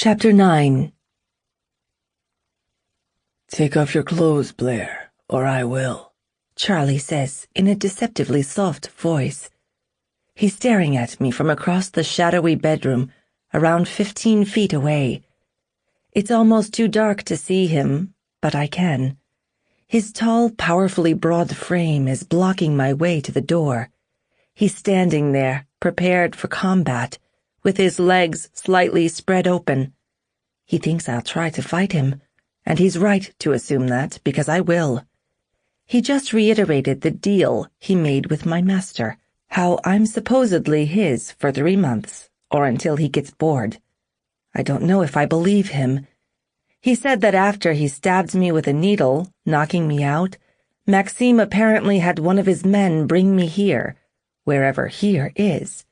Chapter 9. "Take off your clothes, Blair, or I will," Charlie says in a deceptively soft voice. He's staring at me from across the shadowy bedroom, around 15 feet away. It's almost too dark to see him, but I can. His tall, powerfully broad frame is blocking my way to the door. He's standing there, prepared for combat, with his legs slightly spread open. He thinks I'll try to fight him, and he's right to assume that, because I will. He just reiterated the deal he made with my master, how I'm supposedly his for 3 months, or until he gets bored. I don't know if I believe him. He said that after he stabbed me with a needle, knocking me out, Maksim apparently had one of his men bring me here, wherever here is.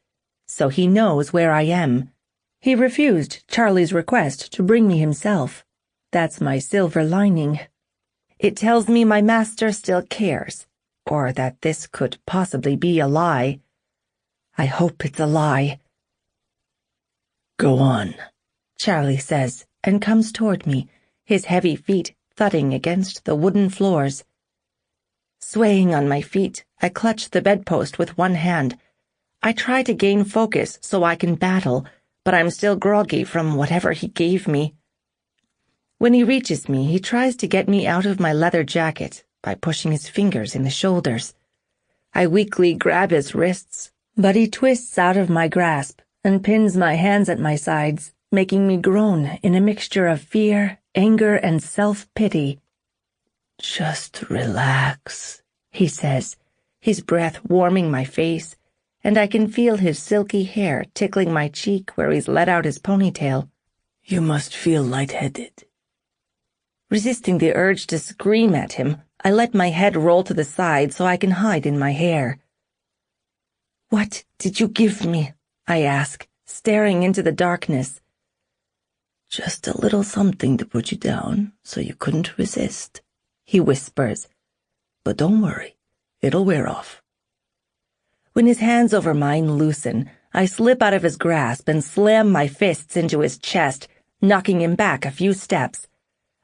So he knows where I am. He refused Charlie's request to bring me himself. That's my silver lining. It tells me my master still cares, or that this could possibly be a lie. I hope it's a lie. "Go on," Charlie says, and comes toward me, his heavy feet thudding against the wooden floors. Swaying on my feet, I clutch the bedpost with one hand. I try to gain focus so I can battle, but I'm still groggy from whatever he gave me. When he reaches me, he tries to get me out of my leather jacket by pushing his fingers in the shoulders. I weakly grab his wrists, but he twists out of my grasp and pins my hands at my sides, making me groan in a mixture of fear, anger, and self-pity. "Just relax," he says, his breath warming my face, and I can feel his silky hair tickling my cheek where he's let out his ponytail. "You must feel lightheaded." Resisting the urge to scream at him, I let my head roll to the side so I can hide in my hair. "What did you give me?" I ask, staring into the darkness. "Just a little something to put you down so you couldn't resist," he whispers. "But don't worry, it'll wear off." When his hands over mine loosen, I slip out of his grasp and slam my fists into his chest, knocking him back a few steps.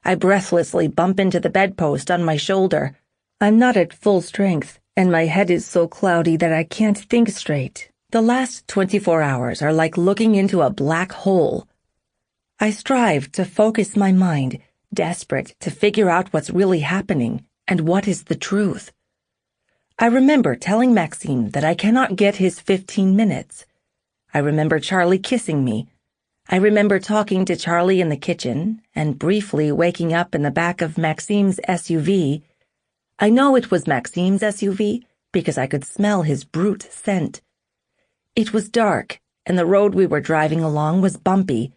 I breathlessly bump into the bedpost on my shoulder. I'm not at full strength, and my head is so cloudy that I can't think straight. The last 24 hours are like looking into a black hole. I strive to focus my mind, desperate to figure out what's really happening and what is the truth. I remember telling Maksim that I cannot get his 15 minutes. I remember Charlie kissing me. I remember talking to Charlie in the kitchen and briefly waking up in the back of Maksim's SUV. I know it was Maksim's SUV because I could smell his brute scent. It was dark, and the road we were driving along was bumpy.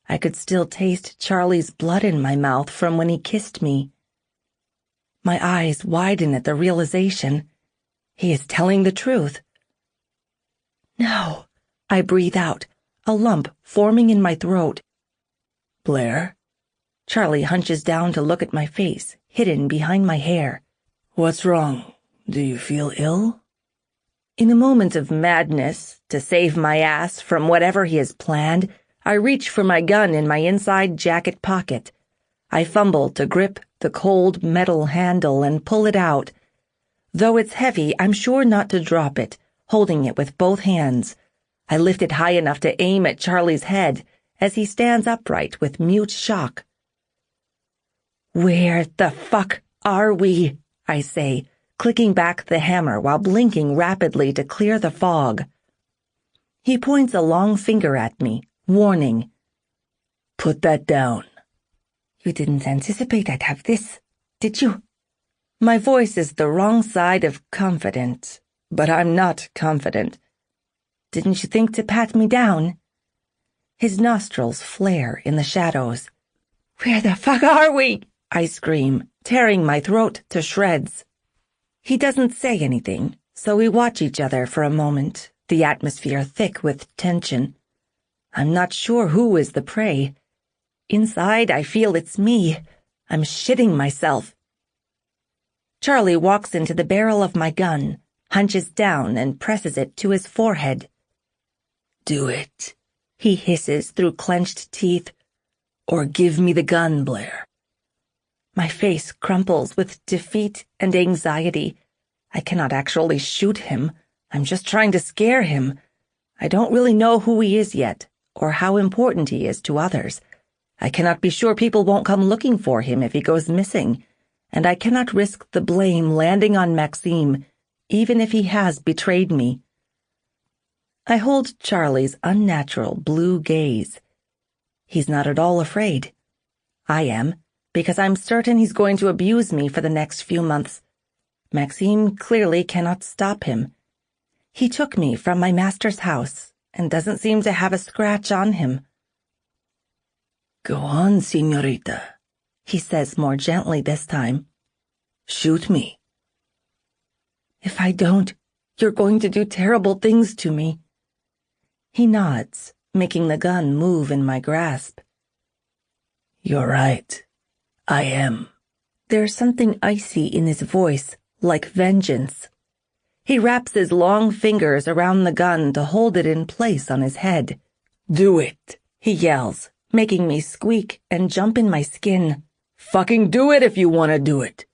I could still taste Charlie's blood in my mouth from when he kissed me. My eyes widen at the realization. He is telling the truth. "No," I breathe out, a lump forming in my throat. "Blair?" Charlie hunches down to look at my face, hidden behind my hair. "What's wrong? Do you feel ill?" In a moment of madness, to save my ass from whatever he has planned, I reach for my gun in my inside jacket pocket. I fumble to grip the cold metal handle and pull it out. Though it's heavy, I'm sure not to drop it, holding it with both hands. I lift it high enough to aim at Charlie's head as he stands upright with mute shock. "Where the fuck are we?" I say, clicking back the hammer while blinking rapidly to clear the fog. He points a long finger at me, warning. "Put that down." "You didn't anticipate I'd have this, did you?" My voice is the wrong side of confident, but I'm not confident. "Didn't you think to pat me down?" His nostrils flare in the shadows. "Where the fuck are we?" I scream, tearing my throat to shreds. He doesn't say anything, so we watch each other for a moment, the atmosphere thick with tension. I'm not sure who is the prey. Inside, I feel it's me. I'm shitting myself. Charlie walks into the barrel of my gun, hunches down and presses it to his forehead. "Do it," he hisses through clenched teeth, or give me the gun, Blair. My face crumples with defeat and anxiety. I cannot actually shoot him. I'm just trying to scare him. I don't really know who he is yet, or how important he is to others. I cannot be sure people won't come looking for him if he goes missing, and I cannot risk the blame landing on Maksim, even if he has betrayed me. I hold Charlie's unnatural blue gaze. He's not at all afraid. I am, because I'm certain he's going to abuse me for the next few months. Maksim clearly cannot stop him. He took me from my master's house and doesn't seem to have a scratch on him. Go on, señorita, he says more gently this time. Shoot me. If I don't, you're going to do terrible things to me. He nods, making the gun move in my grasp. You're right. I am. There's something icy in his voice, like vengeance. He wraps his long fingers around the gun to hold it in place on his head. Do it, he yells, making me squeak and jump in my skin. Fucking do it if you want to do it.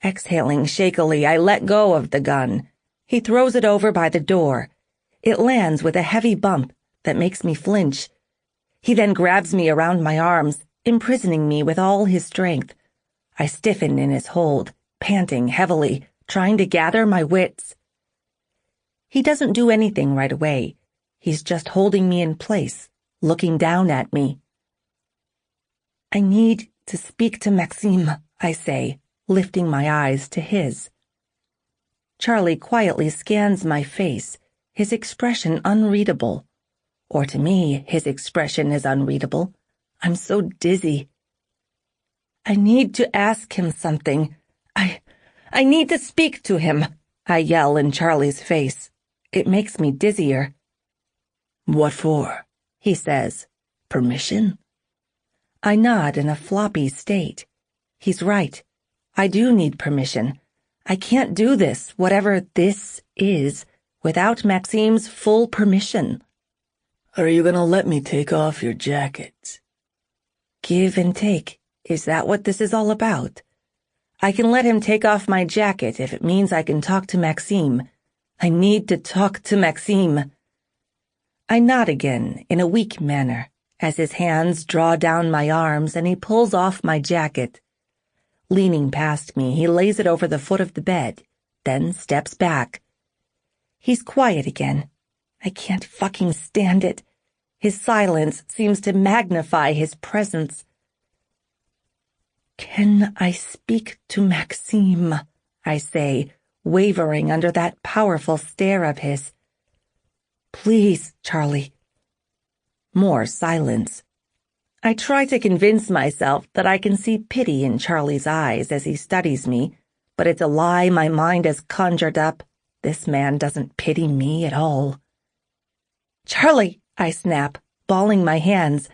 Exhaling shakily, I let go of the gun. He throws it over by the door. It lands with a heavy bump that makes me flinch. He then grabs me around my arms, imprisoning me with all his strength. I stiffen in his hold, panting heavily, trying to gather my wits. He doesn't do anything right away. He's just holding me in place, looking down at me. I need to speak to Maksim, I say, lifting my eyes to his. Charlie quietly scans my face, his expression unreadable. Or to me, his expression is unreadable. I'm so dizzy. I need to ask him something. I need to speak to him, I yell in Charlie's face. It makes me dizzier. What for? He says. Permission? I nod in a floppy state. He's right. I do need permission. I can't do this, whatever this is, without Maksim's full permission. Are you gonna let me take off your jacket? Give and take. Is that what this is all about? I can let him take off my jacket if it means I can talk to Maksim. I need to talk to Maksim. I nod again in a weak manner as his hands draw down my arms and he pulls off my jacket. Leaning past me, he lays it over the foot of the bed, then steps back. He's quiet again. I can't fucking stand it. His silence seems to magnify his presence. Can I speak to Maksim? I say, wavering under that powerful stare of his. Please, Charlie. More silence. I try to convince myself that I can see pity in Charlie's eyes as he studies me, but it's a lie my mind has conjured up. This man doesn't pity me at all. Charlie, I snap, balling my hands.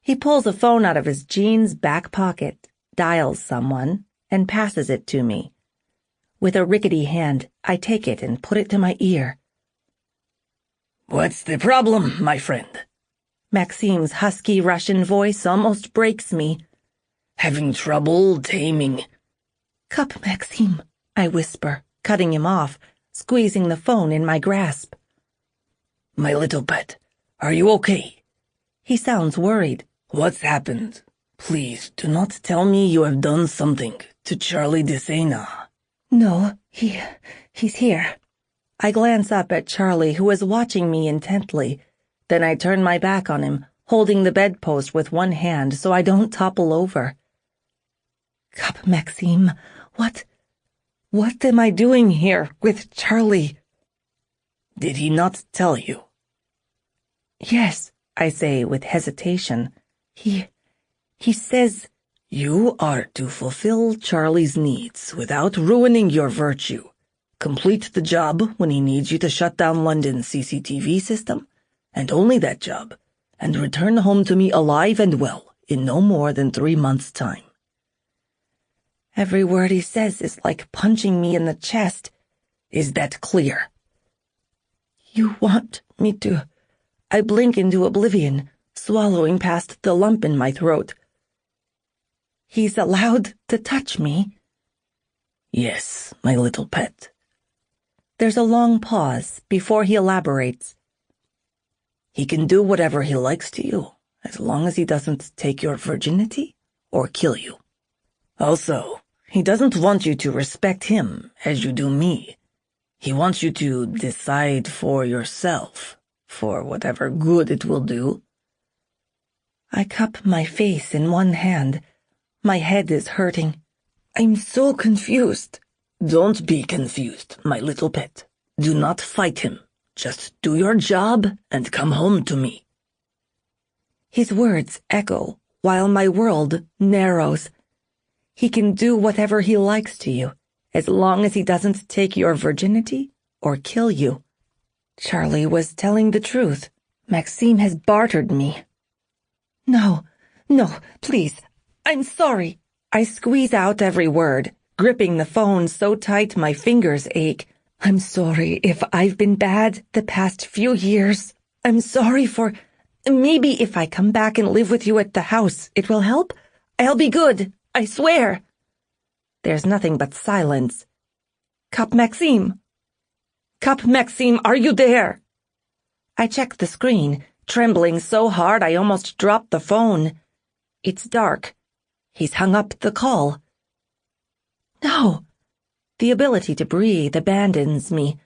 He pulls a phone out of his jeans back pocket, dials someone, and passes it to me. With a rickety hand, I take it and put it to my ear. What's the problem, my friend? Maksim's husky Russian voice almost breaks me. Having trouble taming? Cup, Maksim, I whisper, cutting him off, squeezing the phone in my grasp. My little pet, are you okay? He sounds worried. What's happened? Please do not tell me you have done something to Charlie Desena. No, he's here. I glance up at Charlie, who is watching me intently. Then I turn my back on him, holding the bedpost with one hand so I don't topple over. Cup, Maksim, what am I doing here with Charlie? Did he not tell you? Yes, I say with hesitation. He says, you are to fulfill Charlie's needs without ruining your virtue. Complete the job when he needs you to shut down London's CCTV system, and only that job, and return home to me alive and well in no more than 3 months' time. Every word he says is like punching me in the chest. Is that clear? You want me to... I blink into oblivion, swallowing past the lump in my throat. He's allowed to touch me? Yes, my little pet. There's a long pause before he elaborates. He can do whatever he likes to you, as long as he doesn't take your virginity or kill you. Also, he doesn't want you to respect him as you do me. He wants you to decide for yourself, for whatever good it will do. I cup my face in one hand. My head is hurting. I'm so confused. Don't be confused, my little pet. Do not fight him. Just do your job and come home to me. His words echo while my world narrows. He can do whatever he likes to you, as long as he doesn't take your virginity or kill you. Charlie was telling the truth. Maksim has bartered me. No, please. I'm sorry. I squeeze out every word, gripping the phone so tight my fingers ache. I'm sorry if I've been bad the past few years. I'm sorry for... Maybe if I come back and live with you at the house, it will help. I'll be good, I swear. There's nothing but silence. Cup Maksim. Cup Maksim, are you there? I check the screen, trembling so hard I almost dropped the phone. It's dark. He's hung up the call. No. The ability to breathe abandons me.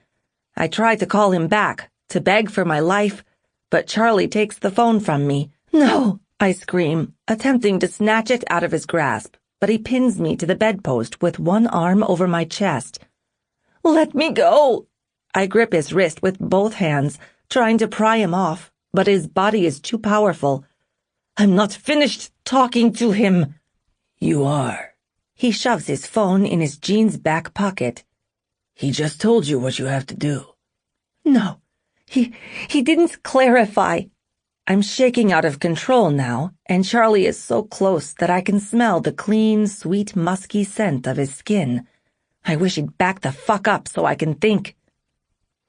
I try to call him back, to beg for my life, but Charlie takes the phone from me. No, I scream, attempting to snatch it out of his grasp, but he pins me to the bedpost with one arm over my chest. Let me go! I grip his wrist with both hands, trying to pry him off, but his body is too powerful. I'm not finished talking to him. You are. He shoves his phone in his jeans back pocket. He just told you what you have to do. No, he didn't clarify. I'm shaking out of control now, and Charlie is so close that I can smell the clean, sweet, musky scent of his skin. I wish he'd back the fuck up so I can think.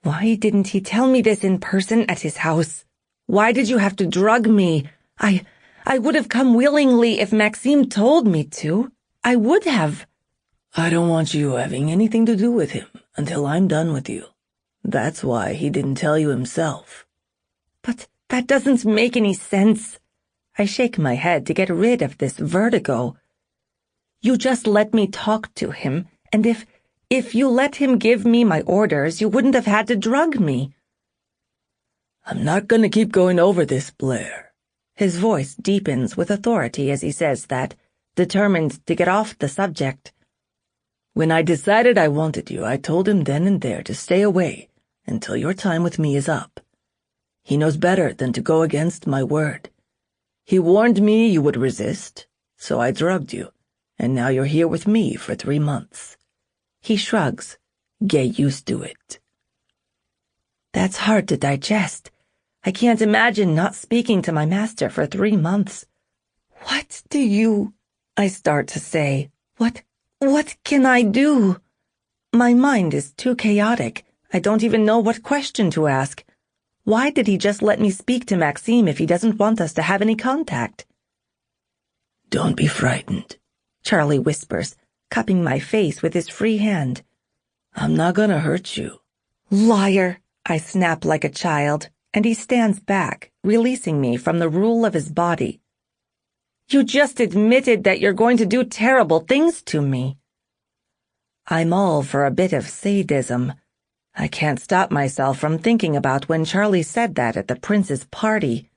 Why didn't he tell me this in person at his house? Why did you have to drug me? I would have come willingly if Maksim told me to. I would have. I don't want you having anything to do with him until I'm done with you. That's why he didn't tell you himself. But that doesn't make any sense. I shake my head to get rid of this vertigo. You just let me talk to him, and if you let him give me my orders, you wouldn't have had to drug me. I'm not going to keep going over this, Blair. His voice deepens with authority as he says that, determined to get off the subject. When I decided I wanted you, I told him then and there to stay away until your time with me is up. He knows better than to go against my word. He warned me you would resist, so I drugged you, and now you're here with me for 3 months. He shrugs. Get used to it. That's hard to digest. I can't imagine not speaking to my master for 3 months. What do you... I start to say, What can I do? My mind is too chaotic. I don't even know what question to ask. Why did he just let me speak to Maksim if he doesn't want us to have any contact? Don't be frightened, Charlie whispers, cupping my face with his free hand. I'm not gonna hurt you. Liar, I snap like a child, and he stands back, releasing me from the rule of his body. You just admitted that you're going to do terrible things to me. I'm all for a bit of sadism. I can't stop myself from thinking about when Charlie said that at the prince's party.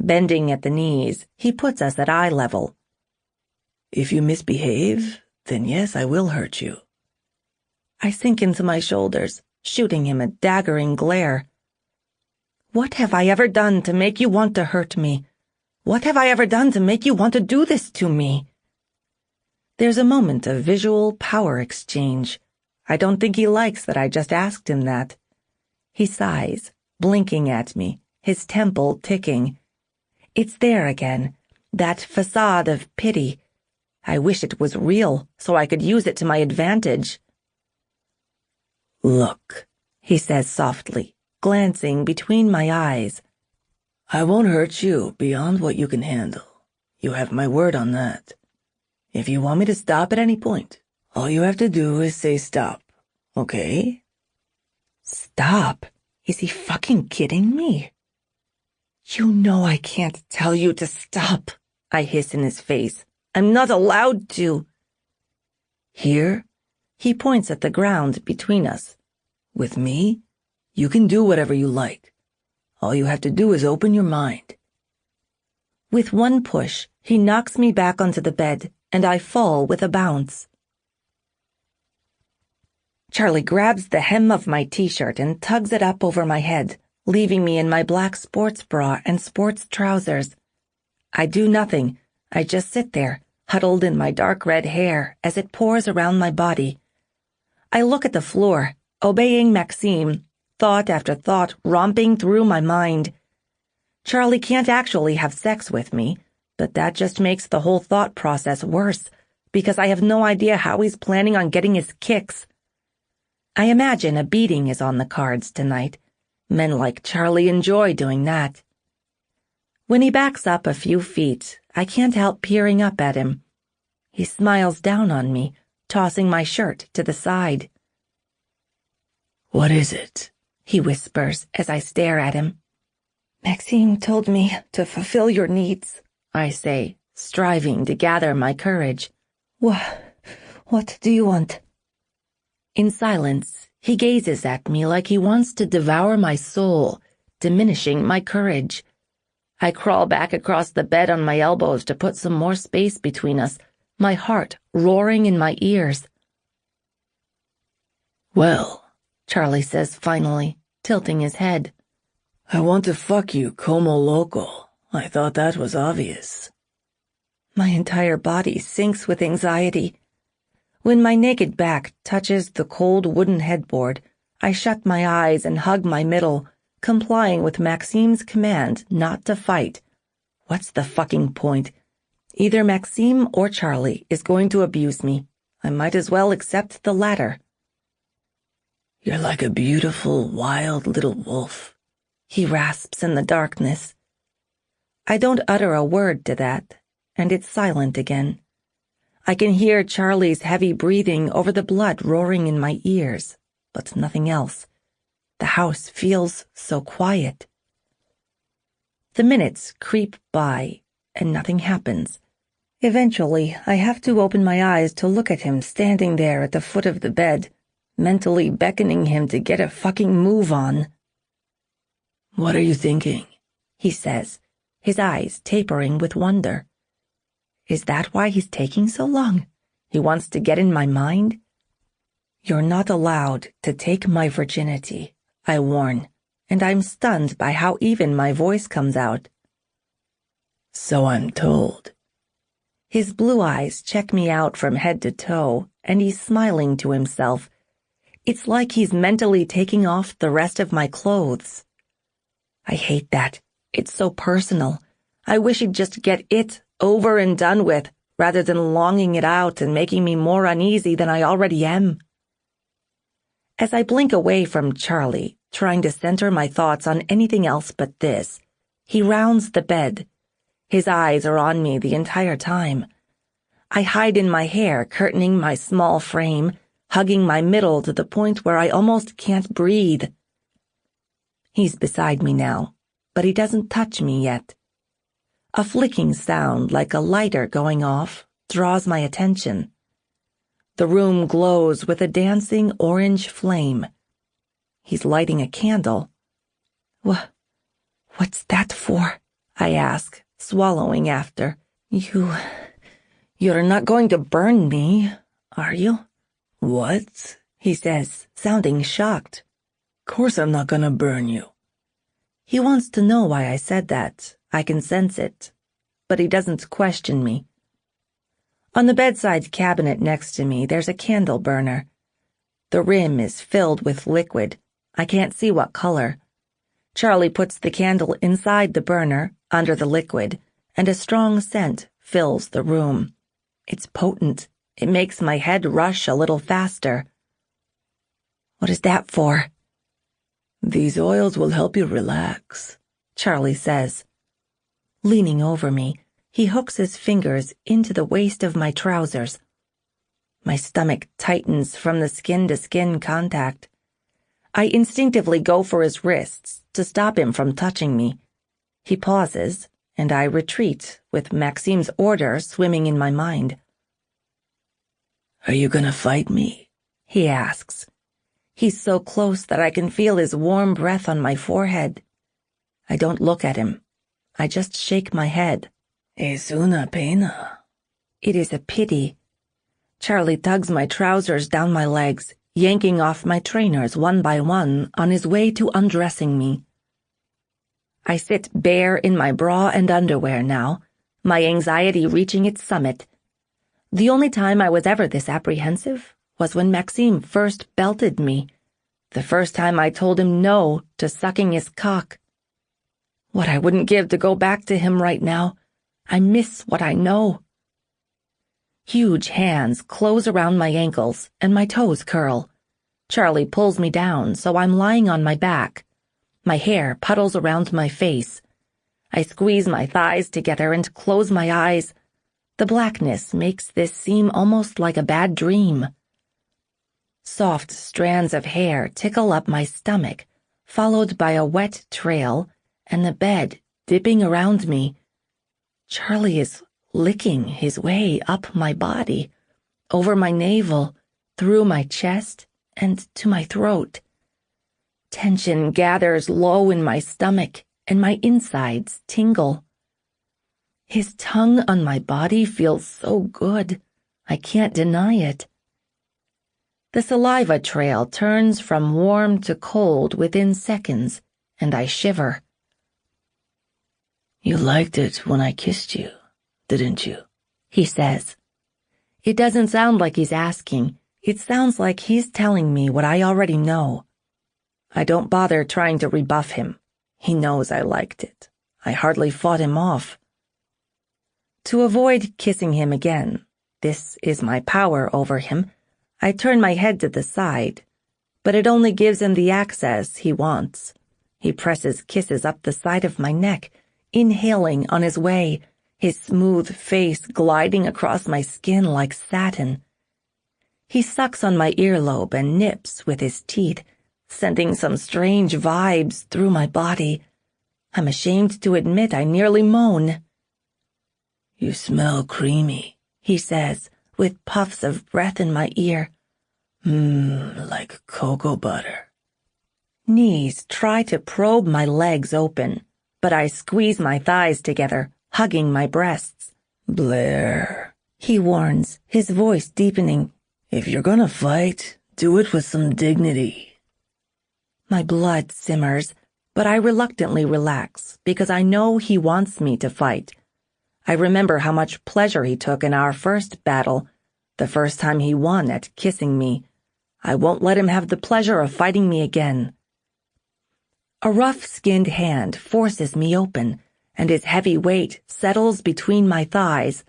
Bending at the knees, he puts us at eye level. If you misbehave, then yes, I will hurt you. I sink into my shoulders, shooting him a daggering glare. What have I ever done to make you want to hurt me? What have I ever done to make you want to do this to me? There's a moment of visual power exchange. I don't think he likes that I just asked him that. He sighs, blinking at me, his temple ticking. It's there again, that facade of pity. I wish it was real, so I could use it to my advantage. Look, he says softly, glancing between my eyes. I won't hurt you beyond what you can handle. You have my word on that. If you want me to stop at any point, all you have to do is say stop, okay? Stop? Is he fucking kidding me? You know I can't tell you to stop, I hiss in his face. I'm not allowed to. Here, he points at the ground between us. With me, you can do whatever you like. All you have to do is open your mind. With one push, he knocks me back onto the bed, and I fall with a bounce. Charlie grabs the hem of my t-shirt and tugs it up over my head, leaving me in my black sports bra and sports trousers. I do nothing. I just sit there, huddled in my dark red hair as it pours around my body. I look at the floor, obeying Maksim, thought after thought romping through my mind. Charlie can't actually have sex with me, but that just makes the whole thought process worse, because I have no idea how he's planning on getting his kicks. I imagine a beating is on the cards tonight. Men like Charlie enjoy doing that. When he backs up a few feet, I can't help peering up at him. He smiles down on me, tossing my shirt to the side. "What is it?" he whispers as I stare at him. "Maksim told me to fulfill your needs," I say, striving to gather my courage. What do you want?" In silence, he gazes at me like he wants to devour my soul, diminishing my courage. I crawl back across the bed on my elbows to put some more space between us, my heart roaring in my ears. "Well," Charlie says finally, tilting his head, "I want to fuck you como loco. I thought that was obvious." My entire body sinks with anxiety. When my naked back touches the cold wooden headboard, I shut my eyes and hug my middle, complying with Maksim's command not to fight. What's the fucking point? Either Maksim or Charlie is going to abuse me. I might as well accept the latter. "You're like a beautiful, wild little wolf," he rasps in the darkness. I don't utter a word to that, and it's silent again. I can hear Charlie's heavy breathing over the blood roaring in my ears, but nothing else. The house feels so quiet. The minutes creep by, and nothing happens. Eventually, I have to open my eyes to look at him standing there at the foot of the bed, mentally beckoning him to get a fucking move on. "What are you thinking?" he says, his eyes tapering with wonder. Is that why he's taking so long? He wants to get in my mind? "You're not allowed to take my virginity," I warn, and I'm stunned by how even my voice comes out. "So I'm told." His blue eyes check me out from head to toe, and he's smiling to himself. It's like he's mentally taking off the rest of my clothes. I hate that. It's so personal. I wish he'd just get it over and done with, rather than longing it out and making me more uneasy than I already am. As I blink away from Charlie, trying to center my thoughts on anything else but this, he rounds the bed. His eyes are on me the entire time. I hide in my hair, curtaining my small frame, hugging my middle to the point where I almost can't breathe. He's beside me now, but he doesn't touch me yet. A flicking sound like a lighter going off draws my attention. The room glows with a dancing orange flame. He's lighting a candle. What's that for?" I ask, swallowing after. You're not going to burn me, are you?" "What?" he says, sounding shocked. "Course I'm not gonna burn you." He wants to know why I said that. I can sense it. But he doesn't question me. On the bedside cabinet next to me, there's a candle burner. The rim is filled with liquid. I can't see what color. Charlie puts the candle inside the burner, under the liquid, and a strong scent fills the room. It's potent. It makes my head rush a little faster. "What is that for?" "These oils will help you relax. Charlie says. Leaning over me, he hooks his fingers into the waist of my trousers. My stomach tightens from the skin-to-skin contact. I instinctively go for his wrists to stop him from touching me. He pauses, and I retreat with Maksim's order swimming in my mind. "Are you gonna fight me?" he asks. He's so close that I can feel his warm breath on my forehead. I don't look at him. I just shake my head. "Es una pena." It is a pity. Charlie tugs my trousers down my legs, yanking off my trainers one by one on his way to undressing me. I sit bare in my bra and underwear now, my anxiety reaching its summit. The only time I was ever this apprehensive was when Maksim first belted me, the first time I told him no to sucking his cock. What I wouldn't give to go back to him right now. I miss what I know. Huge hands close around my ankles and my toes curl. Charlie pulls me down, so I'm lying on my back. My hair puddles around my face. I squeeze my thighs together and close my eyes. The blackness makes this seem almost like a bad dream. Soft strands of hair tickle up my stomach, followed by a wet trail and the bed dipping around me. Charlie is licking his way up my body, over my navel, through my chest, and to my throat. Tension gathers low in my stomach, and my insides tingle. His tongue on my body feels so good, I can't deny it. The saliva trail turns from warm to cold within seconds, and I shiver. "You liked it when I kissed you, didn't you?" he says. It doesn't sound like he's asking. It sounds like he's telling me what I already know. I don't bother trying to rebuff him. He knows I liked it. I hardly fought him off. To avoid kissing him again, this is my power over him, I turn my head to the side, but it only gives him the access he wants. He presses kisses up the side of my neck, inhaling on his way, his smooth face gliding across my skin like satin. He sucks on my earlobe and nips with his teeth, sending some strange vibes through my body. I'm ashamed to admit I nearly moan. "You smell creamy," he says, with puffs of breath in my ear. Like cocoa butter." Knees try to probe my legs open, but I squeeze my thighs together, hugging my breasts. "Blair," he warns, his voice deepening. "If you're gonna fight, do it with some dignity." My blood simmers, but I reluctantly relax because I know he wants me to fight. I remember how much pleasure he took in our first battle, the first time he won at kissing me. I won't let him have the pleasure of fighting me again. A rough-skinned hand forces me open, and his heavy weight settles between my thighs.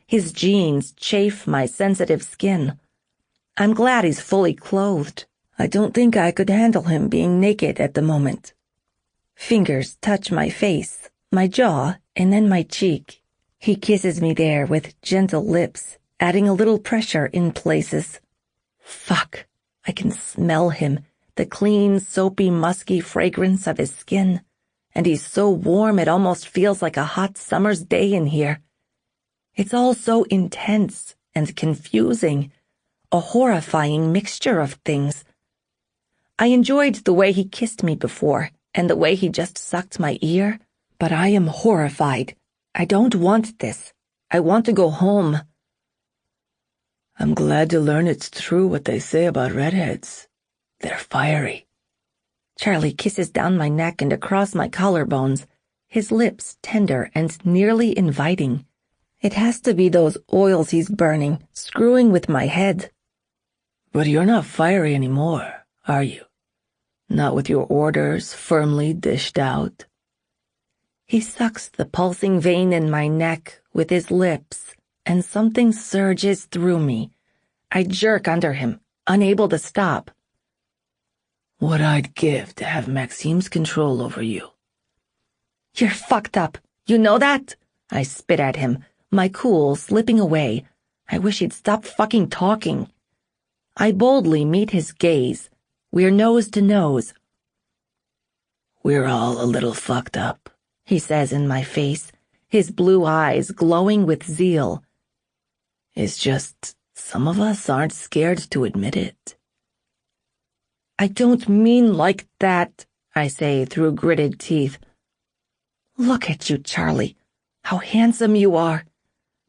His jeans chafe my sensitive skin. I'm glad he's fully clothed. I don't think I could handle him being naked at the moment. Fingers touch my face, my jaw, and then my cheek. He kisses me there with gentle lips, adding a little pressure in places. Fuck, I can smell him, the clean, soapy, musky fragrance of his skin. And he's so warm it almost feels like a hot summer's day in here. It's all so intense and confusing, a horrifying mixture of things. I enjoyed the way he kissed me before, and the way he just sucked my ear, but I am horrified. I don't want this. I want to go home. I'm glad to learn it's true what they say about redheads. They're fiery. Charlie kisses down my neck and across my collarbones, his lips tender and nearly inviting. It has to be those oils he's burning, screwing with my head. But you're not fiery anymore, are you? Not with your orders firmly dished out. He sucks the pulsing vein in my neck with his lips, and something surges through me. I jerk under him, unable to stop. What I'd give to have Maksim's control over you. You're fucked up. You know that? I spit at him, my cool slipping away. I wish he'd stop fucking talking. I boldly meet his gaze. We're nose to nose. We're all a little fucked up, he says in my face, his blue eyes glowing with zeal. It's just some of us aren't scared to admit it. I don't mean like that, I say through gritted teeth. Look at you, Charlie. How handsome you are.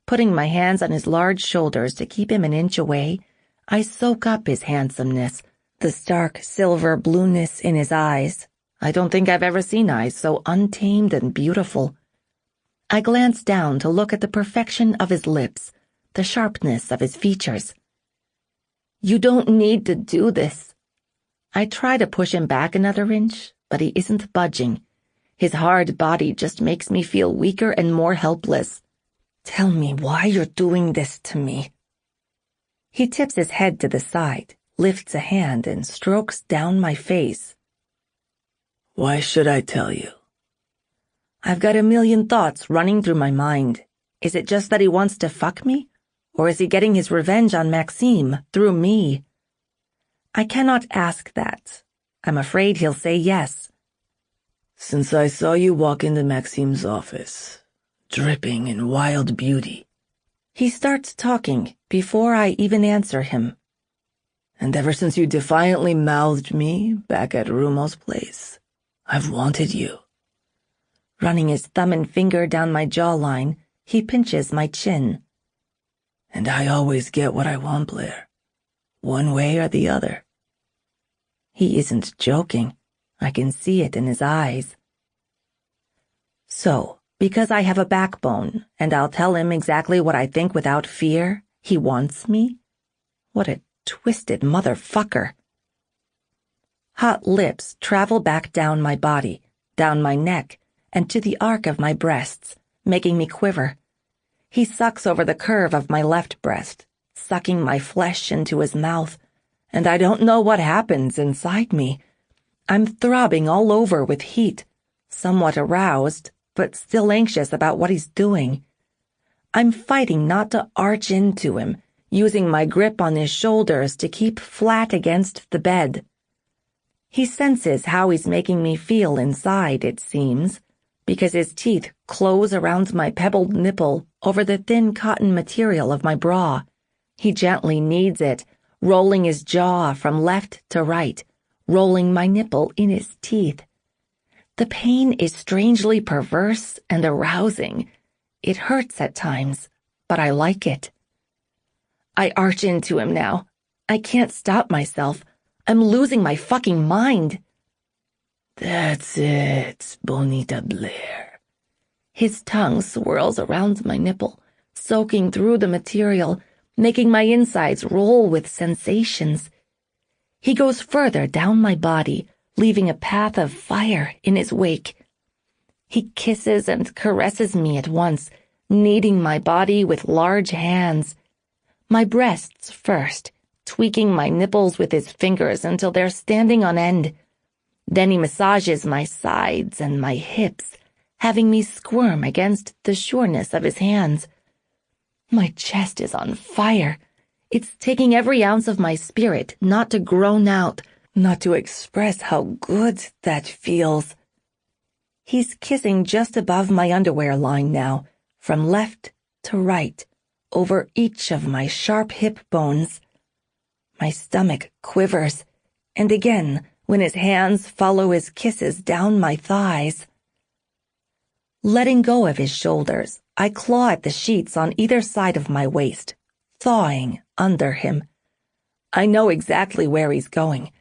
Putting my hands on his large shoulders to keep him an inch away, I soak up his handsomeness, the stark silver blueness in his eyes. I don't think I've ever seen eyes so untamed and beautiful. I glance down to look at the perfection of his lips, the sharpness of his features. You don't need to do this. I try to push him back another inch, but he isn't budging. His hard body just makes me feel weaker and more helpless. Tell me why you're doing this to me. He tips his head to the side, lifts a hand, and strokes down my face. Why should I tell you? I've got a million thoughts running through my mind. Is it just that he wants to fuck me? Or is he getting his revenge on Maksim through me? I cannot ask that. I'm afraid he'll say yes. Since I saw you walk into Maksim's office, dripping in wild beauty. He starts talking before I even answer him. And ever since you defiantly mouthed me back at Rumo's place, I've wanted you. Running his thumb and finger down my jawline, he pinches my chin. And I always get what I want, Blair. One way or the other. He isn't joking. I can see it in his eyes. So, because I have a backbone, and I'll tell him exactly what I think without fear, he wants me? What a twisted motherfucker. Hot lips travel back down my body, down my neck, and to the arc of my breasts, making me quiver. He sucks over the curve of my left breast, sucking my flesh into his mouth, and I don't know what happens inside me. I'm throbbing all over with heat, somewhat aroused, but still anxious about what he's doing. I'm fighting not to arch into him, using my grip on his shoulders to keep flat against the bed. He senses how he's making me feel inside, it seems, because his teeth close around my pebbled nipple over the thin cotton material of my bra. He gently kneads it, rolling his jaw from left to right, rolling my nipple in his teeth. The pain is strangely perverse and arousing. It hurts at times, but I like it. I arch into him now. I can't stop myself. I'm losing my fucking mind. That's it, Bonita Blair. His tongue swirls around my nipple, soaking through the material, making my insides roll with sensations. He goes further down my body, leaving a path of fire in his wake. He kisses and caresses me at once, kneading my body with large hands. My breasts first, tweaking my nipples with his fingers until they're standing on end. Then he massages my sides and my hips, having me squirm against the sureness of his hands. My chest is on fire. It's taking every ounce of my spirit not to groan out, not to express how good that feels. He's kissing just above my underwear line now, from left to right, over each of my sharp hip bones. My stomach quivers, and again when his hands follow his kisses down my thighs. Letting go of his shoulders, I claw at the sheets on either side of my waist, thawing under him. I know exactly where he's going.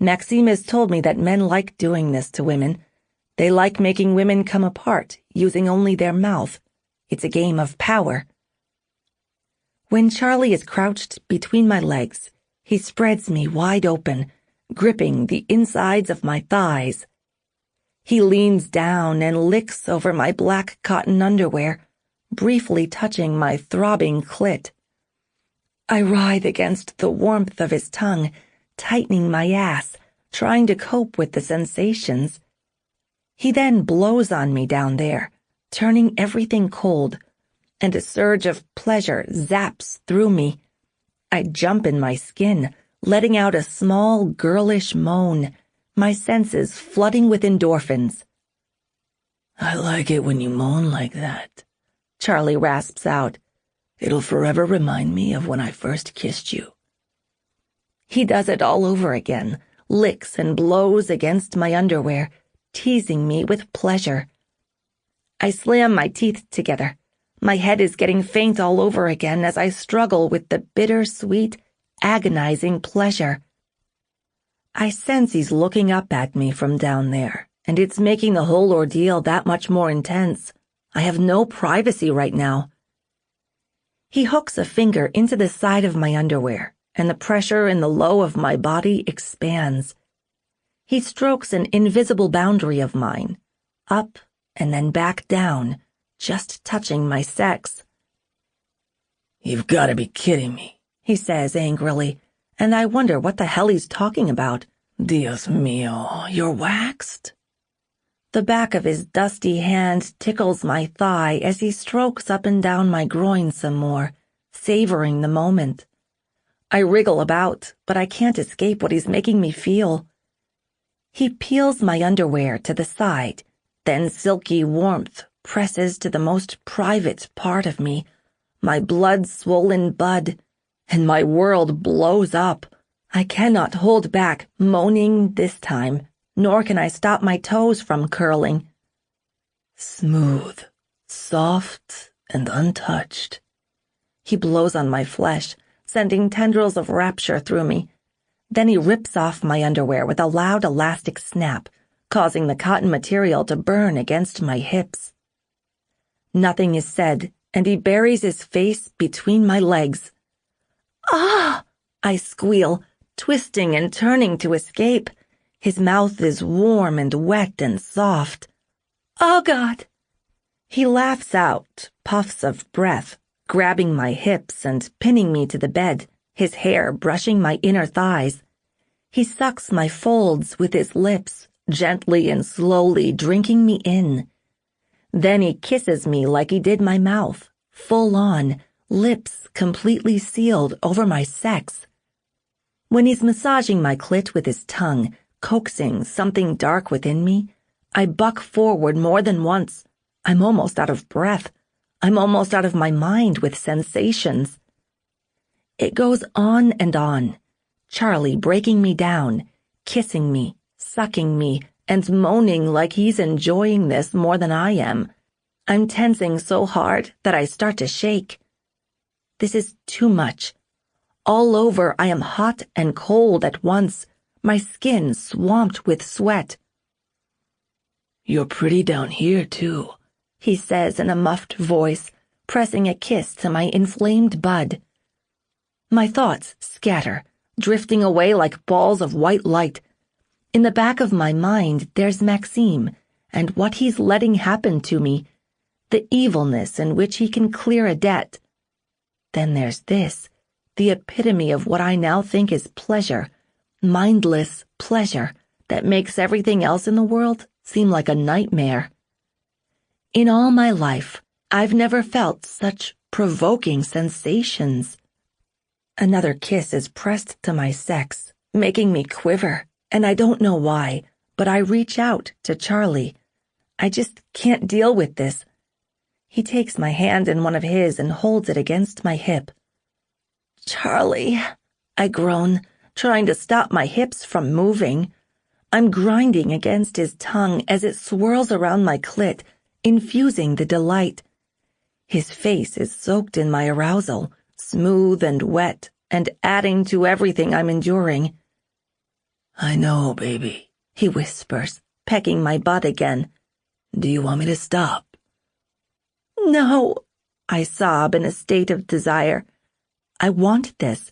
Maksim has told me that men like doing this to women. They like making women come apart, using only their mouth. It's a game of power. When Charlie is crouched between my legs, he spreads me wide open, gripping the insides of my thighs. He leans down and licks over my black cotton underwear, briefly touching my throbbing clit. I writhe against the warmth of his tongue, tightening my ass, trying to cope with the sensations. He then blows on me down there, turning everything cold, and a surge of pleasure zaps through me. I jump in my skin, letting out a small, girlish moan, my senses flooding with endorphins. "I like it when you moan like that," Charlie rasps out. "It'll forever remind me of when I first kissed you." He does it all over again, licks and blows against my underwear, teasing me with pleasure. I slam my teeth together. My head is getting faint all over again as I struggle with the bitter-sweet, agonizing pleasure. I sense he's looking up at me from down there, and it's making the whole ordeal that much more intense. I have no privacy right now. He hooks a finger into the side of my underwear, and the pressure in the low of my body expands. He strokes an invisible boundary of mine, up and then back down, just touching my sex. "You've got to be kidding me," he says angrily, and I wonder what the hell he's talking about. "Dios mío, you're waxed?" The back of his dusty hand tickles my thigh as he strokes up and down my groin some more, savoring the moment. I wriggle about, but I can't escape what he's making me feel. He peels my underwear to the side, then silky warmth presses to the most private part of me, my blood-swollen bud, and my world blows up. I cannot hold back moaning this time, nor can I stop my toes from curling. "Smooth, soft, and untouched." He blows on my flesh, sending tendrils of rapture through me. Then he rips off my underwear with a loud elastic snap, causing the cotton material to burn against my hips. Nothing is said, and he buries his face between my legs. "Ah!" I squeal, twisting and turning to escape. His mouth is warm and wet and soft. "Oh, God!" He laughs out, puffs of breath, grabbing my hips and pinning me to the bed, his hair brushing my inner thighs. He sucks my folds with his lips, gently and slowly drinking me in. Then he kisses me like he did my mouth, full on, lips completely sealed over my sex. When he's massaging my clit with his tongue, coaxing something dark within me, I buck forward more than once. I'm almost out of breath. I'm almost out of my mind with sensations. It goes on and on, Charlie breaking me down, kissing me, sucking me, and moaning like he's enjoying this more than I am. I'm tensing so hard that I start to shake. This is too much. All over, I am hot and cold at once, my skin swamped with sweat. "You're pretty down here, too," he says in a muffled voice, pressing a kiss to my inflamed bud. My thoughts scatter, drifting away like balls of white light. In the back of my mind, there's Maksim, and what he's letting happen to me, the evilness in which he can clear a debt. Then there's this, the epitome of what I now think is pleasure, mindless pleasure that makes everything else in the world seem like a nightmare. In all my life, I've never felt such provoking sensations. Another kiss is pressed to my sex, making me quiver, and I don't know why, but I reach out to Charlie. I just can't deal with this. He takes my hand in one of his and holds it against my hip. "Charlie," I groan, trying to stop my hips from moving. I'm grinding against his tongue as it swirls around my clit, infusing the delight. His face is soaked in my arousal, smooth and wet, and adding to everything I'm enduring. "I know, baby," he whispers, pecking my butt again. "Do you want me to stop?" "No," I sob in a state of desire. I want this.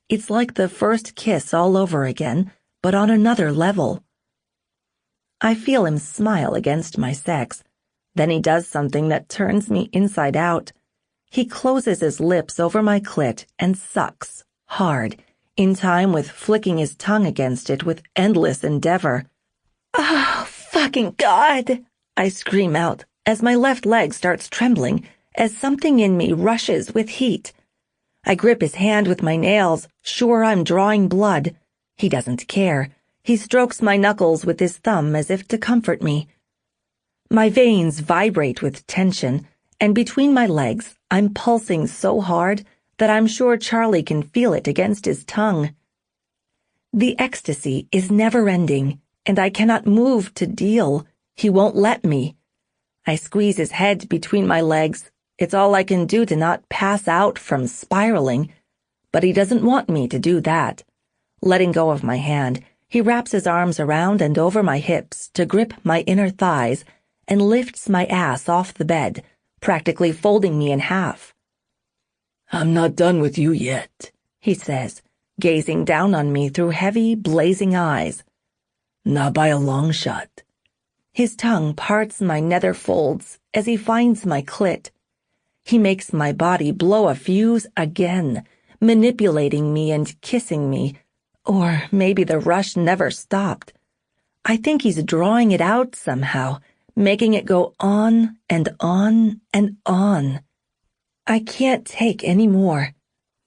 It's like the first kiss all over again, but on another level. I feel him smile against my sex. Then he does something that turns me inside out. He closes his lips over my clit and sucks, hard, in time with flicking his tongue against it with endless endeavor. "Oh, fuck fucking God!" I scream out as my left leg starts trembling as something in me rushes with heat. I grip his hand with my nails, sure I'm drawing blood. He doesn't care. He strokes my knuckles with his thumb as if to comfort me. My veins vibrate with tension, and between my legs, I'm pulsing so hard that I'm sure Charlie can feel it against his tongue. The ecstasy is never-ending, and I cannot move to deal. He won't let me. I squeeze his head between my legs. It's all I can do to not pass out from spiraling, but he doesn't want me to do that. Letting go of my hand, he wraps his arms around and over my hips to grip my inner thighs and lifts my ass off the bed, practically folding me in half. "I'm not done with you yet," he says, gazing down on me through heavy, blazing eyes. "Not by a long shot." His tongue parts my nether folds as he finds my clit. He makes my body blow a fuse again, manipulating me and kissing me. Or maybe the rush never stopped. I think he's drawing it out somehow, making it go on and on and on. I can't take any more.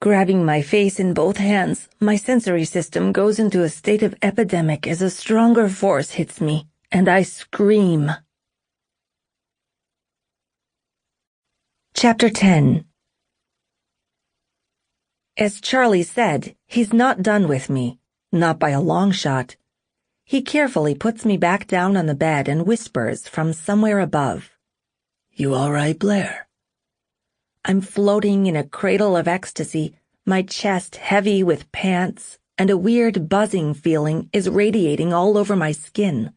Grabbing my face in both hands, my sensory system goes into a state of epidemic as a stronger force hits me, and I scream. Chapter 10. As Charlie said, he's not done with me, not by a long shot. He carefully puts me back down on the bed and whispers from somewhere above. "You all right, Blair?" I'm floating in a cradle of ecstasy, my chest heavy with pants, and a weird buzzing feeling is radiating all over my skin.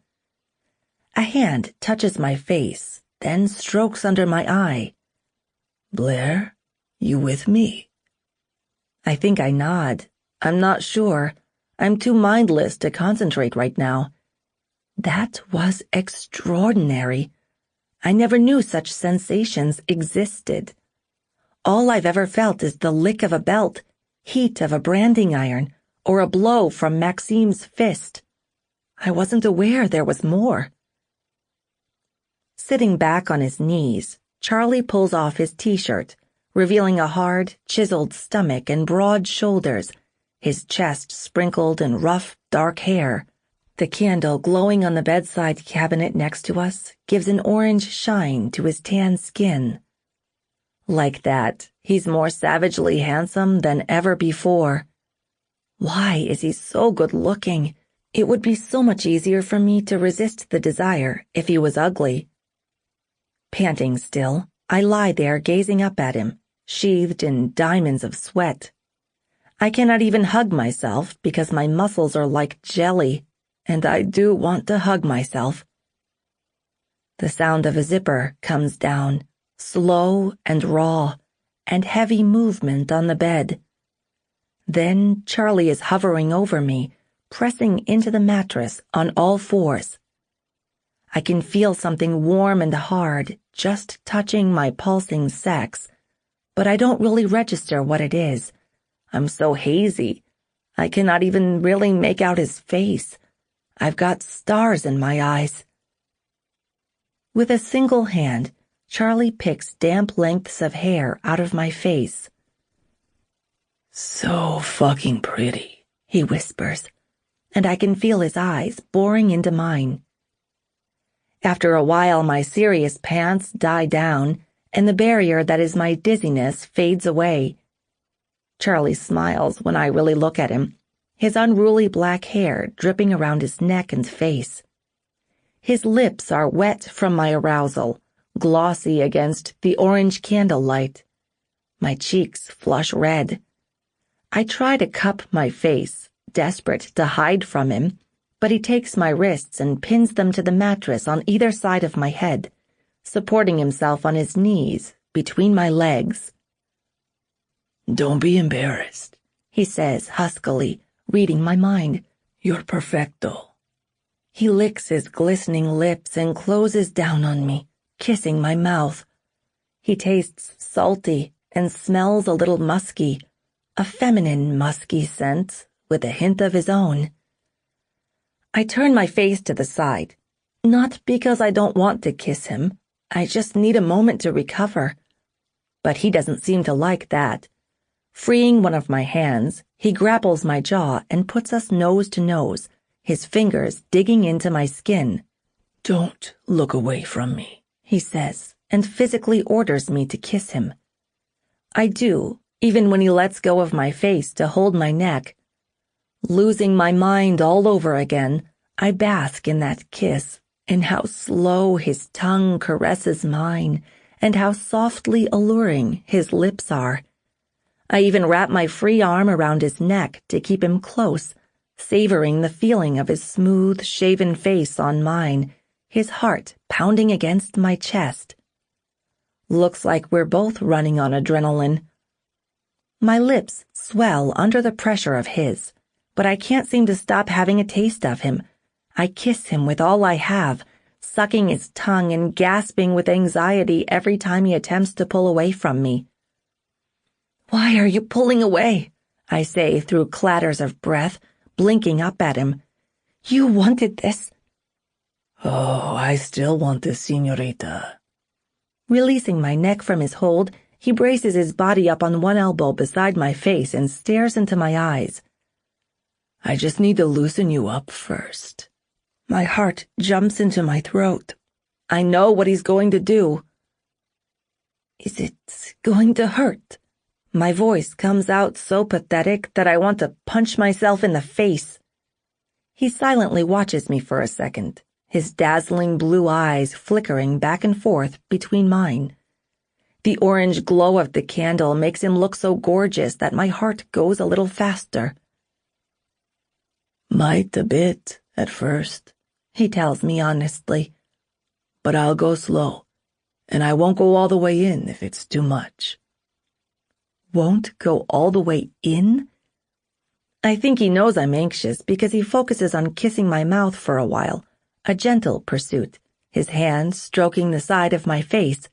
A hand touches my face, then strokes under my eye. "Blair, you with me?" I think I nod. I'm not sure. I'm too mindless to concentrate right now. That was extraordinary. I never knew such sensations existed. All I've ever felt is the lick of a belt, heat of a branding iron, or a blow from Maksim's fist. I wasn't aware there was more. Sitting back on his knees, Charlie pulls off his t-shirt, revealing a hard, chiseled stomach and broad shoulders, his chest sprinkled in rough, dark hair. The candle glowing on the bedside cabinet next to us gives an orange shine to his tan skin. Like that, he's more savagely handsome than ever before. Why is he so good-looking? It would be so much easier for me to resist the desire if he was ugly. Panting still, I lie there gazing up at him, sheathed in diamonds of sweat. I cannot even hug myself because my muscles are like jelly, and I do want to hug myself. The sound of a zipper comes down, slow and raw, and heavy movement on the bed. Then Charlie is hovering over me, pressing into the mattress on all fours. I can feel something warm and hard just touching my pulsing sex, but I don't really register what it is. I'm so hazy. I cannot even really make out his face. I've got stars in my eyes. With a single hand, Charlie picks damp lengths of hair out of my face. "So fucking pretty," he whispers, and I can feel his eyes boring into mine. After a while, my serious pants die down, and the barrier that is my dizziness fades away. Charlie smiles when I really look at him, his unruly black hair dripping around his neck and face. His lips are wet from my arousal, glossy against the orange candlelight. My cheeks flush red. I try to cup my face, desperate to hide from him, but he takes my wrists and pins them to the mattress on either side of my head, supporting himself on his knees between my legs. "Don't be embarrassed," he says huskily, reading my mind. "You're perfecto." He licks his glistening lips and closes down on me, kissing my mouth. He tastes salty and smells a little musky, a feminine musky scent with a hint of his own. I turn my face to the side. Not because I don't want to kiss him. I just need a moment to recover. But he doesn't seem to like that. Freeing one of my hands, he grapples my jaw and puts us nose to nose, his fingers digging into my skin. "Don't look away from me," he says, and physically orders me to kiss him. I do, even when he lets go of my face to hold my neck. Losing my mind all over again, I bask in that kiss, in how slow his tongue caresses mine, and how softly alluring his lips are. I even wrap my free arm around his neck to keep him close, savoring the feeling of his smooth, shaven face on mine, his heart pounding against my chest. Looks like we're both running on adrenaline. My lips swell under the pressure of his, but I can't seem to stop having a taste of him. I kiss him with all I have, sucking his tongue and gasping with anxiety every time he attempts to pull away from me. "Why are you pulling away?" I say through clatters of breath, blinking up at him. "You wanted this." "Oh, I still want this, señorita." Releasing my neck from his hold, he braces his body up on one elbow beside my face and stares into my eyes. "I just need to loosen you up first." My heart jumps into my throat. I know what he's going to do. "Is it going to hurt?" My voice comes out so pathetic that I want to punch myself in the face. He silently watches me for a second, his dazzling blue eyes flickering back and forth between mine. The orange glow of the candle makes him look so gorgeous that my heart goes a little faster. "Might a bit at first," he tells me honestly. "But I'll go slow, and I won't go all the way in if it's too much." Won't go all the way in? I think he knows I'm anxious because he focuses on kissing my mouth for a while, a gentle pursuit, his hand stroking the side of my face.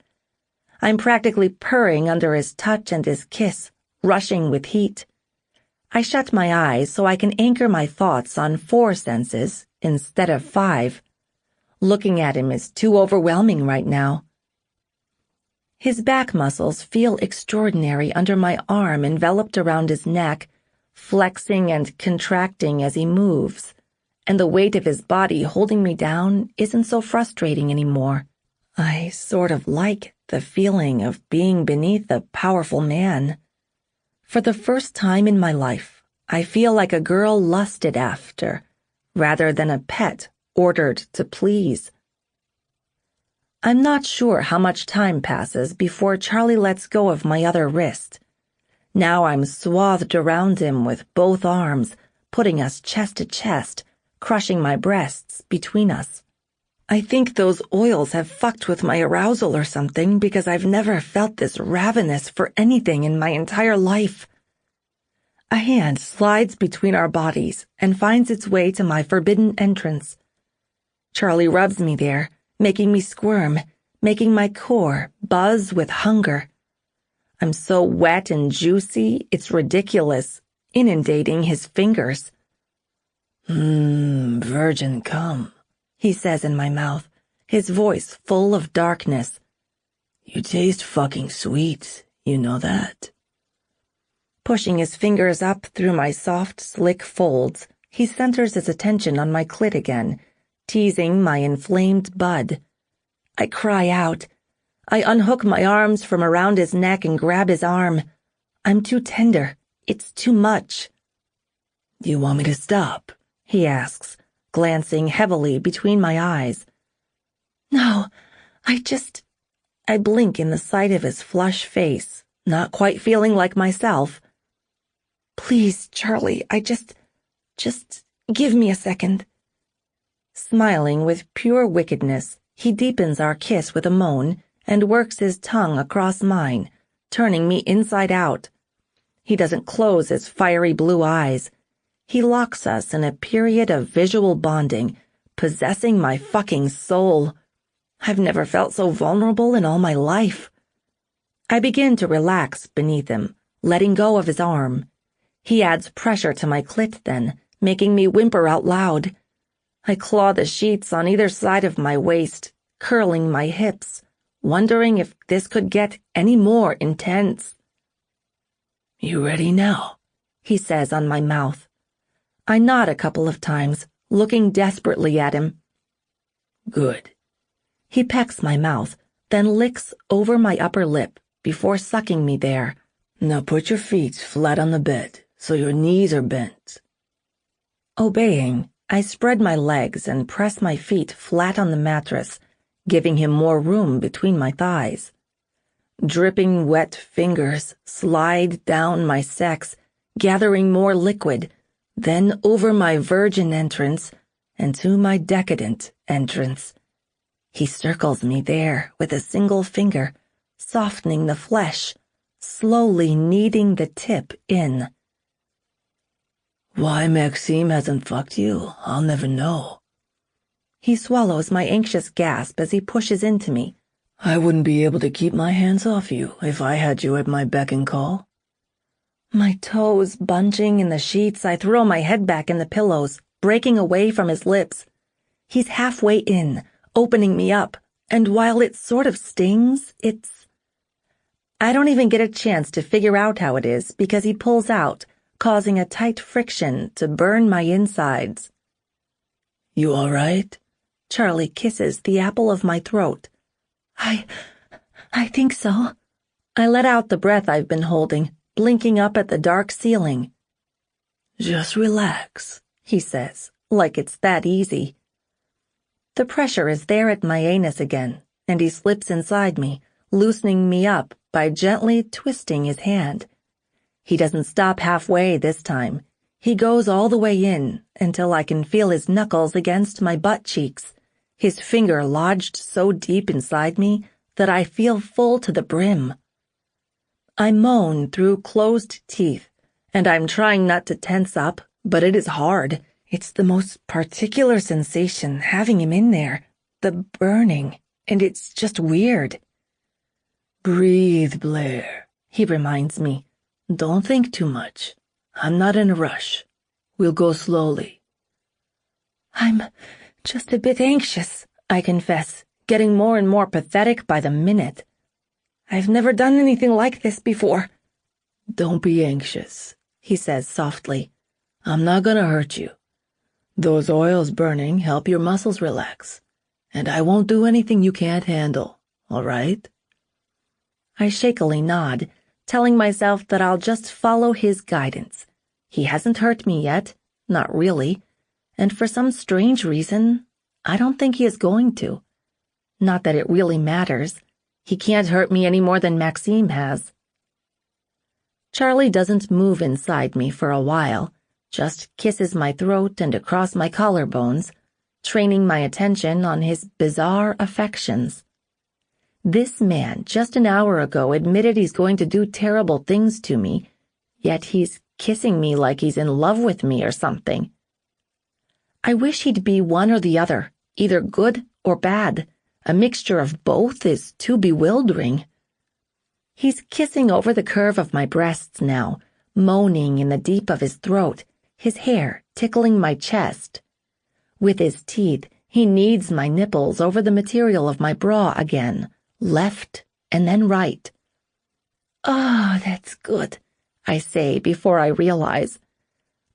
I'm practically purring under his touch and his kiss, rushing with heat. I shut my eyes so I can anchor my thoughts on 4 senses instead of 5. Looking at him is too overwhelming right now. His back muscles feel extraordinary under my arm enveloped around his neck, flexing and contracting as he moves, and the weight of his body holding me down isn't so frustrating anymore. I sort of like the feeling of being beneath a powerful man. For the first time in my life, I feel like a girl lusted after, rather than a pet ordered to please. I'm not sure how much time passes before Charlie lets go of my other wrist. Now I'm swathed around him with both arms, putting us chest to chest, crushing my breasts between us. I think those oils have fucked with my arousal or something because I've never felt this ravenous for anything in my entire life. A hand slides between our bodies and finds its way to my forbidden entrance. Charlie rubs me there, making me squirm, making my core buzz with hunger. I'm so wet and juicy, it's ridiculous, inundating his fingers. Virgin cum," he says in my mouth, his voice full of darkness. "You taste fucking sweet, you know that." Pushing his fingers up through my soft, slick folds, he centers his attention on my clit again, teasing my inflamed bud. I cry out. I unhook my arms from around his neck and grab his arm. I'm too tender. It's too much. "Do you want me to stop?" he asks, glancing heavily between my eyes. "No, I blink in the sight of his flush face, not quite feeling like myself. Please, Charlie, just give me a second." Smiling with pure wickedness, he deepens our kiss with a moan and works his tongue across mine, turning me inside out. He doesn't close his fiery blue eyes. He locks us in a period of visual bonding, possessing my fucking soul. I've never felt so vulnerable in all my life. I begin to relax beneath him, letting go of his arm. He adds pressure to my clit then, making me whimper out loud. I claw the sheets on either side of my waist, curling my hips, wondering if this could get any more intense. "You ready now?" he says on my mouth. I nod a couple of times, looking desperately at him. "Good." He pecks my mouth, then licks over my upper lip before sucking me there. "Now put your feet flat on the bed so your knees are bent." Obeying, I spread my legs and press my feet flat on the mattress, giving him more room between my thighs. Dripping wet fingers slide down my sex, gathering more liquid, then over my virgin entrance and to my decadent entrance. He circles me there with a single finger, softening the flesh, slowly kneading the tip in. "Why Maksim hasn't fucked you, I'll never know." He swallows my anxious gasp as he pushes into me. "I wouldn't be able to keep my hands off you if I had you at my beck and call." My toes bunching in the sheets, I throw my head back in the pillows, breaking away from his lips. He's halfway in, opening me up, and while it sort of stings, I don't even get a chance to figure out how it is because he pulls out, causing a tight friction to burn my insides. "You all right?" Charlie kisses the apple of my throat. I think so." I let out the breath I've been holding, blinking up at the dark ceiling. "Just relax," he says, like it's that easy. The pressure is there at my anus again, and he slips inside me, loosening me up by gently twisting his hand. He doesn't stop halfway this time. He goes all the way in until I can feel his knuckles against my butt cheeks, his finger lodged so deep inside me that I feel full to the brim. I moan through closed teeth, and I'm trying not to tense up, but it is hard. It's the most particular sensation having him in there, the burning, and it's just weird. "Breathe, Blair," he reminds me. "Don't think too much. I'm not in a rush. We'll go slowly." I'm just a bit anxious, I confess, getting more and more pathetic by the minute. I've never done anything like this before. "Don't be anxious," he says softly. "I'm not gonna hurt you. Those oils burning help your muscles relax, and I won't do anything you can't handle, all right?" I shakily nod, telling myself that I'll just follow his guidance. He hasn't hurt me yet, not really, and for some strange reason, I don't think he is going to. Not that it really matters. He can't hurt me any more than Maksim has. Charlie doesn't move inside me for a while, just kisses my throat and across my collarbones, training my attention on his bizarre affections. This man just an hour ago admitted he's going to do terrible things to me, yet he's kissing me like he's in love with me or something. I wish he'd be one or the other, either good or bad. A mixture of both is too bewildering. He's kissing over the curve of my breasts now, moaning in the deep of his throat, his hair tickling my chest. With his teeth, he kneads my nipples over the material of my bra again, left and then right. "Oh, that's good," I say before I realize.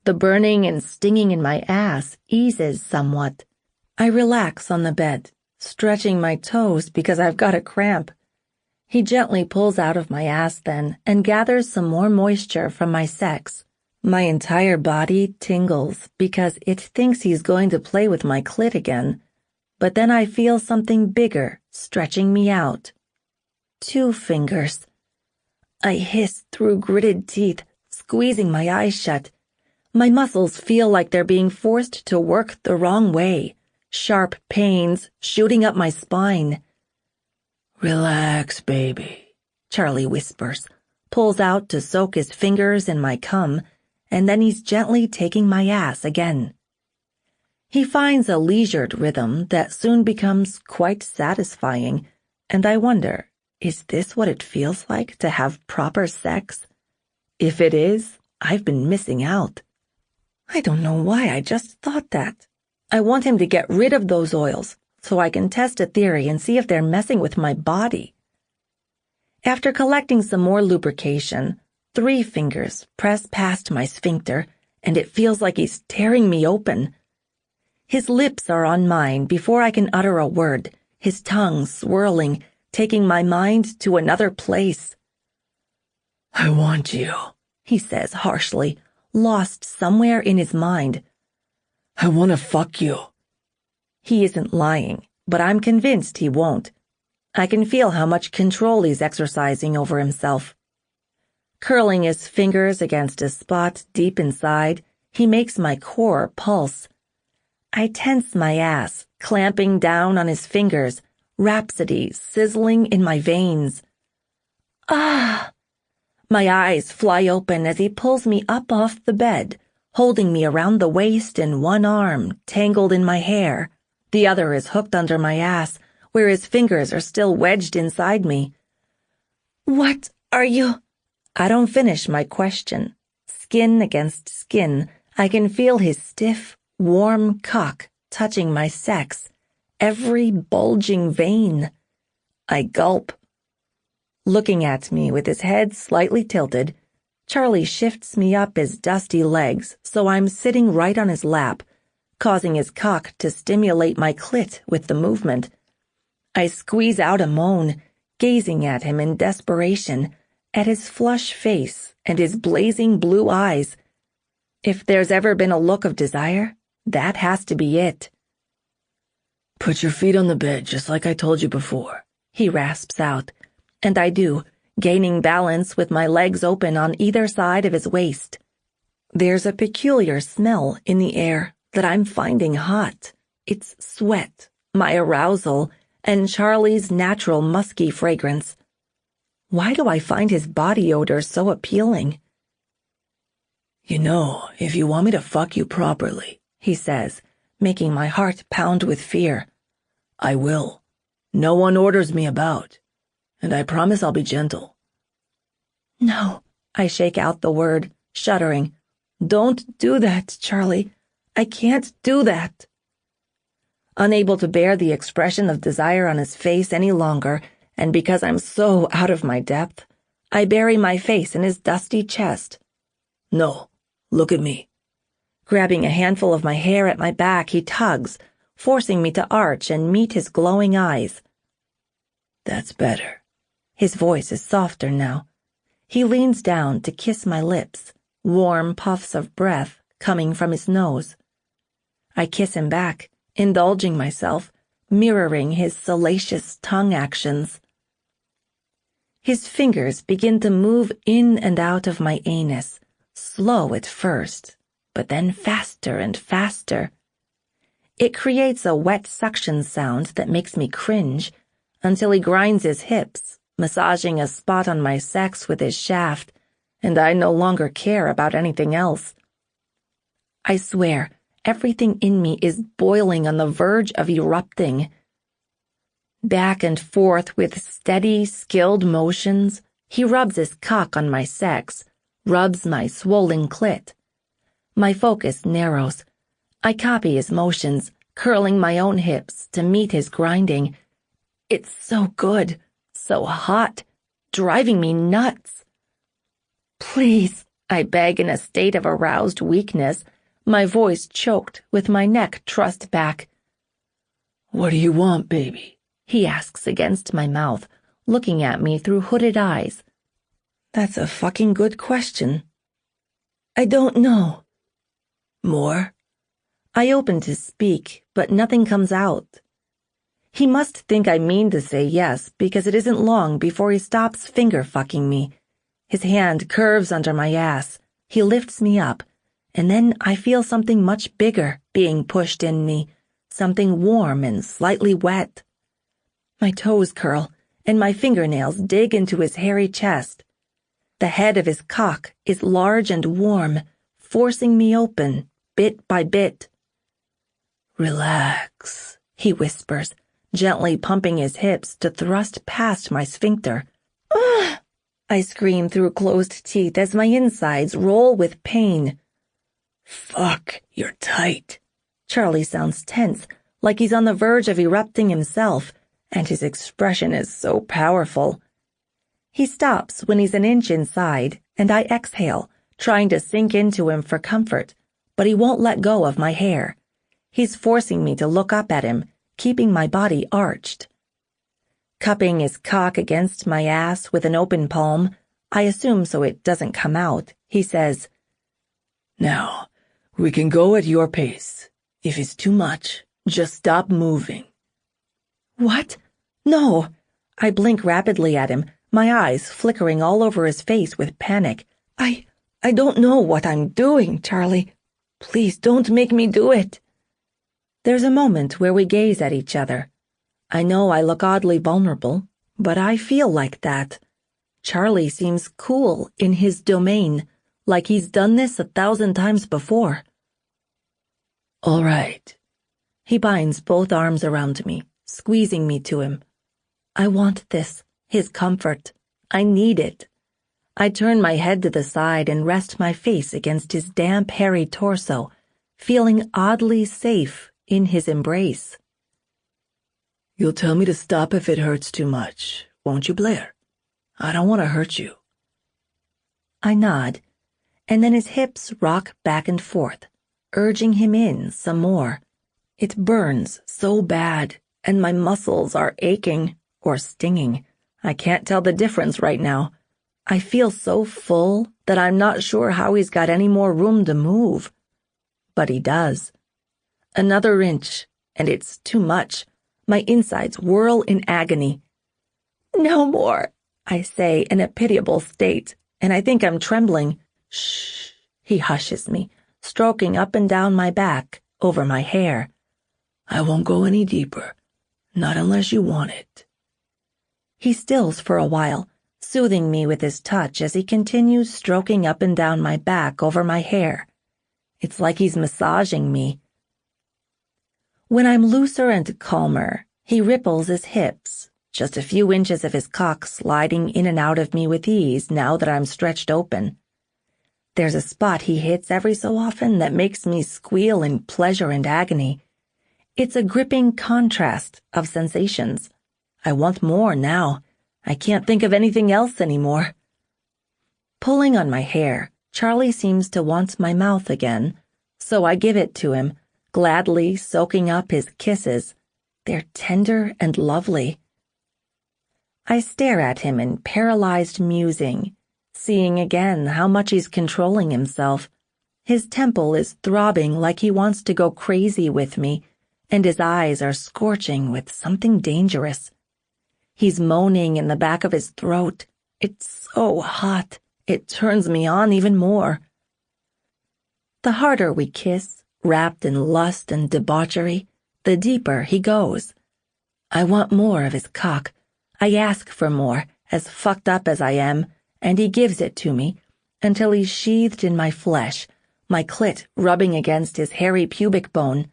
The burning and stinging in my ass eases somewhat. I relax on the bed, stretching my toes because I've got a cramp. He gently pulls out of my ass then and gathers some more moisture from my sex. My entire body tingles because it thinks he's going to play with my clit again. But then I feel something bigger stretching me out. 2 fingers. I hiss through gritted teeth, squeezing my eyes shut. My muscles feel like they're being forced to work the wrong way, sharp pains shooting up my spine. "Relax, baby," Charlie whispers, pulls out to soak his fingers in my cum, and then he's gently taking my ass again. He finds a leisured rhythm that soon becomes quite satisfying, and I wonder, is this what it feels like to have proper sex? If it is, I've been missing out. I don't know why I just thought that. I want him to get rid of those oils so I can test a theory and see if they're messing with my body. After collecting some more lubrication, 3 fingers press past my sphincter, and it feels like he's tearing me open. His lips are on mine before I can utter a word, his tongue swirling, taking my mind to another place. I want you, he says harshly, lost somewhere in his mind. I want to fuck you. He isn't lying, but I'm convinced he won't. I can feel how much control he's exercising over himself. Curling his fingers against a spot deep inside, he makes my core pulse. I tense my ass, clamping down on his fingers, rhapsody sizzling in my veins. Ah! My eyes fly open as he pulls me up off the bed, holding me around the waist in one arm, tangled in my hair. The other is hooked under my ass, where his fingers are still wedged inside me. What are you? I don't finish my question. Skin against skin, I can feel his stiff, warm cock touching my sex, every bulging vein. I gulp. Looking at me with his head slightly tilted, Charlie shifts me up his dusty legs so I'm sitting right on his lap, causing his cock to stimulate my clit with the movement. I squeeze out a moan, gazing at him in desperation, at his flush face and his blazing blue eyes. If there's ever been a look of desire, that has to be it. Put your feet on the bed, just like I told you before, he rasps out, and I do, gaining balance with my legs open on either side of his waist. There's a peculiar smell in the air that I'm finding hot. It's sweat, my arousal, and Charlie's natural musky fragrance. Why do I find his body odor so appealing? You know, if you want me to fuck you properly, he says, making my heart pound with fear. I will. No one orders me about, and I promise I'll be gentle. No, I shake out the word, shuddering. Don't do that, Charlie. I can't do that. Unable to bear the expression of desire on his face any longer, and because I'm so out of my depth, I bury my face in his dusty chest. No, look at me. Grabbing a handful of my hair at my back, he tugs, forcing me to arch and meet his glowing eyes. That's better. His voice is softer now. He leans down to kiss my lips, warm puffs of breath coming from his nose. I kiss him back, indulging myself, mirroring his salacious tongue actions. His fingers begin to move in and out of my anus, slow at first, but then faster and faster. It creates a wet suction sound that makes me cringe, until he grinds his hips, massaging a spot on my sex with his shaft, and I no longer care about anything else. I swear, everything in me is boiling on the verge of erupting. Back and forth with steady, skilled motions, he rubs his cock on my sex, rubs my swollen clit. My focus narrows. I copy his motions, curling my own hips to meet his grinding. It's so good, so hot, driving me nuts. Please, I beg in a state of aroused weakness, my voice choked with my neck trussed back. What do you want, baby? He asks against my mouth, looking at me through hooded eyes. That's a fucking good question. I don't know. More? I open to speak, but nothing comes out. He must think I mean to say yes, because it isn't long before he stops finger-fucking me. His hand curves under my ass. He lifts me up, and then I feel something much bigger being pushed in me, something warm and slightly wet. My toes curl, and my fingernails dig into his hairy chest. The head of his cock is large and warm, forcing me open, bit by bit. Relax, he whispers, gently pumping his hips to thrust past my sphincter. Ugh! I scream through closed teeth as my insides roll with pain. Fuck, you're tight. Charlie sounds tense, like he's on the verge of erupting himself, and his expression is so powerful. He stops when he's an inch inside, and I exhale, trying to sink into him for comfort, but he won't let go of my hair. He's forcing me to look up at him, keeping my body arched. Cupping his cock against my ass with an open palm, I assume so it doesn't come out, he says, "Now, we can go at your pace. If it's too much, just stop moving." "What? No!" I blink rapidly at him, my eyes flickering all over his face with panic. I don't know what I'm doing, Charlie. Please don't make me do it." There's a moment where we gaze at each other. I know I look oddly vulnerable, but I feel like that. Charlie seems cool in his domain, like he's done this 1,000 times before. "All right." He binds both arms around me, squeezing me to him. I want this, his comfort. I need it. I turn my head to the side and rest my face against his damp, hairy torso, feeling oddly safe in his embrace. "You'll tell me to stop if it hurts too much, won't you, Blair? I don't want to hurt you." I nod, and then his hips rock back and forth, urging him in some more. It burns so bad, and my muscles are aching or stinging. I can't tell the difference right now. I feel so full that I'm not sure how he's got any more room to move. But he does. Another inch, and it's too much. My insides whirl in agony. "No more," I say in a pitiable state, and I think I'm trembling. "Shh," he hushes me, stroking up and down my back, over my hair. "I won't go any deeper, not unless you want it." He stills for a while, soothing me with his touch as he continues stroking up and down my back over my hair. It's like he's massaging me. When I'm looser and calmer, he ripples his hips, just a few inches of his cock sliding in and out of me with ease now that I'm stretched open. There's a spot he hits every so often that makes me squeal in pleasure and agony. It's a gripping contrast of sensations. I want more now. I can't think of anything else anymore. Pulling on my hair, Charlie seems to want my mouth again, so I give it to him, gladly soaking up his kisses. They're tender and lovely. I stare at him in paralyzed musing, seeing again how much he's controlling himself. His temple is throbbing like he wants to go crazy with me, and his eyes are scorching with something dangerous. He's moaning in the back of his throat. It's so hot, it turns me on even more. The harder we kiss, wrapped in lust and debauchery, the deeper he goes. I want more of his cock. I ask for more, as fucked up as I am, and he gives it to me, until he's sheathed in my flesh, my clit rubbing against his hairy pubic bone.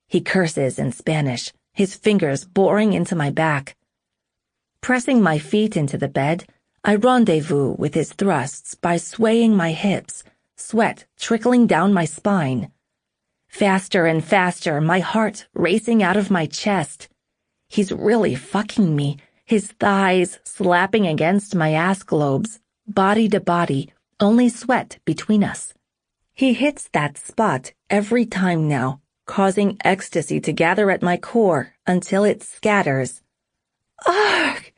He curses in Spanish, his fingers boring into my back. Pressing my feet into the bed, I rendezvous with his thrusts by swaying my hips, sweat trickling down my spine. Faster and faster, my heart racing out of my chest. He's really fucking me, his thighs slapping against my ass globes, body to body, only sweat between us. He hits that spot every time now, causing ecstasy to gather at my core until it scatters. Argh!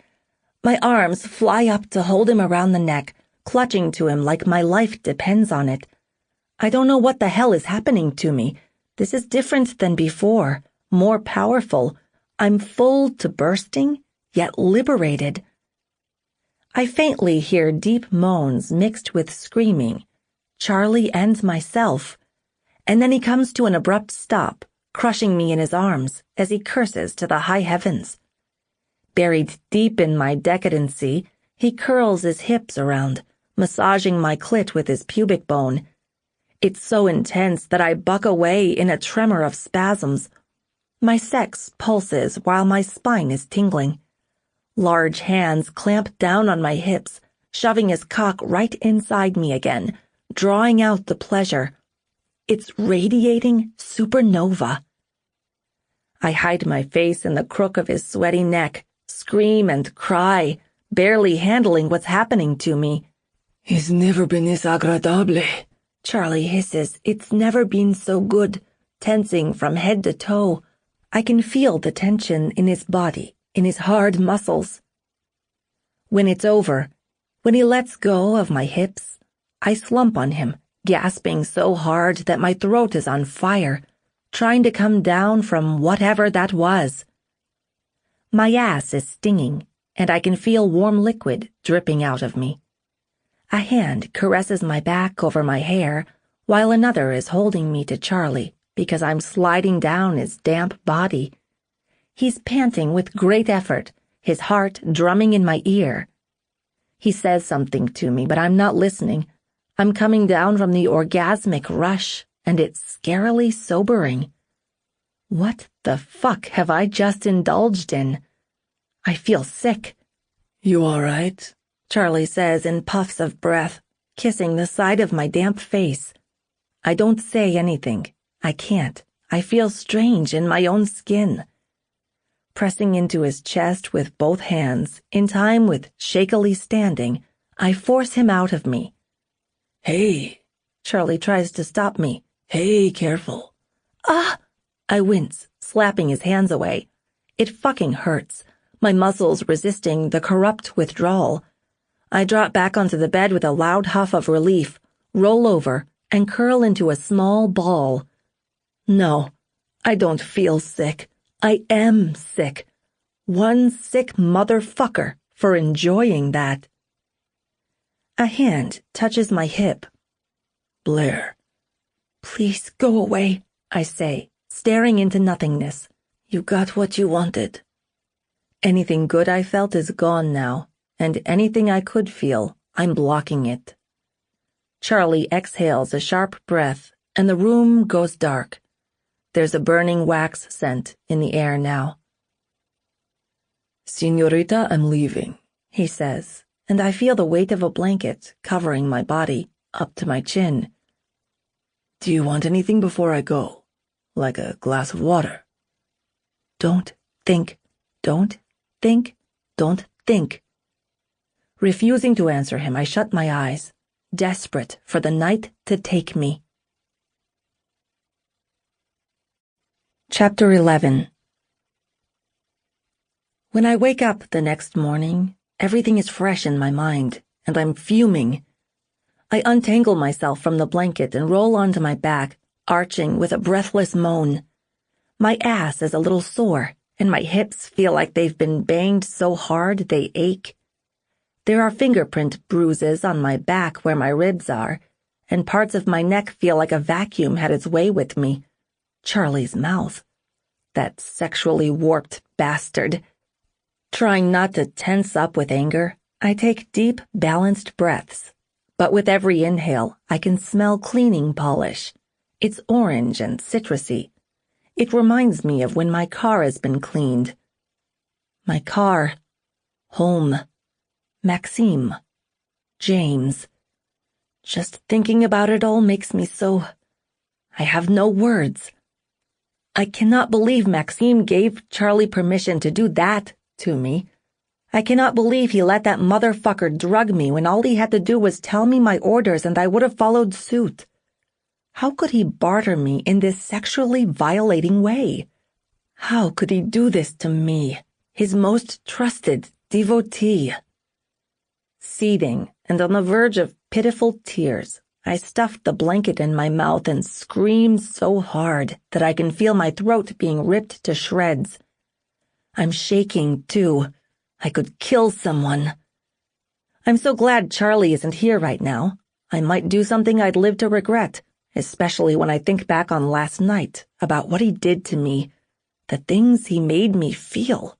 My arms fly up to hold him around the neck, clutching to him like my life depends on it. I don't know what the hell is happening to me. This is different than before, more powerful. I'm full to bursting, yet liberated. I faintly hear deep moans mixed with screaming, Charlie and myself, and then he comes to an abrupt stop, crushing me in his arms as he curses to the high heavens. Buried deep in my decadency, he curls his hips around, massaging my clit with his pubic bone. It's so intense that I buck away in a tremor of spasms. My sex pulses while my spine is tingling. Large hands clamp down on my hips, shoving his cock right inside me again, drawing out the pleasure. It's radiating supernova. I hide my face in the crook of his sweaty neck, scream and cry, barely handling what's happening to me. It's never been this agradable, Charlie hisses. It's never been so good, tensing from head to toe. I can feel the tension in his body, in his hard muscles. When it's over, when he lets go of my hips, I slump on him, gasping so hard that my throat is on fire, trying to come down from whatever that was. My ass is stinging, and I can feel warm liquid dripping out of me. A hand caresses my back over my hair, while another is holding me to Charlie because I'm sliding down his damp body. He's panting with great effort, his heart drumming in my ear. He says something to me, but I'm not listening. I'm coming down from the orgasmic rush, and it's scarily sobering. What the fuck have I just indulged in? I feel sick. You all right? Charlie says in puffs of breath, kissing the side of my damp face. I don't say anything. I can't. I feel strange in my own skin. Pressing into his chest with both hands, in time with shakily standing, I force him out of me. Hey. Charlie tries to stop me. Hey, careful. Ah! I wince, slapping his hands away. It fucking hurts, my muscles resisting the corrupt withdrawal. I drop back onto the bed with a loud huff of relief, roll over, and curl into a small ball. No, I don't feel sick. I am sick. One sick motherfucker for enjoying that. A hand touches my hip. Blair. Please go away, I say, staring into nothingness. You got what you wanted. Anything good I felt is gone now, and anything I could feel, I'm blocking it. Charlie exhales a sharp breath, and the room goes dark. There's a burning wax scent in the air now. Señorita, I'm leaving, he says, and I feel the weight of a blanket covering my body up to my chin. Do you want anything before I go? Like a glass of water? Don't think. Refusing to answer him, I shut my eyes, desperate for the night to take me. Chapter 11. When I wake up the next morning, everything is fresh in my mind, and I'm fuming. I untangle myself from the blanket and roll onto my back, arching with a breathless moan. My ass is a little sore, and my hips feel like they've been banged so hard they ache. There are fingerprint bruises on my back where my ribs are, and parts of my neck feel like a vacuum had its way with me. Charlie's mouth. That sexually warped bastard. Trying not to tense up with anger, I take deep, balanced breaths. But with every inhale, I can smell cleaning polish. It's orange and citrusy. It reminds me of when my car has been cleaned. My car. Home. Maksim. James. Just thinking about it all makes me so... I have no words. I cannot believe Maksim gave Charlie permission to do that to me. I cannot believe he let that motherfucker drug me when all he had to do was tell me my orders and I would have followed suit. How could he barter me in this sexually violating way? How could he do this to me, his most trusted devotee? Seething and on the verge of pitiful tears, I stuff the blanket in my mouth and scream so hard that I can feel my throat being ripped to shreds. I'm shaking, too. I could kill someone. I'm so glad Charlie isn't here right now. I might do something I'd live to regret, especially when I think back on last night about what he did to me, the things he made me feel.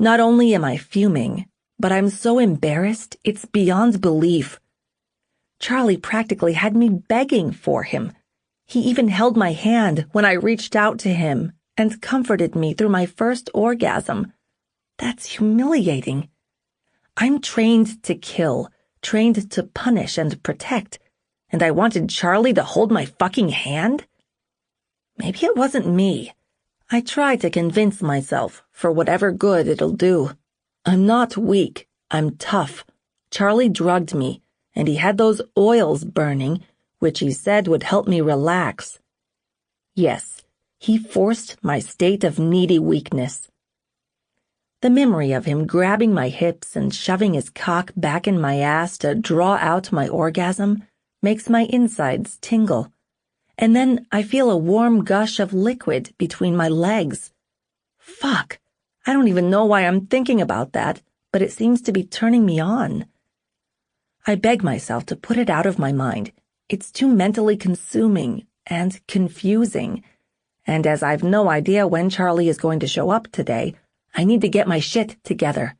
Not only am I fuming, but I'm so embarrassed it's beyond belief. Charlie practically had me begging for him. He even held my hand when I reached out to him and comforted me through my first orgasm. That's humiliating. I'm trained to kill, trained to punish and protect, and I wanted Charlie to hold my fucking hand? Maybe it wasn't me. I try to convince myself for whatever good it'll do. I'm not weak. I'm tough. Charlie drugged me, and he had those oils burning, which he said would help me relax. Yes, he forced my state of needy weakness. The memory of him grabbing my hips and shoving his cock back in my ass to draw out my orgasm makes my insides tingle. And then I feel a warm gush of liquid between my legs. Fuck, I don't even know why I'm thinking about that, but it seems to be turning me on. I beg myself to put it out of my mind. It's too mentally consuming and confusing. And as I've no idea when Charlie is going to show up today, I need to get my shit together.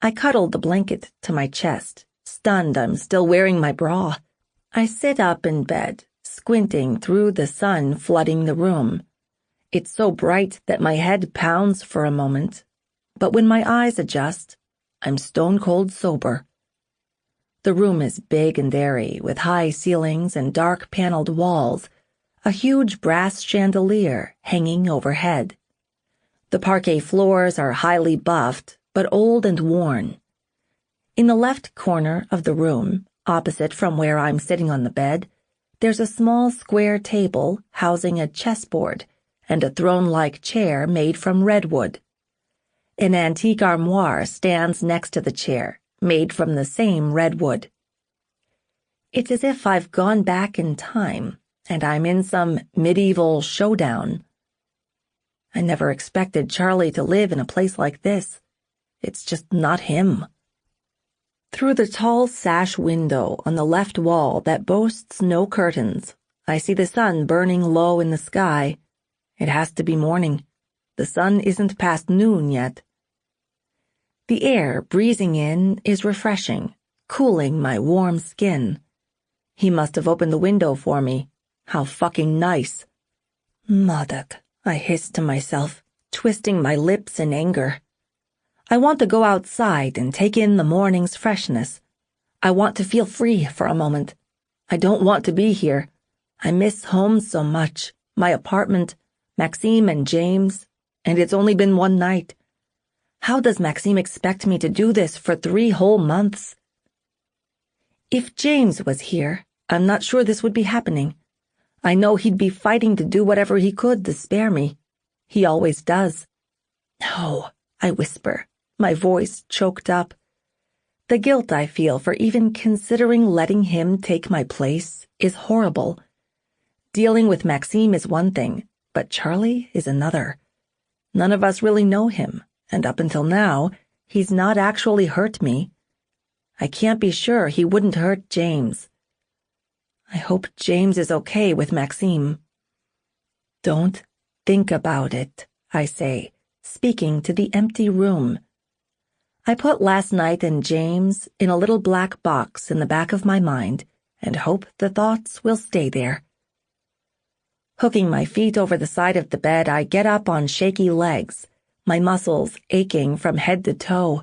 I cuddled the blanket to my chest, stunned I'm still wearing my bra. I sit up in bed, squinting through the sun flooding the room. It's so bright that my head pounds for a moment, but when my eyes adjust, I'm stone-cold sober. The room is big and airy, with high ceilings and dark paneled walls, a huge brass chandelier hanging overhead. The parquet floors are highly buffed, but old and worn. In the left corner of the room, opposite from where I'm sitting on the bed, there's a small square table housing a chessboard and a throne-like chair made from redwood. An antique armoire stands next to the chair, made from the same redwood. It's as if I've gone back in time, and I'm in some medieval showdown. I never expected Charlie to live in a place like this. It's just not him. Through the tall sash window on the left wall that boasts no curtains, I see the sun burning low in the sky. It has to be morning. The sun isn't past noon yet. The air breezing in is refreshing, cooling my warm skin. He must have opened the window for me. How fucking nice. Madak, I hiss to myself, twisting my lips in anger. I want to go outside and take in the morning's freshness. I want to feel free for a moment. I don't want to be here. I miss home so much, my apartment, Maksim and James, and it's only been one night. How does Maksim expect me to do this for 3 whole months? If James was here, I'm not sure this would be happening. I know he'd be fighting to do whatever he could to spare me. He always does. No, I whisper, my voice choked up. The guilt I feel for even considering letting him take my place is horrible. Dealing with Maksim is one thing, but Charlie is another. None of us really know him, and up until now, he's not actually hurt me. I can't be sure he wouldn't hurt James. I hope James is okay with Maksim. Don't think about it, I say, speaking to the empty room. I put last night and James in a little black box in the back of my mind and hope the thoughts will stay there. Hooking my feet over the side of the bed, I get up on shaky legs, my muscles aching from head to toe.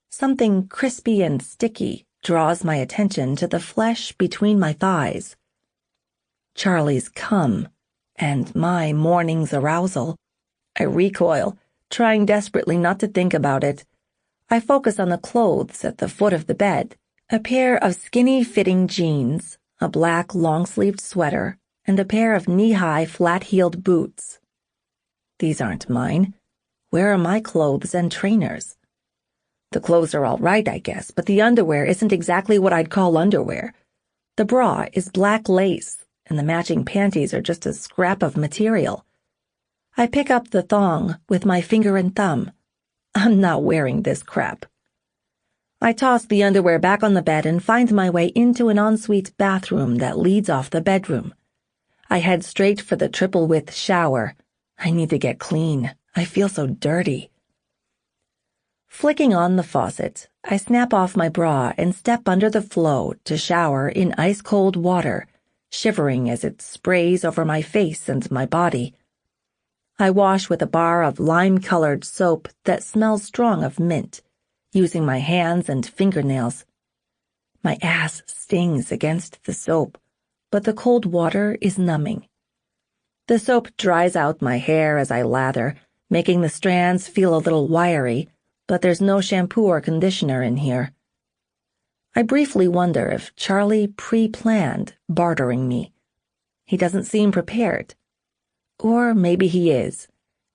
Something crispy and sticky draws my attention to the flesh between my thighs. Charlie's cum, and my morning's arousal. I recoil, trying desperately not to think about it. I focus on the clothes at the foot of the bed, a pair of skinny-fitting jeans, a black long-sleeved sweater, and a pair of knee-high flat-heeled boots. These aren't mine. Where are my clothes and trainers? The clothes are all right, I guess, but the underwear isn't exactly what I'd call underwear. The bra is black lace, and the matching panties are just a scrap of material. I pick up the thong with my finger and thumb. I'm not wearing this crap. I toss the underwear back on the bed and find my way into an ensuite bathroom that leads off the bedroom. I head straight for the triple-width shower. I need to get clean. I feel so dirty. Flicking on the faucet, I snap off my bra and step under the flow to shower in ice-cold water, shivering as it sprays over my face and my body. I wash with a bar of lime-colored soap that smells strong of mint, using my hands and fingernails. My ass stings against the soap, but the cold water is numbing. The soap dries out my hair as I lather, making the strands feel a little wiry, but there's no shampoo or conditioner in here. I briefly wonder if Charlie pre-planned bartering me. He doesn't seem prepared. Or maybe he is.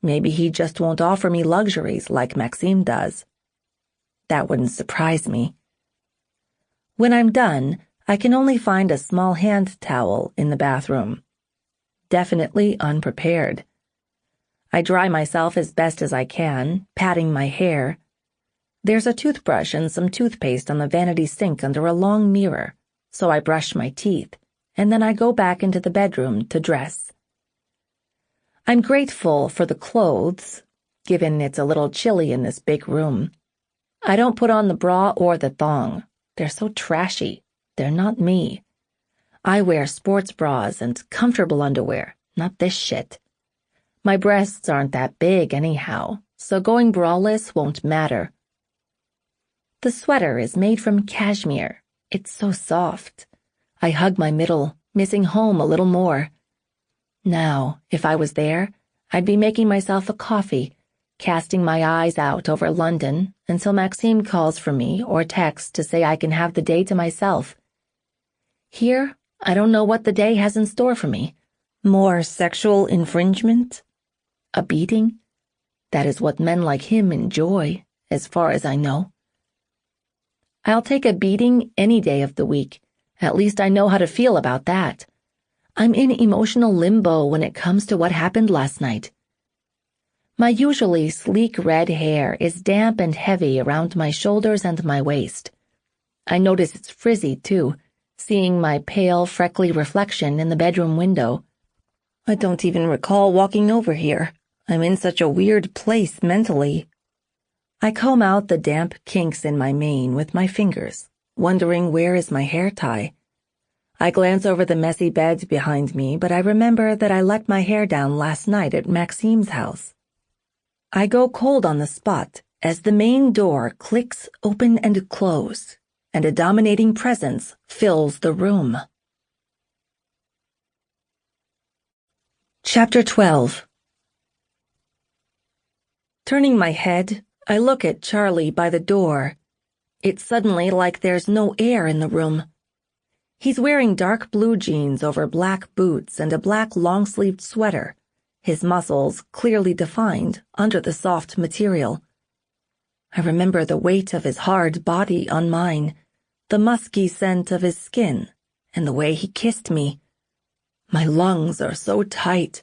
Maybe he just won't offer me luxuries like Maksim does. That wouldn't surprise me. When I'm done, I can only find a small hand towel in the bathroom. Definitely unprepared. I dry myself as best as I can, patting my hair. There's a toothbrush and some toothpaste on the vanity sink under a long mirror, so I brush my teeth, and then I go back into the bedroom to dress. I'm grateful for the clothes, given it's a little chilly in this big room. I don't put on the bra or the thong. They're so trashy. They're not me. I wear sports bras and comfortable underwear, not this shit. My breasts aren't that big anyhow, so going braless won't matter. The sweater is made from cashmere. It's so soft. I hug my middle, missing home a little more. Now, if I was there, I'd be making myself a coffee, casting my eyes out over London until Maksim calls for me or texts to say I can have the day to myself. Here, I don't know what the day has in store for me. More sexual infringement? A beating? That is what men like him enjoy, as far as I know. I'll take a beating any day of the week. At least I know how to feel about that. I'm in emotional limbo when it comes to what happened last night. My usually sleek red hair is damp and heavy around my shoulders and my waist. I notice it's frizzy, too, seeing my pale, freckly reflection in the bedroom window. I don't even recall walking over here. I'm in such a weird place mentally. I comb out the damp kinks in my mane with my fingers, wondering where is my hair tie. I glance over the messy bed behind me, but I remember that I let my hair down last night at Maksim's house. I go cold on the spot as the main door clicks open and close, and a dominating presence fills the room. Chapter 12. Turning my head, I look at Charlie by the door. It's suddenly like there's no air in the room. He's wearing dark blue jeans over black boots and a black long-sleeved sweater, his muscles clearly defined under the soft material. I remember the weight of his hard body on mine, the musky scent of his skin, and the way he kissed me. My lungs are so tight.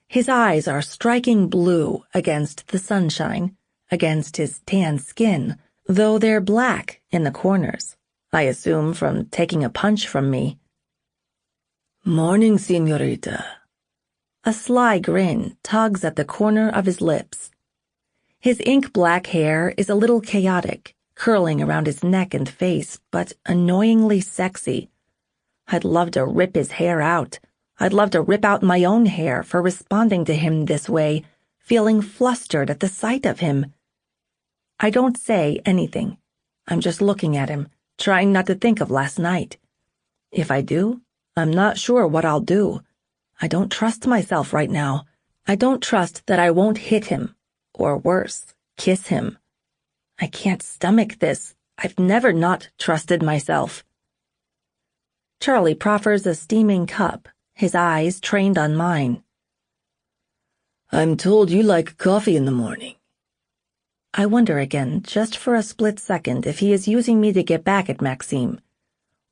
His eyes are striking blue against the sunshine, against his tan skin, though they're black in the corners, I assume from taking a punch from me. "Morning, señorita." A sly grin tugs at the corner of his lips. His ink-black hair is a little chaotic, curling around his neck and face, but annoyingly sexy. I'd love to rip his hair out. I'd love to rip out my own hair for responding to him this way, feeling flustered at the sight of him. I don't say anything. I'm just looking at him, trying not to think of last night. If I do, I'm not sure what I'll do. I don't trust myself right now. I don't trust that I won't hit him, or worse, kiss him. I can't stomach this. I've never not trusted myself. Charlie proffers a steaming cup, his eyes trained on mine. "I'm told you like coffee in the morning." I wonder again, just for a split second, if he is using me to get back at Maksim.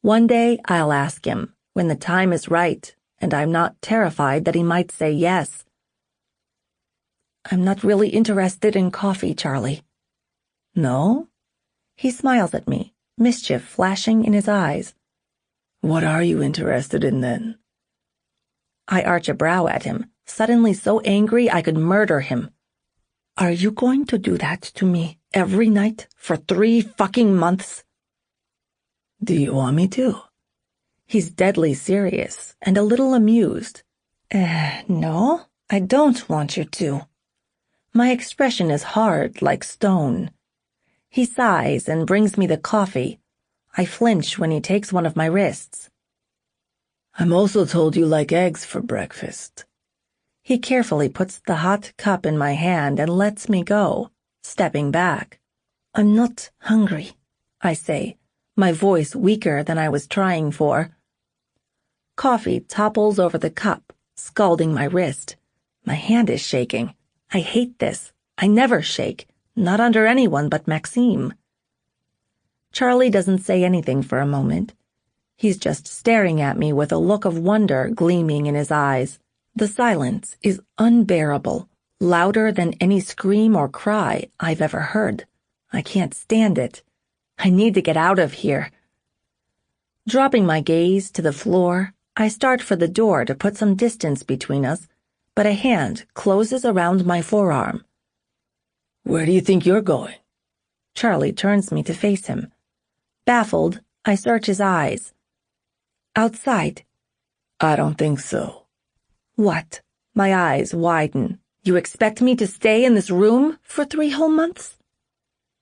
One day I'll ask him, when the time is right, and I'm not terrified that he might say yes. "I'm not really interested in coffee, Charlie." "No?" He smiles at me, mischief flashing in his eyes. "What are you interested in then?" I arch a brow at him, suddenly so angry I could murder him. "Are you going to do that to me every night for 3 fucking months?" "Do you want me to?" He's deadly serious and a little amused. No, I don't want you to." My expression is hard like stone. He sighs and brings me the coffee, I flinch when he takes one of my wrists. I'm also told you like eggs for breakfast. He carefully puts the hot cup in my hand and lets me go, stepping back. I'm not hungry, I say, my voice weaker than I was trying for. Coffee topples over the cup, scalding my wrist. My hand is shaking. I hate this. I never shake, not under anyone but Maksim. Charlie doesn't say anything for a moment. He's just staring at me with a look of wonder gleaming in his eyes. The silence is unbearable, louder than any scream or cry I've ever heard. I can't stand it. I need to get out of here. Dropping my gaze to the floor, I start for the door to put some distance between us, but a hand closes around my forearm. Where do you think you're going? Charlie turns me to face him. Baffled, I search his eyes. Outside. I don't think so. What? My eyes widen. You expect me to stay in this room for 3 whole months?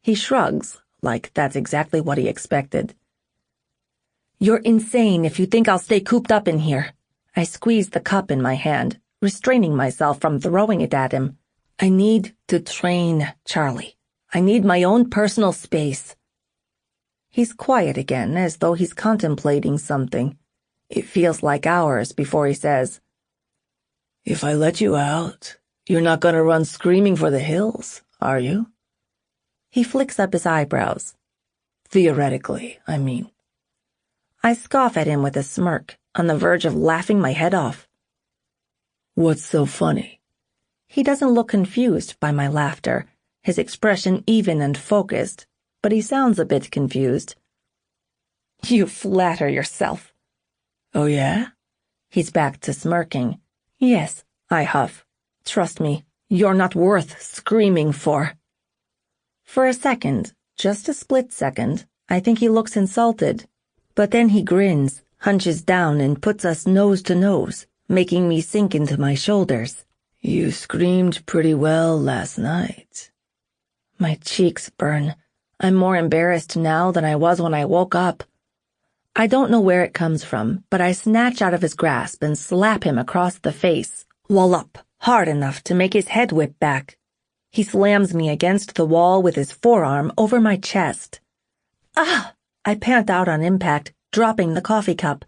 He shrugs, like that's exactly what he expected. You're insane if you think I'll stay cooped up in here. I squeeze the cup in my hand, restraining myself from throwing it at him. I need to train, Charlie. I need my own personal space. He's quiet again, as though he's contemplating something. It feels like hours before he says, If I let you out, you're not going to run screaming for the hills, are you? He flicks up his eyebrows. Theoretically, I mean. I scoff at him with a smirk, on the verge of laughing my head off. What's so funny? He doesn't look confused by my laughter, his expression even and focused, but he sounds a bit confused. You flatter yourself. Oh, yeah? He's back to smirking. Yes, I huff. Trust me, you're not worth screaming for. For a second, just a split second, I think he looks insulted. But then he grins, hunches down, and puts us nose to nose, making me sink into my shoulders. You screamed pretty well last night. My cheeks burn. I'm more embarrassed now than I was when I woke up. I don't know where it comes from, but I snatch out of his grasp and slap him across the face, wallop, hard enough to make his head whip back. He slams me against the wall with his forearm over my chest. Ah! I pant out on impact, dropping the coffee cup.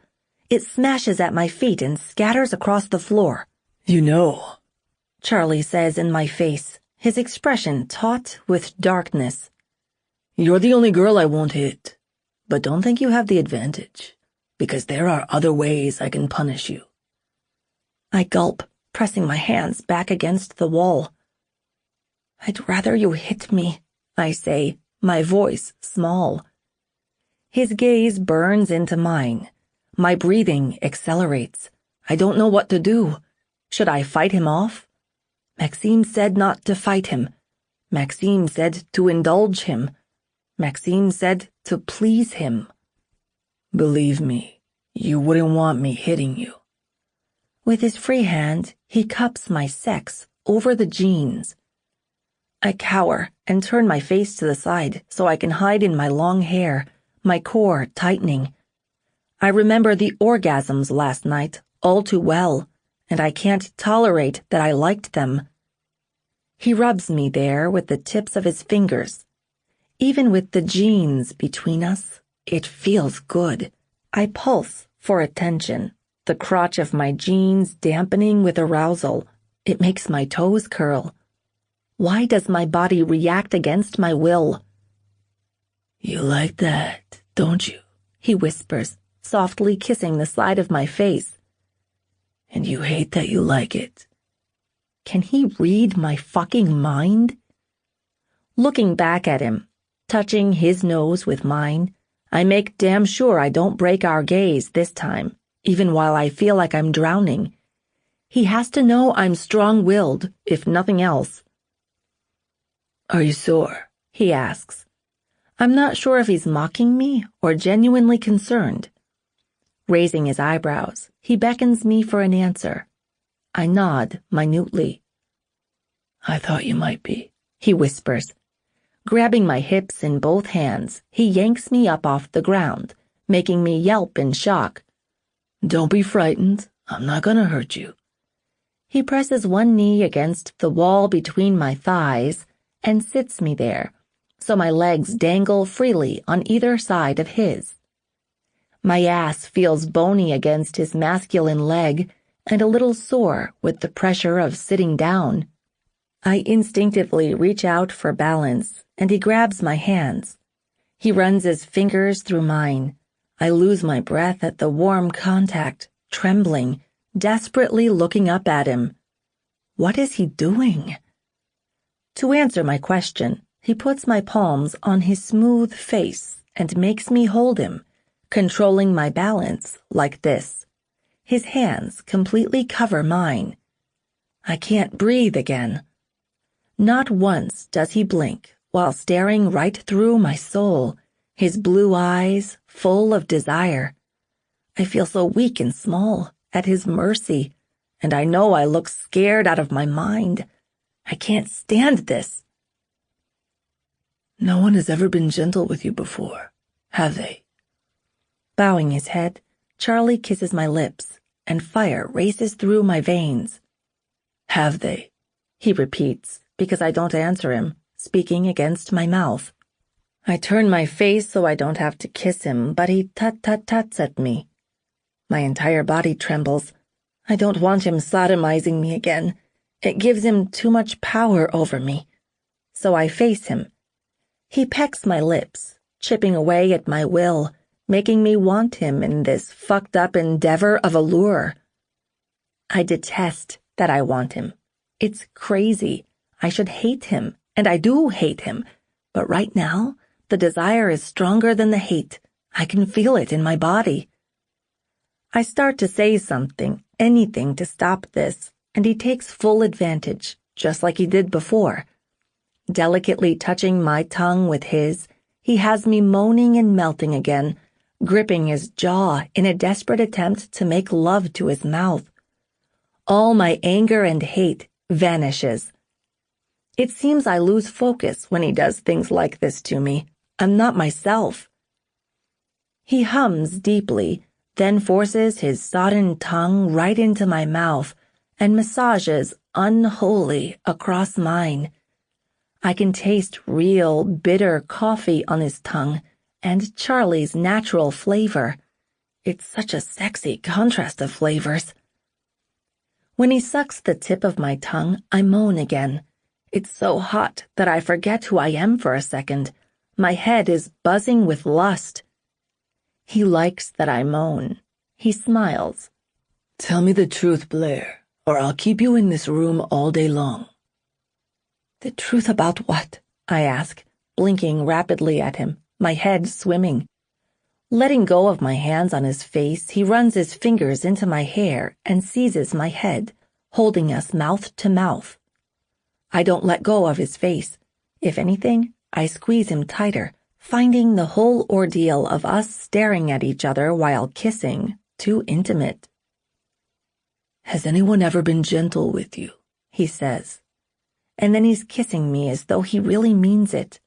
It smashes at my feet and scatters across the floor. You know, Charlie says in my face, his expression taut with darkness. You're the only girl I won't hit. But don't think you have the advantage, because there are other ways I can punish you. I gulp, pressing my hands back against the wall. I'd rather you hit me, I say, my voice small. His gaze burns into mine. My breathing accelerates. I don't know what to do. Should I fight him off? Maksim said not to fight him. Maksim said to indulge him. Maksim said to please him. Believe me, you wouldn't want me hitting you. With his free hand, he cups my sex over the jeans. I cower and turn my face to the side so I can hide in my long hair, my core tightening. I remember the orgasms last night all too well, and I can't tolerate that I liked them. He rubs me there with the tips of his fingers. Even with the jeans between us, it feels good. I pulse for attention, the crotch of my jeans dampening with arousal. It makes my toes curl. Why does my body react against my will? You like that, don't you? He whispers, softly kissing the side of my face. And you hate that you like it. Can he read my fucking mind? Looking back at him, touching his nose with mine, I make damn sure I don't break our gaze this time, even while I feel like I'm drowning. He has to know I'm strong-willed, if nothing else. Are you sore? He asks. I'm not sure if he's mocking me or genuinely concerned. Raising his eyebrows, he beckons me for an answer. I nod minutely. I thought you might be, he whispers. Grabbing my hips in both hands, he yanks me up off the ground, making me yelp in shock. Don't be frightened. I'm not gonna hurt you. He presses one knee against the wall between my thighs and sits me there, so my legs dangle freely on either side of his. My ass feels bony against his masculine leg and a little sore with the pressure of sitting down. I instinctively reach out for balance, and he grabs my hands. He runs his fingers through mine. I lose my breath at the warm contact, trembling, desperately looking up at him. What is he doing? To answer my question, he puts my palms on his smooth face and makes me hold him, controlling my balance like this. His hands completely cover mine. I can't breathe again. Not once does he blink while staring right through my soul, his blue eyes full of desire. I feel so weak and small at his mercy, and I know I look scared out of my mind. I can't stand this. No one has ever been gentle with you before, have they? Bowing his head, Charlie kisses my lips, and fire races through my veins. Have they? He repeats, because I don't answer him, speaking against my mouth. I turn my face so I don't have to kiss him, but he tut-tut-tuts at me. My entire body trembles. I don't want him sodomizing me again. It gives him too much power over me. So I face him. He pecks my lips, chipping away at my will, making me want him in this fucked-up endeavor of allure. I detest that I want him. It's crazy. I should hate him, and I do hate him. But right now, the desire is stronger than the hate. I can feel it in my body. I start to say something, anything to stop this, and he takes full advantage, just like he did before. Delicately touching my tongue with his, he has me moaning and melting again, gripping his jaw in a desperate attempt to make love to his mouth. All my anger and hate vanishes. It seems I lose focus when he does things like this to me. I'm not myself. He hums deeply, then forces his sodden tongue right into my mouth and massages unholy across mine. I can taste real, bitter coffee on his tongue and Charlie's natural flavor. It's such a sexy contrast of flavors. When he sucks the tip of my tongue, I moan again. It's so hot that I forget who I am for a second. My head is buzzing with lust. He likes that I moan. He smiles. Tell me the truth, Blair, or I'll keep you in this room all day long. The truth about what? I ask, blinking rapidly at him, my head swimming. Letting go of my hands on his face, he runs his fingers into my hair and seizes my head, holding us mouth to mouth. I don't let go of his face. If anything, I squeeze him tighter, finding the whole ordeal of us staring at each other while kissing too intimate. Has anyone ever been gentle with you? He says. And then he's kissing me as though he really means it.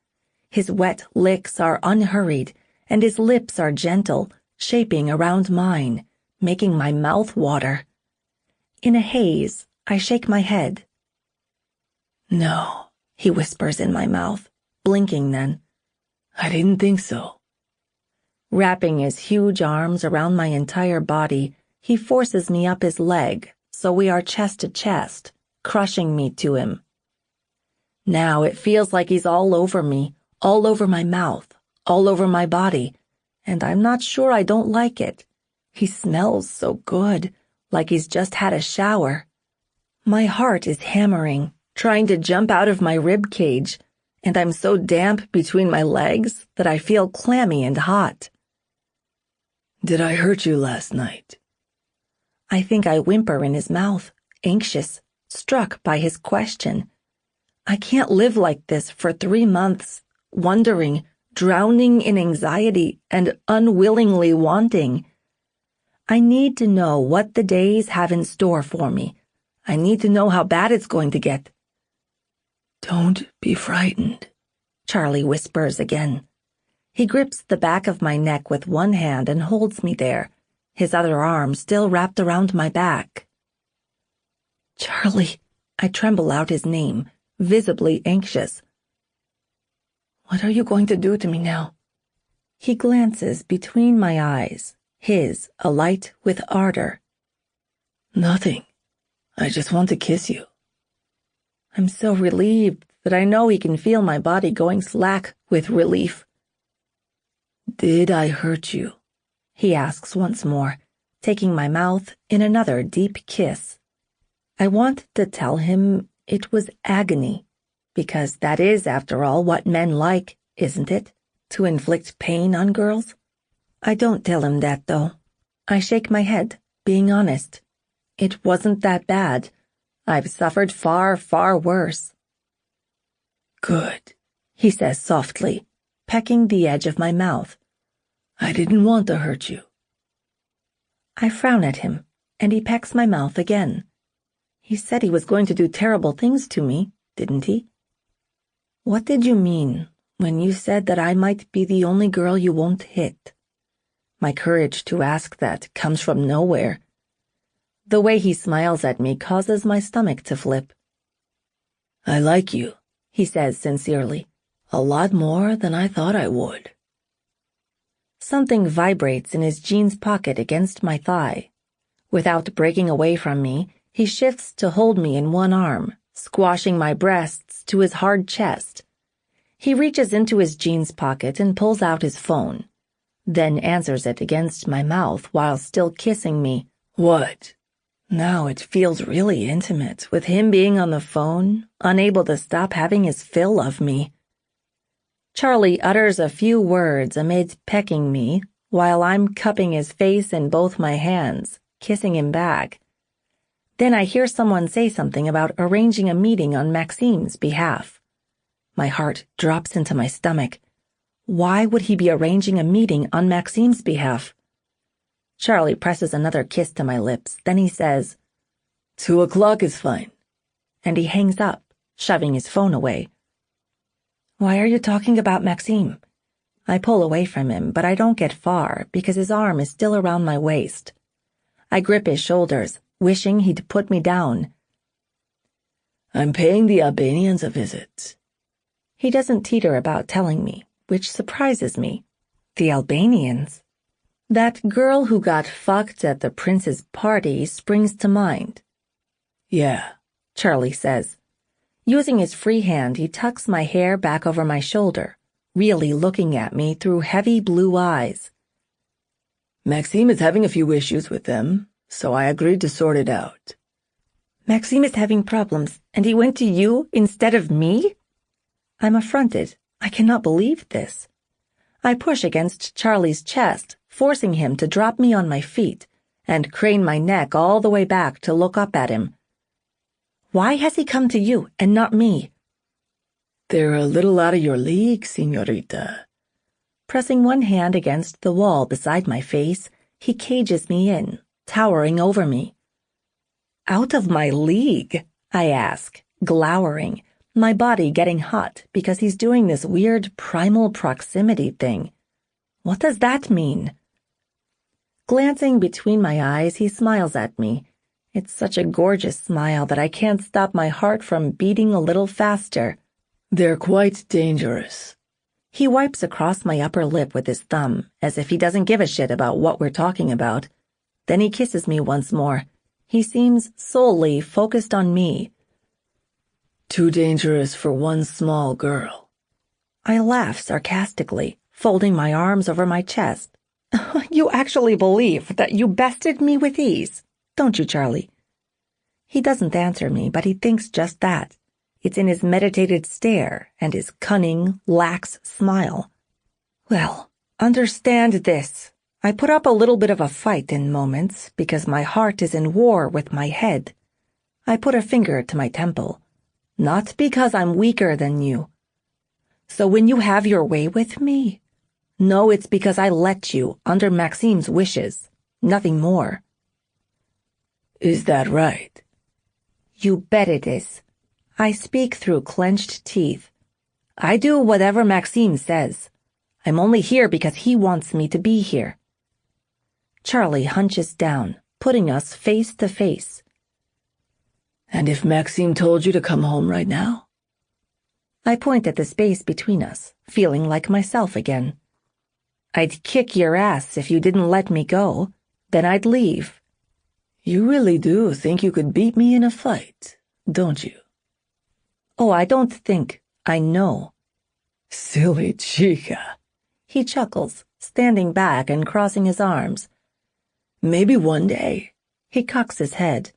His wet licks are unhurried, and his lips are gentle, shaping around mine, making my mouth water. In a haze, I shake my head. No, he whispers in my mouth, blinking then. I didn't think so. Wrapping his huge arms around my entire body, he forces me up his leg, so we are chest to chest, crushing me to him. Now it feels like he's all over me, all over my mouth, all over my body, and I'm not sure I don't like it. He smells so good, like he's just had a shower. My heart is hammering, trying to jump out of my rib cage, and I'm so damp between my legs that I feel clammy and hot. Did I hurt you last night? I think I whimper in his mouth, anxious, struck by his question. I can't live like this for 3 months, wondering, drowning in anxiety and unwillingly wanting. I need to know what the days have in store for me. I need to know how bad it's going to get. Don't be frightened. Charlie whispers again. He grips the back of my neck with one hand and holds me there, his other arm still wrapped around my back. Charlie, I tremble out his name, visibly anxious. What are you going to do to me now? He glances between my eyes, his alight with ardor. Nothing. I just want to kiss you. I'm so relieved that I know he can feel my body going slack with relief. Did I hurt you? He asks once more, taking my mouth in another deep kiss. I want to tell him it was agony, because that is, after all, what men like, isn't it? To inflict pain on girls? I don't tell him that, though. I shake my head, being honest. It wasn't that bad. I've suffered far, far worse. Good, he says softly, pecking the edge of my mouth. I didn't want to hurt you. I frown at him, and he pecks my mouth again. He said he was going to do terrible things to me, didn't he? What did you mean when you said that I might be the only girl you won't hit? My courage to ask that comes from nowhere. The way he smiles at me causes my stomach to flip. I like you, he says sincerely. A lot more than I thought I would. Something vibrates in his jeans pocket against my thigh. Without breaking away from me, he shifts to hold me in one arm, squashing my breasts to his hard chest. He reaches into his jeans pocket and pulls out his phone, then answers it against my mouth while still kissing me. What? Now it feels really intimate, with him being on the phone, unable to stop having his fill of me. Charlie utters a few words amid pecking me, while I'm cupping his face in both my hands, kissing him back. Then I hear someone say something about arranging a meeting on Maksim's behalf. My heart drops into my stomach. Why would he be arranging a meeting on Maksim's behalf? Charlie presses another kiss to my lips, then he says, 2 o'clock is fine. And he hangs up, shoving his phone away. Why are you talking about Maksim? I pull away from him, but I don't get far because his arm is still around my waist. I grip his shoulders, wishing he'd put me down. I'm paying the Albanians a visit. He doesn't teeter about telling me, which surprises me. The Albanians? That girl who got fucked at the prince's party springs to mind. Yeah, Charlie says. Using his free hand, he tucks my hair back over my shoulder, really looking at me through heavy blue eyes. Maksim is having a few issues with them, so I agreed to sort it out. Maksim is having problems, and he went to you instead of me? I'm affronted. I cannot believe this. I push against Charlie's chest, forcing him to drop me on my feet, and crane my neck all the way back to look up at him. Why has he come to you and not me? They're a little out of your league, señorita. Pressing one hand against the wall beside my face, he cages me in, towering over me. Out of my league? I ask, glowering, my body getting hot because he's doing this weird primal proximity thing. What does that mean? Glancing between my eyes, he smiles at me. It's such a gorgeous smile that I can't stop my heart from beating a little faster. They're quite dangerous. He wipes across my upper lip with his thumb, as if he doesn't give a shit about what we're talking about. Then he kisses me once more. He seems solely focused on me. Too dangerous for one small girl. I laugh sarcastically, folding my arms over my chest. You actually believe that you bested me with ease, don't you, Charlie? He doesn't answer me, but he thinks just that. It's in his meditated stare and his cunning, lax smile. Well, understand this. I put up a little bit of a fight in moments because my heart is in war with my head. I put a finger to my temple. Not because I'm weaker than you. So when you have your way with me, know it's because I let you under Maksim's wishes. Nothing more. Is that right? You bet it is. I speak through clenched teeth. I do whatever Maksim says. I'm only here because he wants me to be here. Charlie hunches down, putting us face to face. And if Maksim told you to come home right now? I point at the space between us, feeling like myself again. I'd kick your ass if you didn't let me go. Then I'd leave. You really do think you could beat me in a fight, don't you? Oh, I don't think. I know. Silly chica. He chuckles, standing back and crossing his arms. Maybe one day, he cocks his head,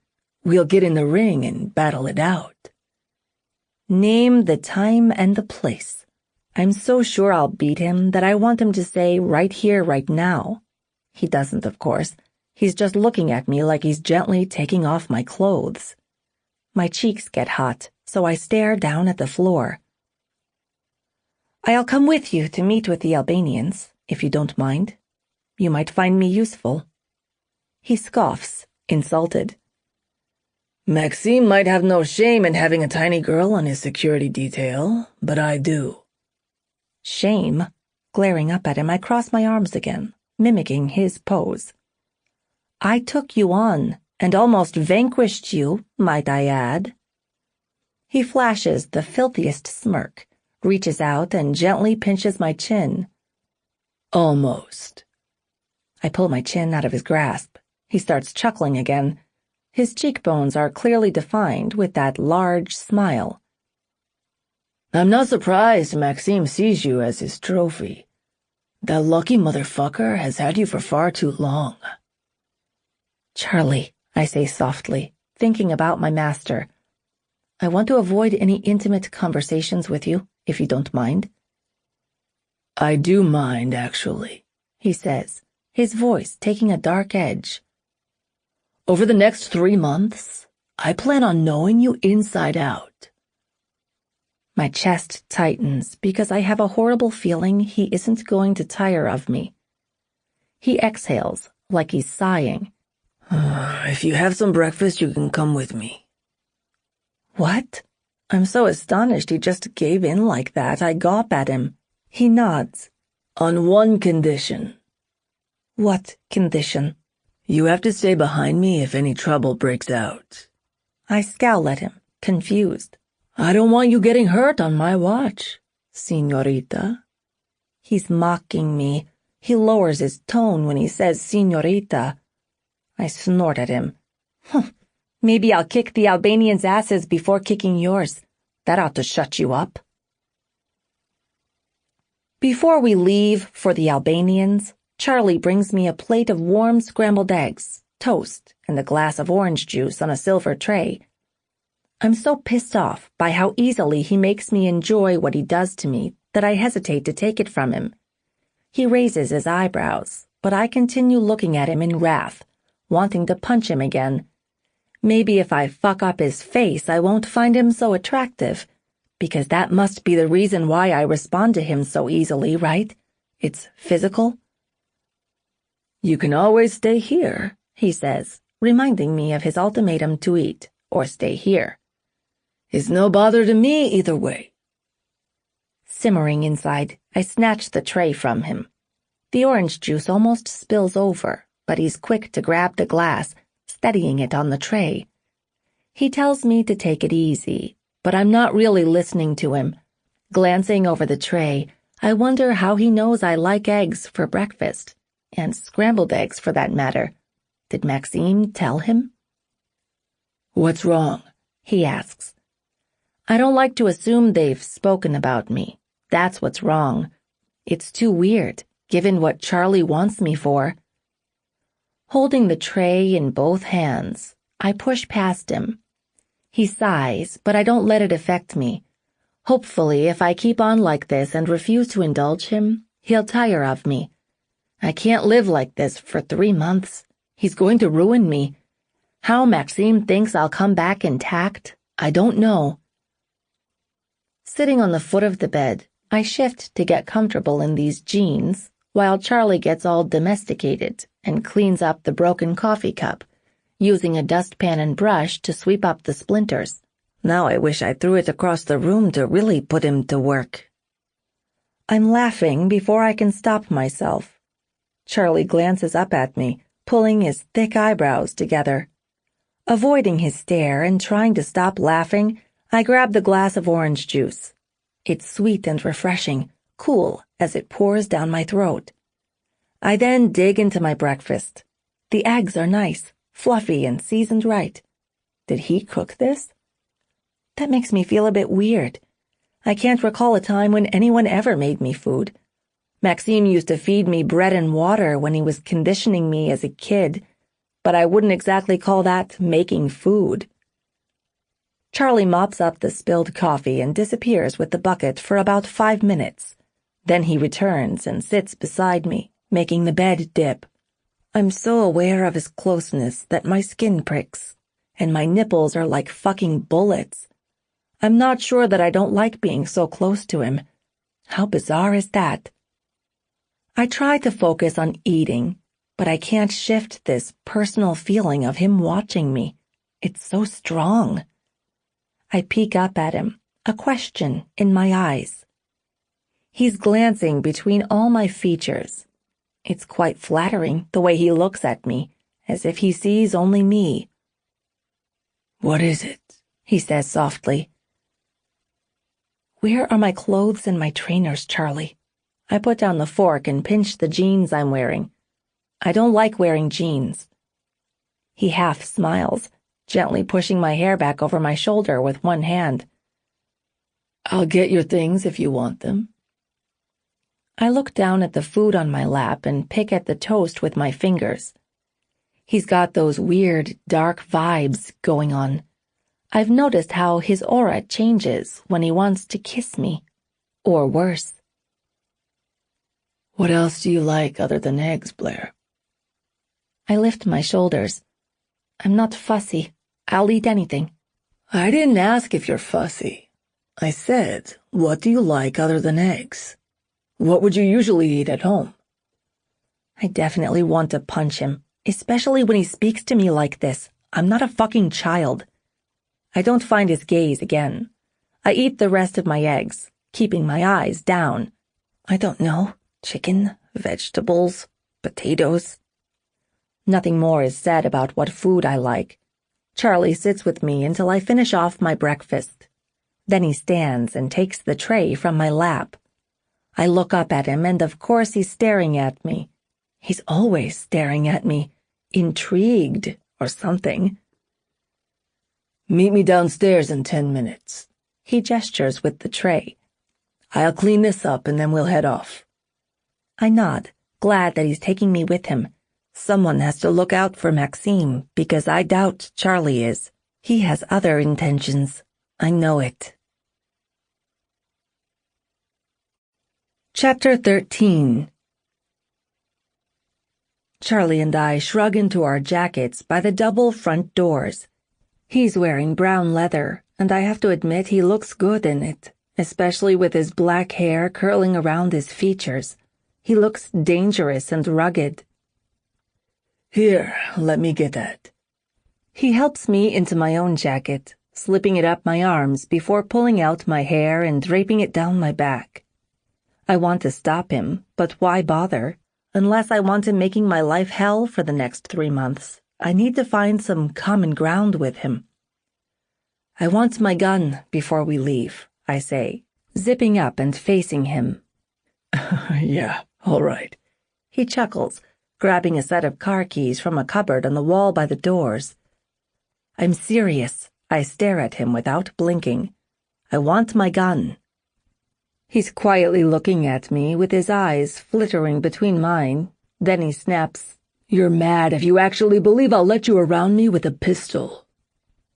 we'll get in the ring and battle it out. Name the time and the place. I'm so sure I'll beat him that I want him to say right here, right now. He doesn't, of course. He's just looking at me like he's gently taking off my clothes. My cheeks get hot, so I stare down at the floor. I'll come with you to meet with the Albanians, if you don't mind. You might find me useful. He scoffs, insulted. Maksim might have no shame in having a tiny girl on his security detail, but I do. Shame? Glaring up at him, I cross my arms again, mimicking his pose. I took you on, and almost vanquished you, might I add. He flashes the filthiest smirk, reaches out and gently pinches my chin. Almost. I pull my chin out of his grasp. He starts chuckling again. His cheekbones are clearly defined with that large smile. I'm not surprised Maksim sees you as his trophy. That lucky motherfucker has had you for far too long. Charlie, I say softly, thinking about my master. I want to avoid any intimate conversations with you, if you don't mind. I do mind, actually, he says, his voice taking a dark edge. Over the next 3 months, I plan on knowing you inside out. My chest tightens because I have a horrible feeling he isn't going to tire of me. He exhales like he's sighing. If you have some breakfast, you can come with me. What? I'm so astonished he just gave in like that. I gawp at him. He nods. On one condition. What condition? You have to stay behind me if any trouble breaks out. I scowl at him, confused. I don't want you getting hurt on my watch, señorita. He's mocking me. He lowers his tone when he says señorita. I snort at him. Maybe I'll kick the Albanians' asses before kicking yours. That ought to shut you up. Before we leave for the Albanians, Charlie brings me a plate of warm scrambled eggs, toast, and a glass of orange juice on a silver tray. I'm so pissed off by how easily he makes me enjoy what he does to me that I hesitate to take it from him. He raises his eyebrows, but I continue looking at him in wrath, wanting to punch him again. Maybe if I fuck up his face, I won't find him so attractive, because that must be the reason why I respond to him so easily, right? It's physical. You can always stay here, he says, reminding me of his ultimatum to eat, or stay here. It's no bother to me either way. Simmering inside, I snatch the tray from him. The orange juice almost spills over, but he's quick to grab the glass, steadying it on the tray. He tells me to take it easy, but I'm not really listening to him. Glancing over the tray, I wonder how he knows I like eggs for breakfast, and scrambled eggs for that matter. Did Maksim tell him? What's wrong? He asks. I don't like to assume they've spoken about me. That's what's wrong. It's too weird, given what Charlie wants me for. Holding the tray in both hands, I push past him. He sighs, but I don't let it affect me. Hopefully, if I keep on like this and refuse to indulge him, he'll tire of me. I can't live like this for 3 months. He's going to ruin me. How Maksim thinks I'll come back intact, I don't know. Sitting on the foot of the bed, I shift to get comfortable in these jeans, while Charlie gets all domesticated and cleans up the broken coffee cup, using a dustpan and brush to sweep up the splinters. Now I wish I threw it across the room to really put him to work, I'm laughing before I can stop myself. Charlie glances up at me, pulling his thick eyebrows together. Avoiding his stare and trying to stop laughing, I grab the glass of orange juice. It's sweet and refreshing, cool as it pours down my throat. I then dig into my breakfast. The eggs are nice, fluffy, and seasoned right. Did he cook this? That makes me feel a bit weird. I can't recall a time when anyone ever made me food. Maksim used to feed me bread and water when he was conditioning me as a kid, but I wouldn't exactly call that making food. Charlie mops up the spilled coffee and disappears with the bucket for about 5 minutes. Then he returns and sits beside me, making the bed dip. I'm so aware of his closeness that my skin pricks, and my nipples are like fucking bullets. I'm not sure that I don't like being so close to him. How bizarre is that? I try to focus on eating, but I can't shift this personal feeling of him watching me. It's so strong. I peek up at him, a question in my eyes. He's glancing between all my features. It's quite flattering the way he looks at me, as if he sees only me. "What is it?" he says softly. Where are my clothes and my trainers, Charlie? I put down the fork and pinch the jeans I'm wearing. I don't like wearing jeans. He half smiles, gently pushing my hair back over my shoulder with one hand. "I'll get your things if you want them." I look down at the food on my lap and pick at the toast with my fingers. He's got those weird, dark vibes going on. I've noticed how his aura changes when he wants to kiss me. Or worse. "What else do you like other than eggs, Blair?" I lift my shoulders. I'm not fussy. I'll eat anything. "I didn't ask if you're fussy. I said, what do you like other than eggs? What would you usually eat at home?" I definitely want to punch him, especially when he speaks to me like this. I'm not a fucking child. I don't find his gaze again. I eat the rest of my eggs, keeping my eyes down. I don't know, chicken, vegetables, potatoes. Nothing more is said about what food I like. Charlie sits with me until I finish off my breakfast. Then he stands and takes the tray from my lap. I look up at him, and of course he's staring at me. He's always staring at me, intrigued or something. "Meet me downstairs in 10 minutes. He gestures with the tray. "I'll clean this up and then we'll head off." I nod, glad that he's taking me with him. Someone has to look out for Maksim, because I doubt Charlie is. He has other intentions. I know it. Chapter 13. Charlie and I shrug into our jackets by the double front doors. He's wearing brown leather, and I have to admit he looks good in it, especially with his black hair curling around his features. He looks dangerous and rugged. "Here, let me get that." He helps me into my own jacket, slipping it up my arms before pulling out my hair and draping it down my back. I want to stop him, but why bother? Unless I want him making my life hell for the next 3 months. I need to find some common ground with him. I want my gun before we leave, I say, zipping up and facing him. "Yeah, all right." He chuckles, grabbing a set of car keys from a cupboard on the wall by the doors. I'm serious. I stare at him without blinking. I want my gun. He's quietly looking at me with his eyes flittering between mine. Then he snaps, "You're mad if you actually believe I'll let you around me with a pistol."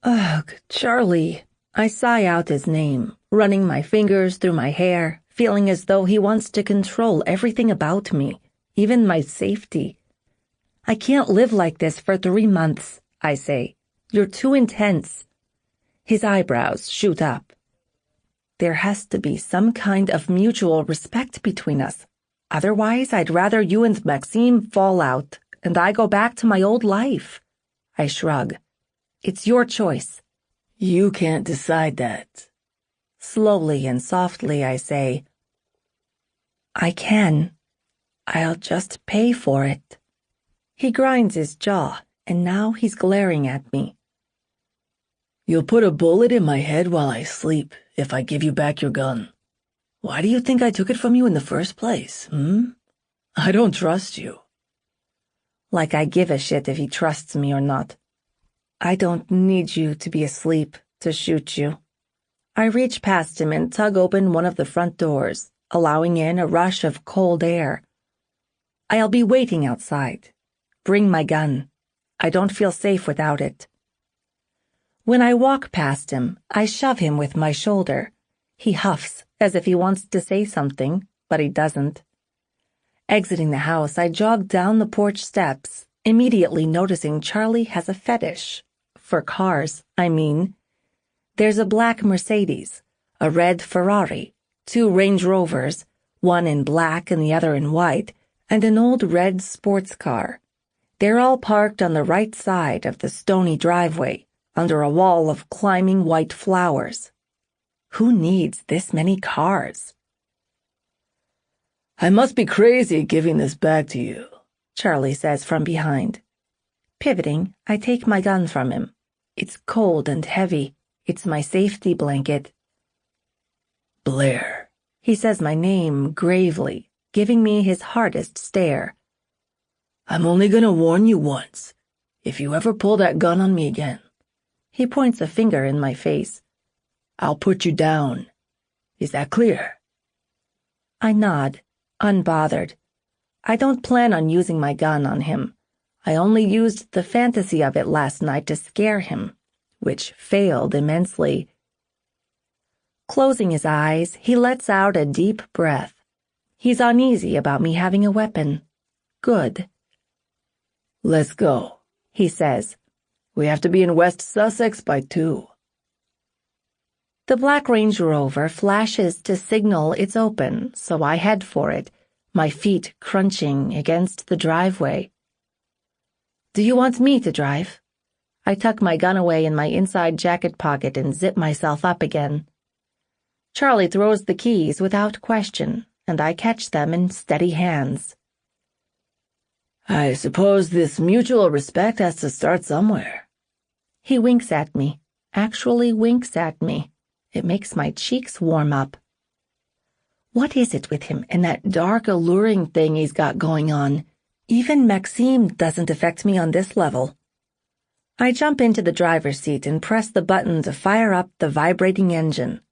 Ugh, Charlie. I sigh out his name, running my fingers through my hair, feeling as though he wants to control everything about me, even my safety. I can't live like this for 3 months, I say. You're too intense. His eyebrows shoot up. There has to be some kind of mutual respect between us. Otherwise, I'd rather you and Maksim fall out, and I go back to my old life. I shrug. It's your choice. "You can't decide that." Slowly and softly, I say, I can. I'll just pay for it. He grinds his jaw, and now he's glaring at me. You'll put a bullet in my head while I sleep if I give you back your gun. Why do you think I took it from you in the first place, I don't trust you. Like I give a shit if he trusts me or not. I don't need you to be asleep to shoot you. I reach past him and tug open one of the front doors, allowing in a rush of cold air. I'll be waiting outside. Bring my gun. I don't feel safe without it. When I walk past him, I shove him with my shoulder. He huffs as if he wants to say something, but he doesn't. Exiting the house, I jog down the porch steps, immediately noticing Charlie has a fetish. For cars, I mean. There's a black Mercedes, a red Ferrari, 2 Range Rovers, one in black and the other in white, and an old red sports car. They're all parked on the right side of the stony driveway, under a wall of climbing white flowers. Who needs this many cars? I must be crazy giving this back to you, Charlie says from behind. Pivoting, I take my gun from him. It's cold and heavy. It's my safety blanket. Blair. He says my name gravely, giving me his hardest stare. I'm only gonna warn you once. If you ever pull that gun on me again. He points a finger in my face. I'll put you down. Is that clear? I nod, unbothered. I don't plan on using my gun on him. I only used the fantasy of it last night to scare him, which failed immensely. Closing his eyes, he lets out a deep breath. He's uneasy about me having a weapon. Good. Let's go, he says. We have to be in West Sussex by 2. The black Range Rover flashes to signal it's open, so I head for it, my feet crunching against the driveway. Do you want me to drive? I tuck my gun away in my inside jacket pocket and zip myself up again. Charlie throws the keys without question, and I catch them in steady hands. I suppose this mutual respect has to start somewhere. He winks at me, actually winks at me. It makes my cheeks warm up. What is it with him and that dark, alluring thing he's got going on? Even Maksim doesn't affect me on this level. I jump into the driver's seat and press the button to fire up the vibrating engine.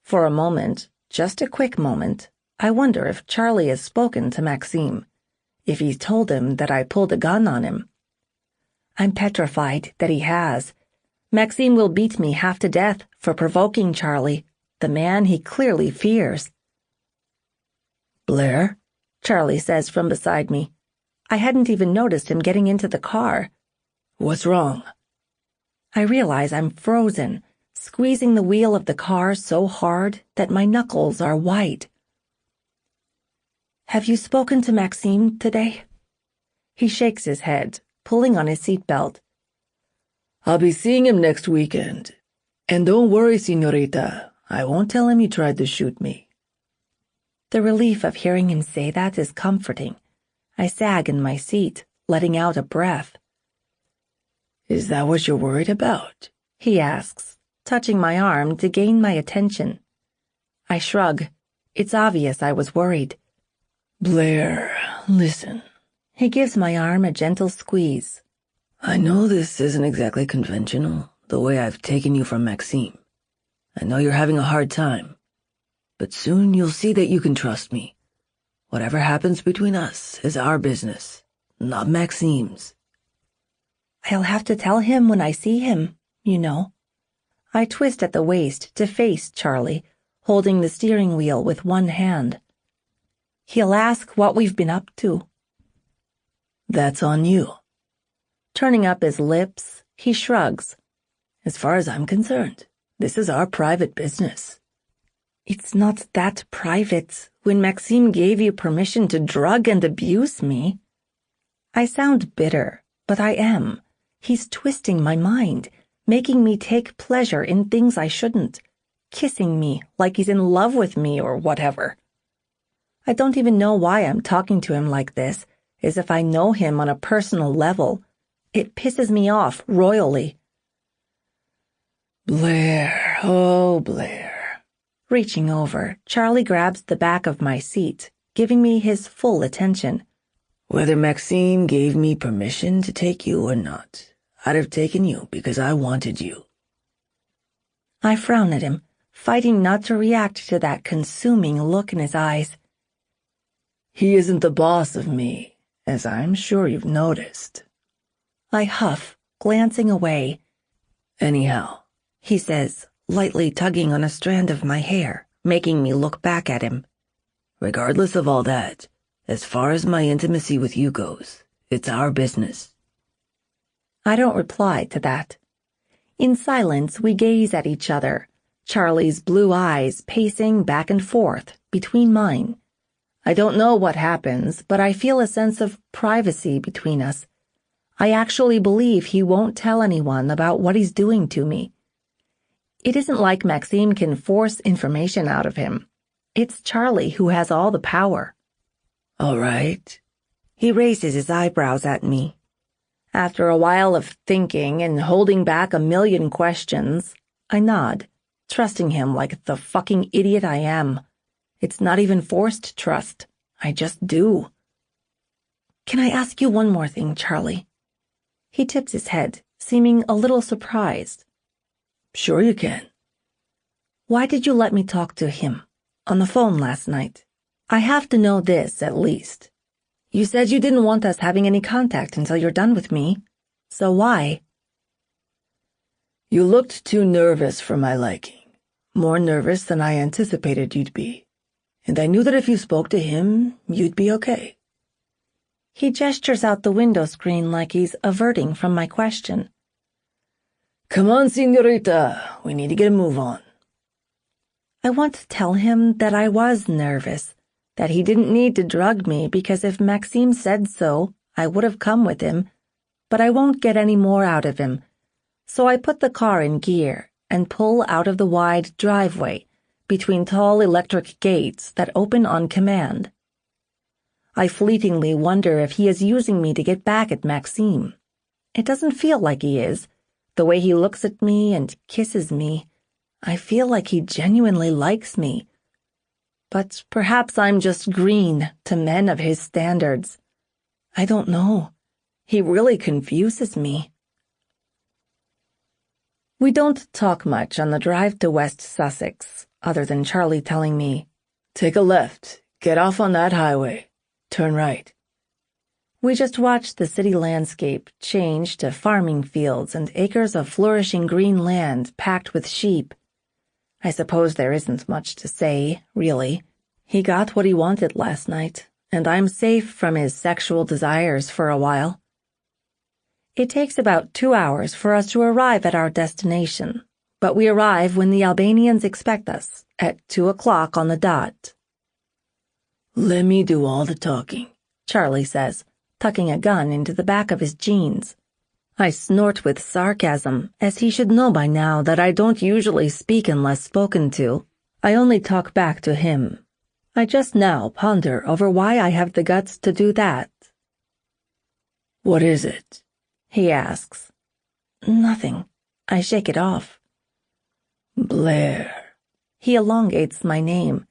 For a moment, just a quick moment, I wonder if Charlie has spoken to Maksim, if he's told him that I pulled a gun on him. I'm petrified that he has. Maksim will beat me half to death for provoking Charlie, the man he clearly fears. Blair? Charlie says from beside me. I hadn't even noticed him getting into the car. What's wrong? I realize I'm frozen, squeezing the wheel of the car so hard that my knuckles are white. Have you spoken to Maksim today? He shakes his head, pulling on his seatbelt. I'll be seeing him next weekend. And don't worry, señorita, I won't tell him you tried to shoot me. The relief of hearing him say that is comforting. I sag in my seat, letting out a breath. Is that what you're worried about? He asks, touching my arm to gain my attention. I shrug. It's obvious I was worried. Blair, listen. He gives my arm a gentle squeeze. I know this isn't exactly conventional, the way I've taken you from Maksim. I know you're having a hard time. But soon you'll see that you can trust me. Whatever happens between us is our business, not Maksim's. I'll have to tell him when I see him, you know. I twist at the waist to face Charlie, holding the steering wheel with one hand. He'll ask what we've been up to. That's on you. Turning up his lips, he shrugs. As far as I'm concerned, this is our private business. It's not that private when Maksim gave you permission to drug and abuse me. I sound bitter, but I am. He's twisting my mind, making me take pleasure in things I shouldn't, kissing me like he's in love with me or whatever. I don't even know why I'm talking to him like this, as if I know him on a personal level. It pisses me off royally. Blaire, oh Blaire. Reaching over, Charlie grabs the back of my seat, giving me his full attention. Whether Maksim gave me permission to take you or not, I'd have taken you because I wanted you. I frown at him, fighting not to react to that consuming look in his eyes. He isn't the boss of me, as I'm sure you've noticed. I huff, glancing away. Anyhow, he says, lightly tugging on a strand of my hair, making me look back at him. Regardless of all that, as far as my intimacy with you goes, it's our business. I don't reply to that. In silence, we gaze at each other, Charlie's blue eyes pacing back and forth between mine. I don't know what happens, but I feel a sense of privacy between us. I actually believe he won't tell anyone about what he's doing to me. It isn't like Maksim can force information out of him. It's Charlie who has all the power. All right. He raises his eyebrows at me. After a while of thinking and holding back a million questions, I nod, trusting him like the fucking idiot I am. It's not even forced trust. I just do. Can I ask you one more thing, Charlie? He tips his head, seeming a little surprised. Sure you can. Why did you let me talk to him on the phone last night? I have to know this, at least. You said you didn't want us having any contact until you're done with me. So why? You looked too nervous for my liking. More nervous than I anticipated you'd be. And I knew that if you spoke to him, you'd be okay. He gestures out the window screen like he's averting from my question. Come on, señorita. We need to get a move on. I want to tell him that I was nervous, that he didn't need to drug me because if Maksim said so, I would have come with him, but I won't get any more out of him. So I put the car in gear and pull out of the wide driveway between tall electric gates that open on command. I fleetingly wonder if he is using me to get back at Maksim. It doesn't feel like he is. The way he looks at me and kisses me, I feel like he genuinely likes me. But perhaps I'm just green to men of his standards. I don't know. He really confuses me. We don't talk much on the drive to West Sussex, other than Charlie telling me, "Take a left, get off on that highway, turn right." We just watch the city landscape change to farming fields and acres of flourishing green land packed with sheep. I suppose there isn't much to say, really. He got what he wanted last night, and I'm safe from his sexual desires for a while. It takes about 2 hours for us to arrive at our destination, but we arrive when the Albanians expect us, at 2 o'clock on the dot. "Let me do all the talking," Charlie says, tucking a gun into the back of his jeans. I snort with sarcasm, as he should know by now that I don't usually speak unless spoken to. I only talk back to him. I just now ponder over why I have the guts to do that. "What is it?" he asks. Nothing. I shake it off. "Blaire." He elongates my name.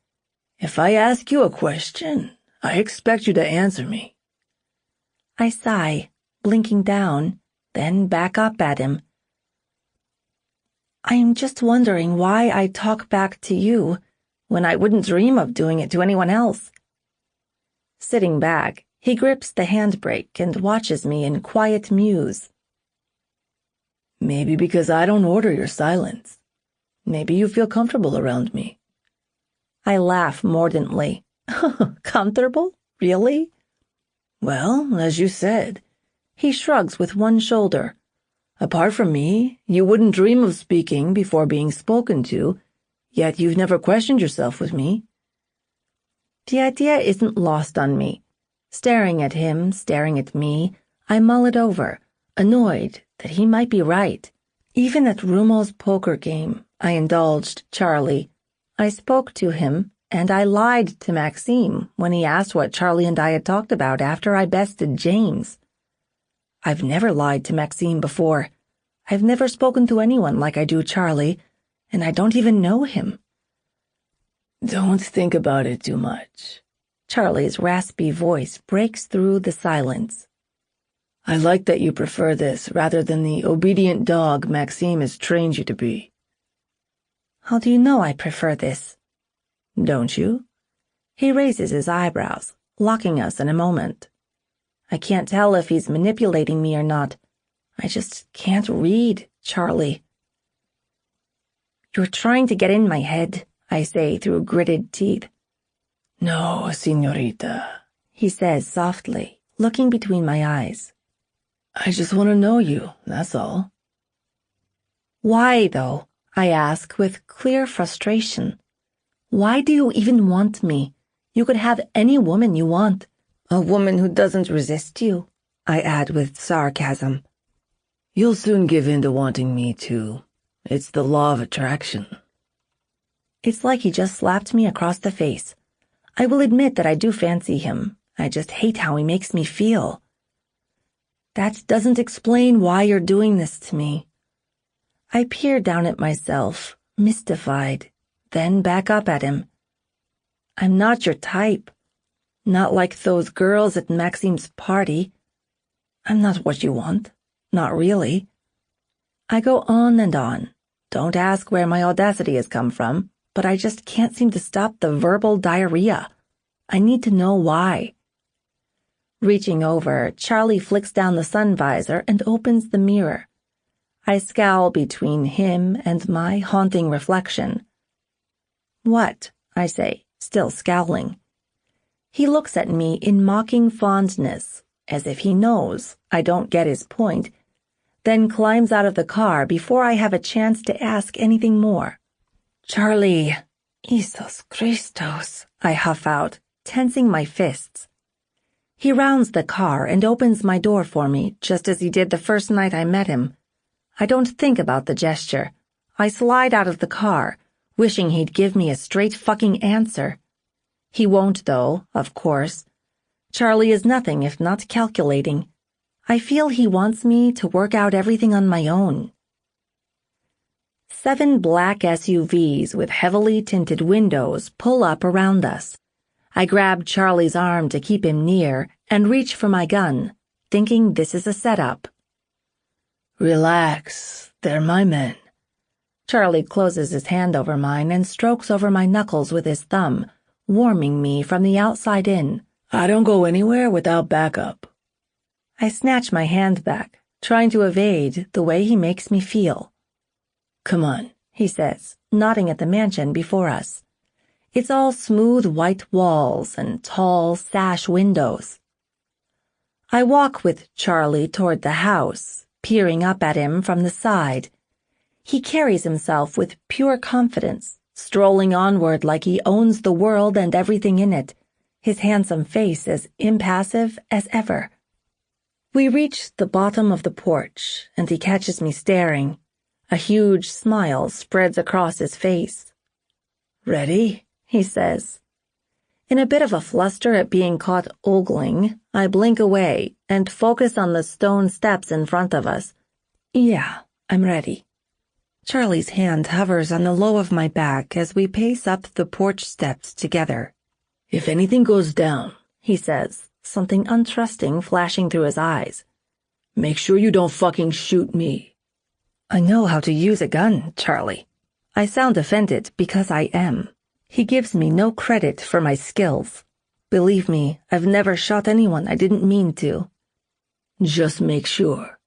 "If I ask you a question, I expect you to answer me." I sigh, blinking down, then back up at him. I'm just wondering why I talk back to you when I wouldn't dream of doing it to anyone else. Sitting back, he grips the handbrake and watches me in quiet muse. "Maybe because I don't order your silence. Maybe you feel comfortable around me." I laugh mordantly. Comfortable? Really? "Well, as you said." He shrugs with one shoulder. "Apart from me, you wouldn't dream of speaking before being spoken to, yet you've never questioned yourself with me." The idea isn't lost on me. Staring at him, staring at me, I mull it over, annoyed that he might be right. Even at Rumo's poker game, I indulged Charlie. I spoke to him, And I lied to Maksim when he asked what Charlie and I had talked about after I bested James. I've never lied to Maksim before. I've never spoken to anyone like I do Charlie, and I don't even know him. Don't think about it too much. Charlie's raspy voice breaks through the silence. I like that you prefer this rather than the obedient dog Maksim has trained you to be. How do you know I prefer this? Don't you? He raises his eyebrows, locking us in a moment. I can't tell if he's manipulating me or not. I just can't read, Charlie. You're trying to get in my head, I say through gritted teeth. No, señorita, he says softly, looking between my eyes. I just want to know you, that's all. Why, though? I ask with clear frustration. Why do you even want me? You could have any woman you want. A woman who doesn't resist you, I add with sarcasm. You'll soon give in to wanting me too. It's the law of attraction. It's like he just slapped me across the face. I will admit that I do fancy him. I just hate how he makes me feel. That doesn't explain why you're doing this to me. I peer down at myself, mystified, then back up at him. I'm not your type. Not like those girls at Maksim's party. I'm not what you want. Not really. I go on and on. Don't ask where my audacity has come from, but I just can't seem to stop the verbal diarrhea. I need to know why. Reaching over, Charlie flicks down the sun visor and opens the mirror. I scowl between him and my haunting reflection. What? I say, still scowling. He looks at me in mocking fondness, as if he knows I don't get his point, then climbs out of the car before I have a chance to ask anything more. Charlie, Jesus Christos, I huff out, tensing my fists. He rounds the car and opens my door for me, just as he did the first night I met him. I don't think about the gesture. I slide out of the car, wishing he'd give me a straight fucking answer. He won't, though, of course. Charlie is nothing if not calculating. I feel he wants me to work out everything on my own. 7 black SUVs with heavily tinted windows pull up around us. I grab Charlie's arm to keep him near and reach for my gun, thinking this is a setup. Relax, they're my men. Charlie closes his hand over mine and strokes over my knuckles with his thumb, warming me from the outside in. I don't go anywhere without backup. I snatch my hand back, trying to evade the way he makes me feel. Come on, he says, nodding at the mansion before us. It's all smooth white walls and tall sash windows. I walk with Charlie toward the house, peering up at him from the side. He carries himself with pure confidence, strolling onward like he owns the world and everything in it, his handsome face as impassive as ever. We reach the bottom of the porch, and he catches me staring. A huge smile spreads across his face. Ready? He says. In a bit of a fluster at being caught ogling, I blink away and focus on the stone steps in front of us. Yeah, I'm ready. Charlie's hand hovers on the low of my back as we pace up the porch steps together. If anything goes down, he says, something untrusting flashing through his eyes. Make sure you don't fucking shoot me. I know how to use a gun, Charlie. I sound offended because I am. He gives me no credit for my skills. Believe me, I've never shot anyone I didn't mean to. Just make sure.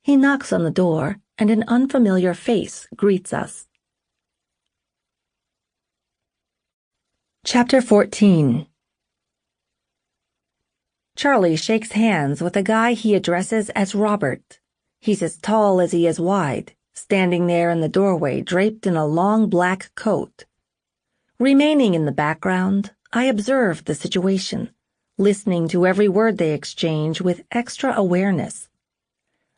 He knocks on the door, and an unfamiliar face greets us. Chapter 14. Charlie shakes hands with a guy he addresses as Robert. He's as tall as he is wide, standing there in the doorway draped in a long black coat. Remaining in the background, I observe the situation, listening to every word they exchange with extra awareness.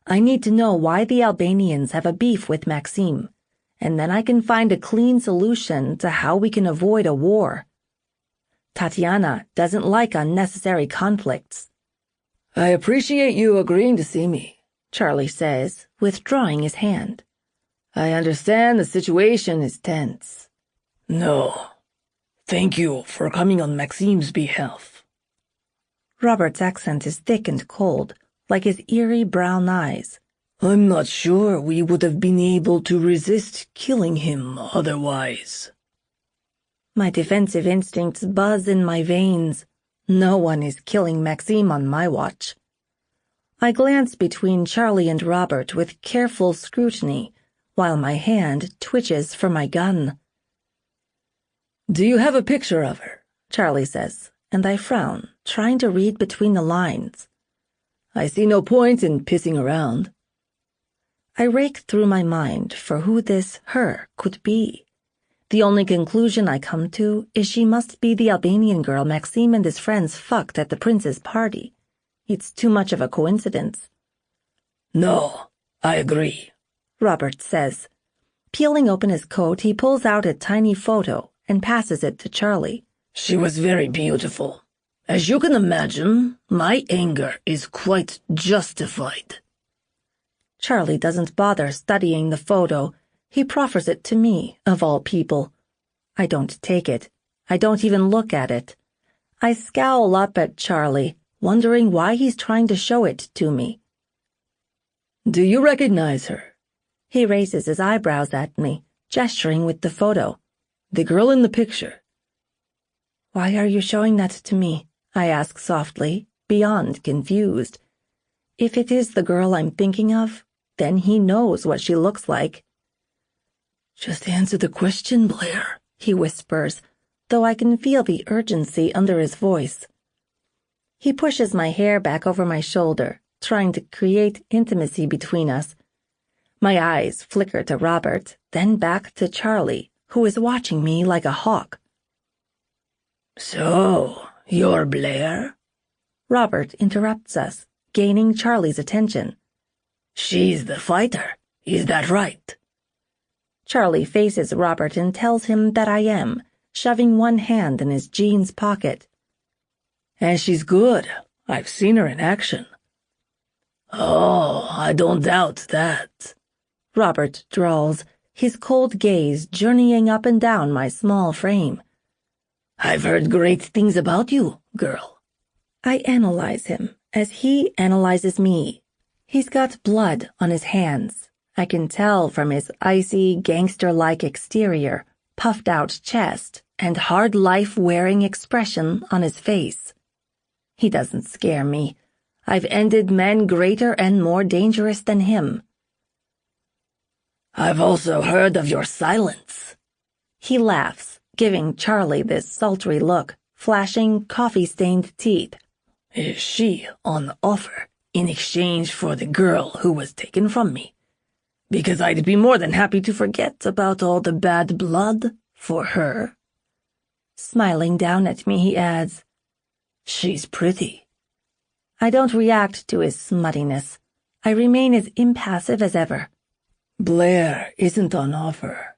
I need to know why the Albanians have a beef with Maksim, and then I can find a clean solution to how we can avoid a war. Tatiana doesn't like unnecessary conflicts. I appreciate you agreeing to see me, Charlie says, withdrawing his hand. I understand the situation is tense. No. Thank you for coming on Maksim's behalf. Robert's accent is thick and cold, like his eerie brown eyes. I'm not sure we would have been able to resist killing him otherwise. My defensive instincts buzz in my veins. No one is killing Maksim on my watch. I glance between Charlie and Robert with careful scrutiny, while my hand twitches for my gun. Do you have a picture of her? Charlie says, and I frown, trying to read between the lines. I see no point in pissing around. I rake through my mind for who this her could be. The only conclusion I come to is she must be the Albanian girl Maksim and his friends fucked at the prince's party. It's too much of a coincidence. No, I agree, Robert says. Peeling open his coat, he pulls out a tiny photo and passes it to Charlie. She was very beautiful. As you can imagine, my anger is quite justified. Charlie doesn't bother studying the photo. He proffers it to me, of all people. I don't take it. I don't even look at it. I scowl up at Charlie, wondering why he's trying to show it to me. Do you recognize her? He raises his eyebrows at me, gesturing with the photo. The girl in the picture. Why are you showing that to me? I ask softly, beyond confused. If it is the girl I'm thinking of, then he knows what she looks like. Just answer the question, Blair, he whispers, though I can feel the urgency under his voice. He pushes my hair back over my shoulder, trying to create intimacy between us. My eyes flicker to Robert, then back to Charlie, who is watching me like a hawk. So, you're Blair? Robert interrupts us, gaining Charlie's attention. She's the fighter, is that right? Charlie faces Robert and tells him that I am, shoving one hand in his jeans pocket. And she's good. I've seen her in action. Oh, I don't doubt that, Robert drawls, his cold gaze journeying up and down my small frame. I've heard great things about you, girl. I analyze him as he analyzes me. He's got blood on his hands. I can tell from his icy, gangster-like exterior, puffed-out chest, and hard life-wearing expression on his face. He doesn't scare me. I've ended men greater and more dangerous than him. I've also heard of your silence. He laughs, giving Charlie this sultry look, flashing coffee-stained teeth. Is she on offer in exchange for the girl who was taken from me? Because I'd be more than happy to forget about all the bad blood for her. Smiling down at me, he adds, She's pretty. I don't react to his smuttiness. I remain as impassive as ever. Blair isn't on offer.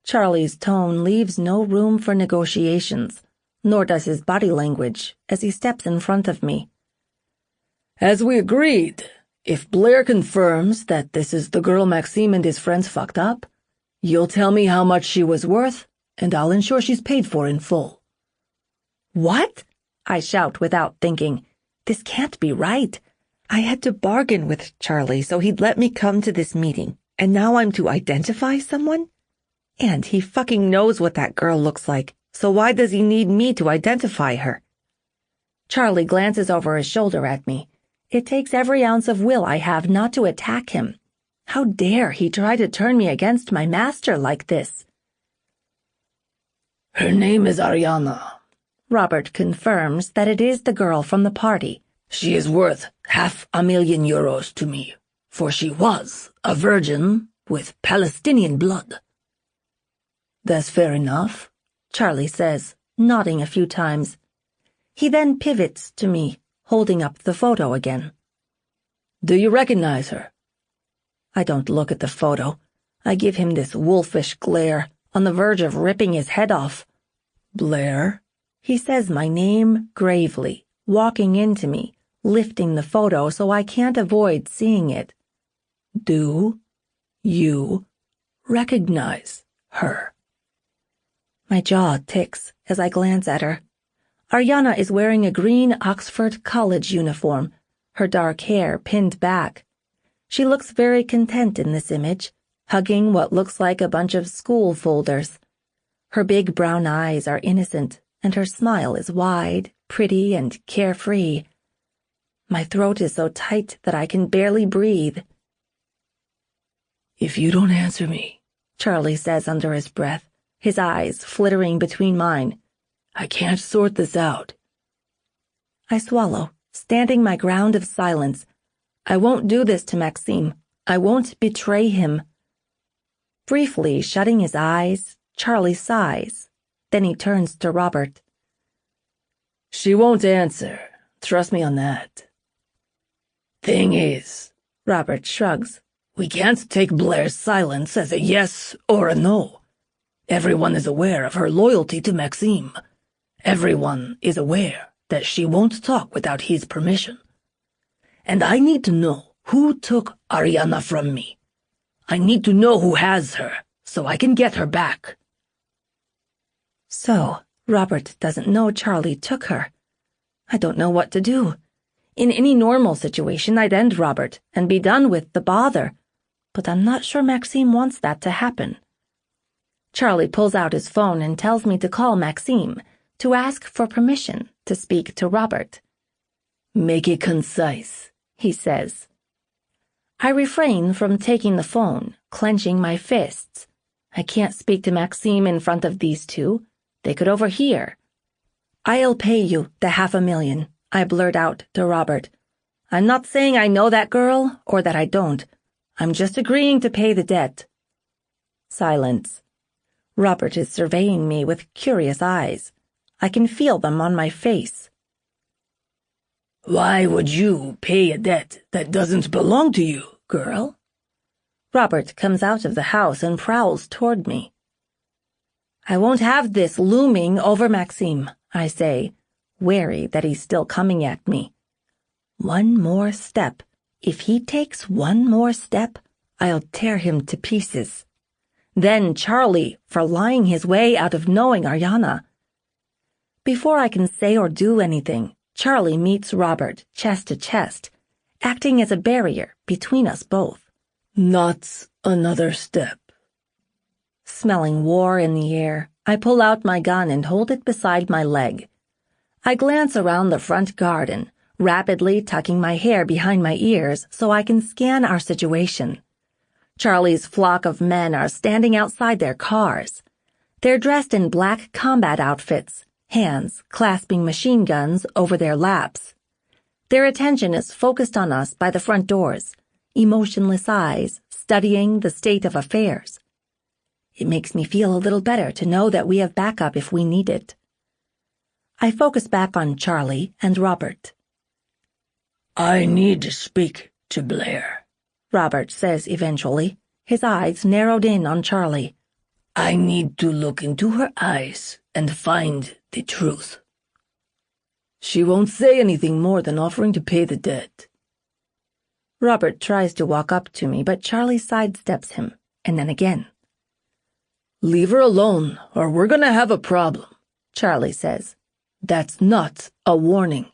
Charlie's tone leaves no room for negotiations, nor does his body language as he steps in front of me. As we agreed, if Blair confirms that this is the girl Maksim and his friends fucked up, you'll tell me how much she was worth, and I'll ensure she's paid for in full. What? I shout without thinking. This can't be right. I had to bargain with Charlie so he'd let me come to this meeting, and now I'm to identify someone? And he fucking knows what that girl looks like, so why does he need me to identify her? Charlie glances over his shoulder at me. It takes every ounce of will I have not to attack him. How dare he try to turn me against my master like this? Her name is Ariana. Robert confirms that it is the girl from the party. She is worth €500,000 to me, for she was a virgin with Palestinian blood. That's fair enough, Charlie says, nodding a few times. He then pivots to me, holding up the photo again. Do you recognize her? I don't look at the photo. I give him this wolfish glare, on the verge of ripping his head off. Blair? He says my name gravely, walking into me, lifting the photo so I can't avoid seeing it. Do you recognize her? My jaw ticks as I glance at her. Ariana is wearing a green Oxford college uniform, her dark hair pinned back. She looks very content in this image, hugging what looks like a bunch of school folders. Her big brown eyes are innocent, and her smile is wide, pretty, and carefree. My throat is so tight that I can barely breathe. If you don't answer me, Charlie says under his breath, his eyes flittering between mine, I can't sort this out. I swallow, standing my ground of silence. I won't do this to Maksim. I won't betray him. Briefly shutting his eyes, Charlie sighs. Then he turns to Robert. She won't answer. Trust me on that. Thing is, Robert shrugs. We can't take Blair's silence as a yes or a no. Everyone is aware of her loyalty to Maksim. Everyone is aware that she won't talk without his permission. And I need to know who took Ariana from me. I need to know who has her, so I can get her back. So, Robert doesn't know Charlie took her. I don't know what to do. In any normal situation, I'd end Robert and be done with the bother. But I'm not sure Maksim wants that to happen. Charlie pulls out his phone and tells me to call Maksim, to ask for permission to speak to Robert. Make it concise, he says. I refrain from taking the phone, clenching my fists. I can't speak to Maksim in front of these two. They could overhear. I'll pay you the $500,000, I blurt out to Robert. I'm not saying I know that girl or that I don't. I'm just agreeing to pay the debt. Silence. Robert is surveying me with curious eyes. I can feel them on my face. Why would you pay a debt that doesn't belong to you, girl? Robert comes out of the house and prowls toward me. I won't have this looming over Maksim, I say, wary that he's still coming at me. One more step. If he takes one more step, I'll tear him to pieces. Then Charlie for lying his way out of knowing Ariana. Before I can say or do anything, Charlie meets Robert chest to chest, acting as a barrier between us both. Not another step. Smelling war in the air, I pull out my gun and hold it beside my leg. I glance around the front garden, rapidly tucking my hair behind my ears so I can scan our situation. Charlie's flock of men are standing outside their cars. They're dressed in black combat outfits, hands clasping machine guns over their laps. Their attention is focused on us by the front doors, emotionless eyes studying the state of affairs. It makes me feel a little better to know that we have backup if we need it. I focus back on Charlie and Robert. I need to speak to Blair, Robert says eventually, his eyes narrowed in on Charlie. I need to look into her eyes and find the truth. She won't say anything more than offering to pay the debt. Robert tries to walk up to me, but Charlie sidesteps him, and then again. Leave her alone, or we're gonna have a problem, Charlie says. That's not a warning.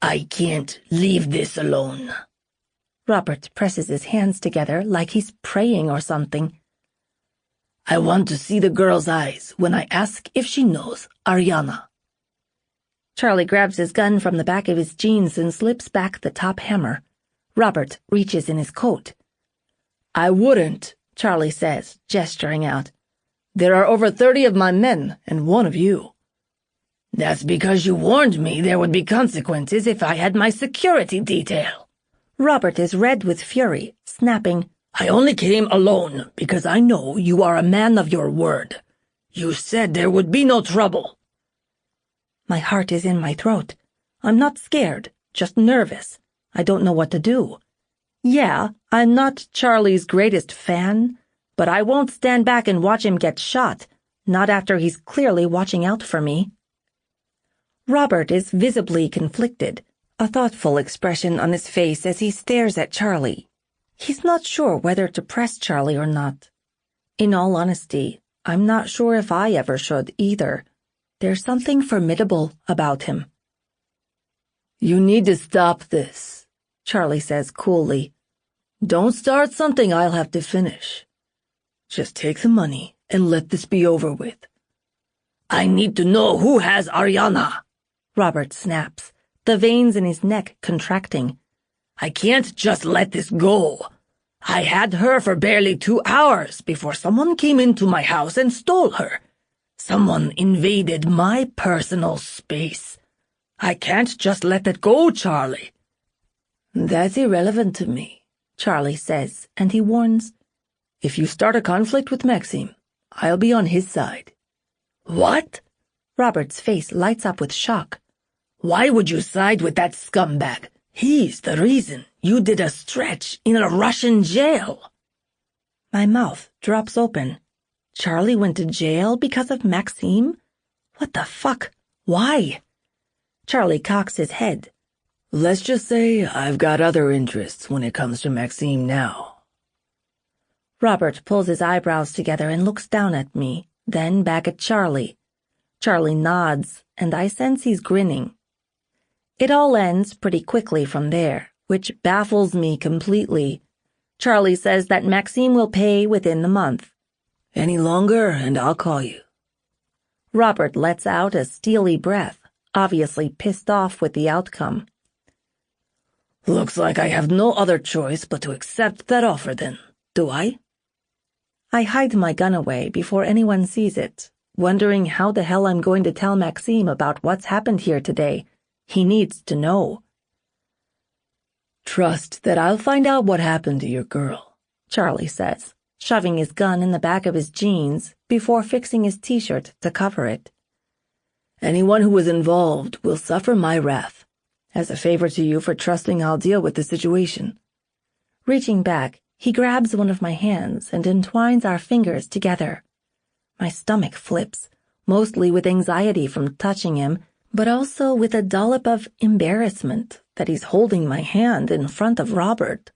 I can't leave this alone. Robert presses his hands together like he's praying or something. I want to see the girl's eyes when I ask if she knows Ariana. Charlie grabs his gun from the back of his jeans and slips back the top hammer. Robert reaches in his coat. I wouldn't, Charlie says, gesturing out. There are over 30 of my men and one of you. That's because you warned me there would be consequences if I had my security detail. Robert is red with fury, snapping, I only came alone because I know you are a man of your word. You said there would be no trouble. My heart is in my throat. I'm not scared, just nervous. I don't know what to do. Yeah, I'm not Charlie's greatest fan, but I won't stand back and watch him get shot, not after he's clearly watching out for me. Robert is visibly conflicted, a thoughtful expression on his face as he stares at Charlie. He's not sure whether to press Charlie or not. In all honesty, I'm not sure if I ever should either. There's something formidable about him. You need to stop this, Charlie says coolly. Don't start something I'll have to finish. Just take the money and let this be over with. I need to know who has Ariana, Robert snaps, the veins in his neck contracting. I can't just let this go. I had her for barely 2 hours before someone came into my house and stole her. Someone invaded my personal space. I can't just let that go, Charlie. That's irrelevant to me, Charlie says, and he warns, if you start a conflict with Maksim, I'll be on his side. What? Robert's face lights up with shock. Why would you side with that scumbag? He's the reason you did a stretch in a Russian jail. My mouth drops open. Charlie went to jail because of Maksim? What the fuck? Why? Charlie cocks his head. Let's just say I've got other interests when it comes to Maksim now. Robert pulls his eyebrows together and looks down at me, then back at Charlie. Charlie nods, and I sense he's grinning. It all ends pretty quickly from there, which baffles me completely. Charlie says that Maksim will pay within the month. Any longer, and I'll call you. Robert lets out a steely breath, obviously pissed off with the outcome. Looks like I have no other choice but to accept that offer then, do I? I hide my gun away before anyone sees it, wondering how the hell I'm going to tell Maksim about what's happened here today. He needs to know. Trust that I'll find out what happened to your girl, Charlie says, shoving his gun in the back of his jeans before fixing his t-shirt to cover it. Anyone who was involved will suffer my wrath, as a favor to you for trusting I'll deal with the situation. Reaching back, he grabs one of my hands and entwines our fingers together. My stomach flips, mostly with anxiety from touching him, but also with a dollop of embarrassment that he's holding my hand in front of Robert.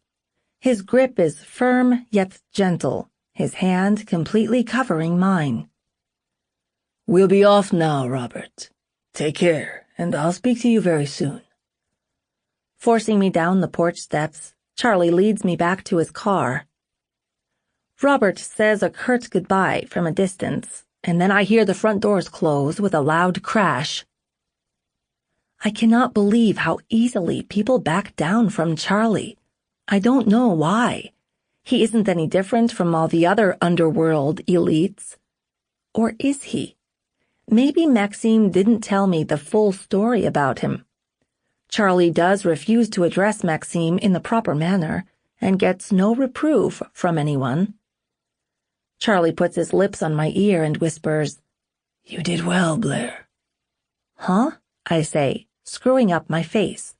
His grip is firm yet gentle, his hand completely covering mine. We'll be off now, Robert. Take care, and I'll speak to you very soon. Forcing me down the porch steps, Charlie leads me back to his car. Robert says a curt goodbye from a distance, and then I hear the front doors close with a loud crash. I cannot believe how easily people back down from Charlie. I don't know why. He isn't any different from all the other underworld elites. Or is he? Maybe Maksim didn't tell me the full story about him. Charlie does refuse to address Maksim in the proper manner and gets no reproof from anyone. Charlie puts his lips on my ear and whispers, You did well, Blair. Huh? I say, screwing up my face.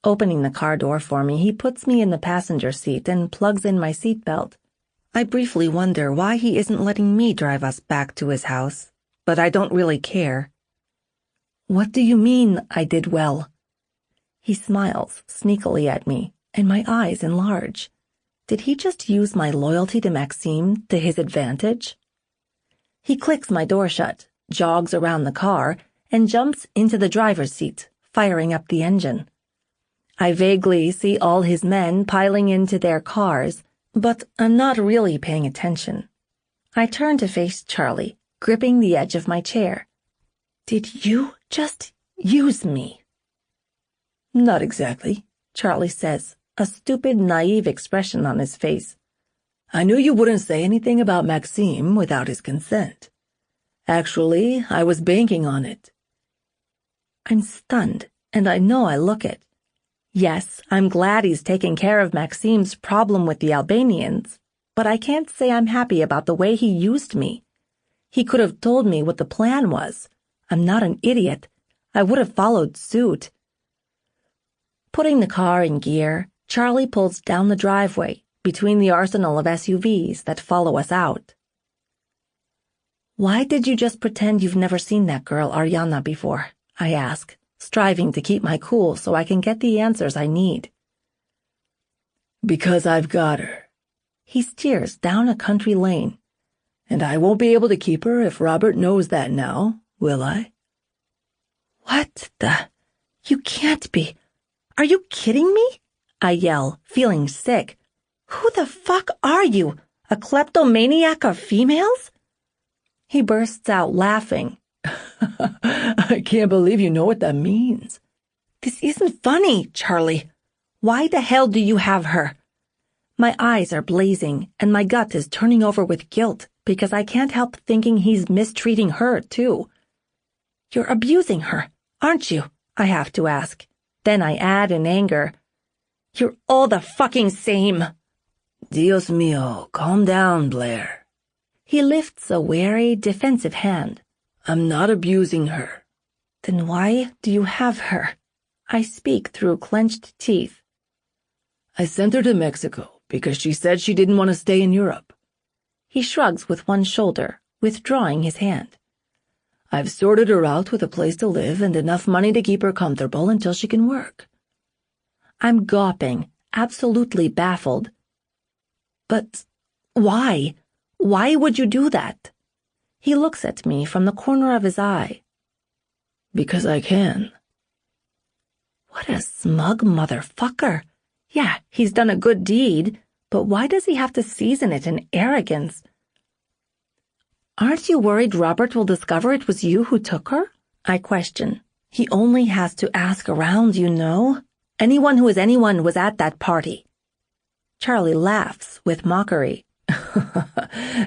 Opening the car door for me, he puts me in the passenger seat and plugs in my seatbelt. I briefly wonder why he isn't letting me drive us back to his house, but I don't really care. What do you mean I did well? He smiles sneakily at me, and my eyes enlarge. Did he just use my loyalty to Maksim to his advantage? He clicks my door shut, jogs around the car, and jumps into the driver's seat, firing up the engine. I vaguely see all his men piling into their cars, but I'm not really paying attention. I turn to face Charlie, gripping the edge of my chair. Did you just use me? Not exactly, Charlie says, a stupid, naive expression on his face. I knew you wouldn't say anything about Maksim without his consent. Actually, I was banking on it. I'm stunned, and I know I look it. Yes, I'm glad he's taking care of Maksim's problem with the Albanians, but I can't say I'm happy about the way he used me. He could have told me what the plan was. I'm not an idiot. I would have followed suit. Putting the car in gear, Charlie pulls down the driveway between the arsenal of SUVs that follow us out. Why did you just pretend you've never seen that girl Ariana before? I ask, striving to keep my cool so I can get the answers I need. Because I've got her. He steers down a country lane. And I won't be able to keep her if Robert knows that now, will I? What the? You can't be. Are you kidding me? I yell, feeling sick. Who the fuck are you? A kleptomaniac of females? He bursts out laughing. I can't believe you know what that means. This isn't funny, Charlie. Why the hell do you have her? My eyes are blazing, and my gut is turning over with guilt because I can't help thinking he's mistreating her, too. You're abusing her, aren't you? I have to ask. Then I add in anger, you're all the fucking same. Dios mío, calm down, Blair. He lifts a wary, defensive hand. I'm not abusing her. Then why do you have her? I speak through clenched teeth. I sent her to Mexico because she said she didn't want to stay in Europe. He shrugs with one shoulder, withdrawing his hand. I've sorted her out with a place to live and enough money to keep her comfortable until she can work. I'm gawping, absolutely baffled. But why? Why would you do that? He looks at me from the corner of his eye. Because I can. What a smug motherfucker. Yeah, he's done a good deed, but why does he have to season it in arrogance? Aren't you worried Robert will discover it was you who took her? I question. He only has to ask around, you know. Anyone who is anyone was at that party. Charlie laughs with mockery.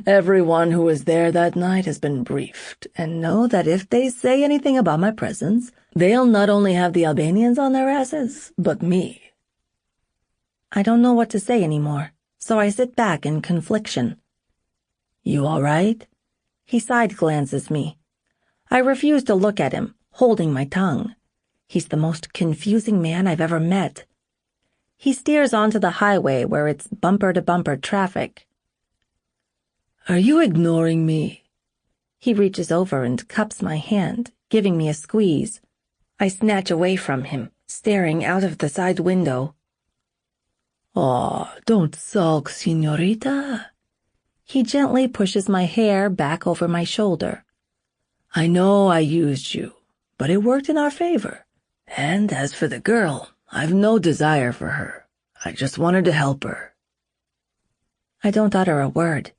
Everyone who was there that night has been briefed, and know that if they say anything about my presence, they'll not only have the Albanians on their asses, but me. I don't know what to say anymore, so I sit back in confliction. You all right? He side-glances me. I refuse to look at him, holding my tongue. He's the most confusing man I've ever met. He steers onto the highway where it's bumper-to-bumper traffic. Are you ignoring me? He reaches over and cups my hand, giving me a squeeze. I snatch away from him, staring out of the side window. Aw, don't sulk, señorita. He gently pushes my hair back over my shoulder. I know I used you, but it worked in our favor. And as for the girl, I've no desire for her. I just wanted to help her. I don't utter a word.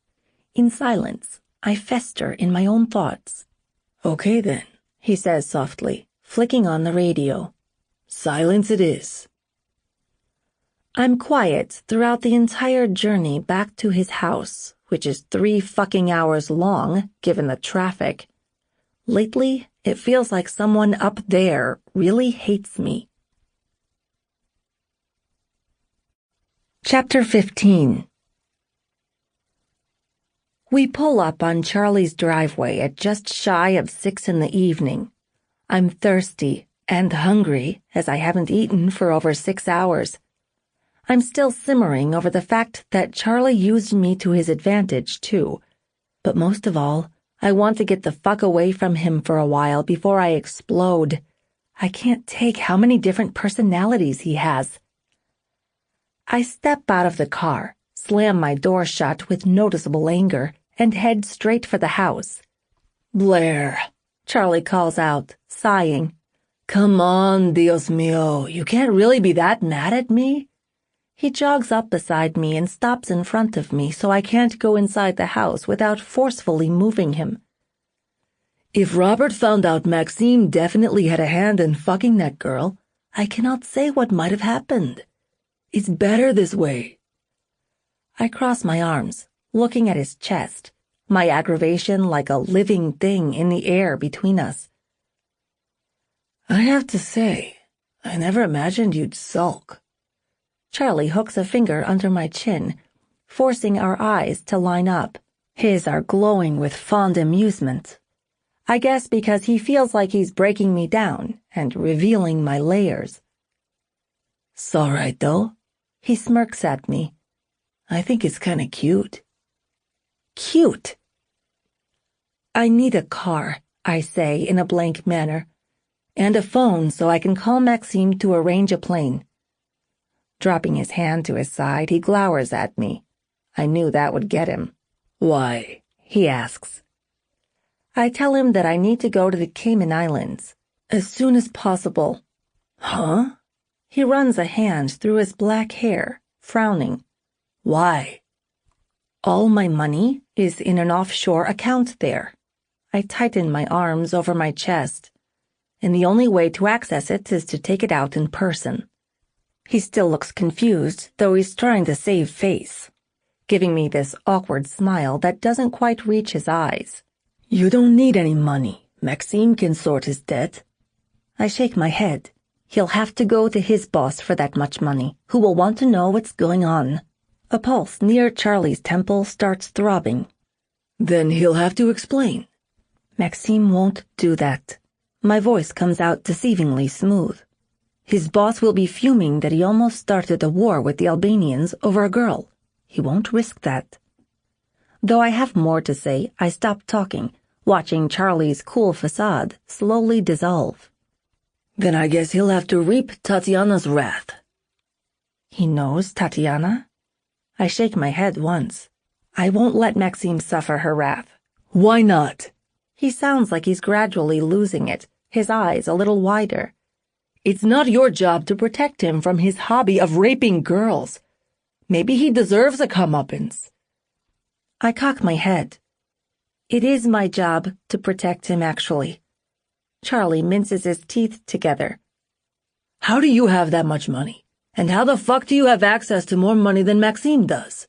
In silence, I fester in my own thoughts. Okay then, he says softly, flicking on the radio. Silence it is. I'm quiet throughout the entire journey back to his house, which is 3 fucking hours long, given the traffic. Lately, it feels like someone up there really hates me. Chapter 15. We pull up on Charlie's driveway at just shy of 6 in the evening. I'm thirsty and hungry, as I haven't eaten for over 6 hours. I'm still simmering over the fact that Charlie used me to his advantage, too. But most of all, I want to get the fuck away from him for a while before I explode. I can't take how many different personalities he has. I step out of the car, slam my door shut with noticeable anger, and head straight for the house. Blair, Charlie calls out, sighing. Come on, Dios mío, you can't really be that mad at me? He jogs up beside me and stops in front of me so I can't go inside the house without forcefully moving him. If Robert found out Maksim definitely had a hand in fucking that girl, I cannot say what might have happened. It's better this way. I cross my arms, looking at his chest, my aggravation like a living thing in the air between us. I have to say, I never imagined you'd sulk. Charlie hooks a finger under my chin, forcing our eyes to line up. His are glowing with fond amusement. I guess because he feels like he's breaking me down and revealing my layers. "'S all right, though. He smirks at me. I think it's kinda cute. Cute. I need a car, I say in a blank manner, and a phone so I can call Maksim to arrange a plane. Dropping his hand to his side, he glowers at me. I knew that would get him. Why? He asks. I tell him that I need to go to the Cayman Islands as soon as possible. Huh? He runs a hand through his black hair, frowning. Why? All my money is in an offshore account there. I tighten my arms over my chest, and the only way to access it is to take it out in person. He still looks confused, though he's trying to save face, giving me this awkward smile that doesn't quite reach his eyes. You don't need any money. Maksim can sort his debt. I shake my head. He'll have to go to his boss for that much money, who will want to know what's going on. A pulse near Charlie's temple starts throbbing. Then he'll have to explain. Maksim won't do that. My voice comes out deceivingly smooth. His boss will be fuming that he almost started a war with the Albanians over a girl. He won't risk that. Though I have more to say, I stop talking, watching Charlie's cool facade slowly dissolve. Then I guess he'll have to reap Tatiana's wrath. He knows Tatiana? I shake my head once. I won't let Maksim suffer her wrath. Why not? He sounds like he's gradually losing it, his eyes a little wider. It's not your job to protect him from his hobby of raping girls. Maybe he deserves a comeuppance. I cock my head. It is my job to protect him, actually. Charlie minces his teeth together. How do you have that much money? And how the fuck do you have access to more money than Maksim does?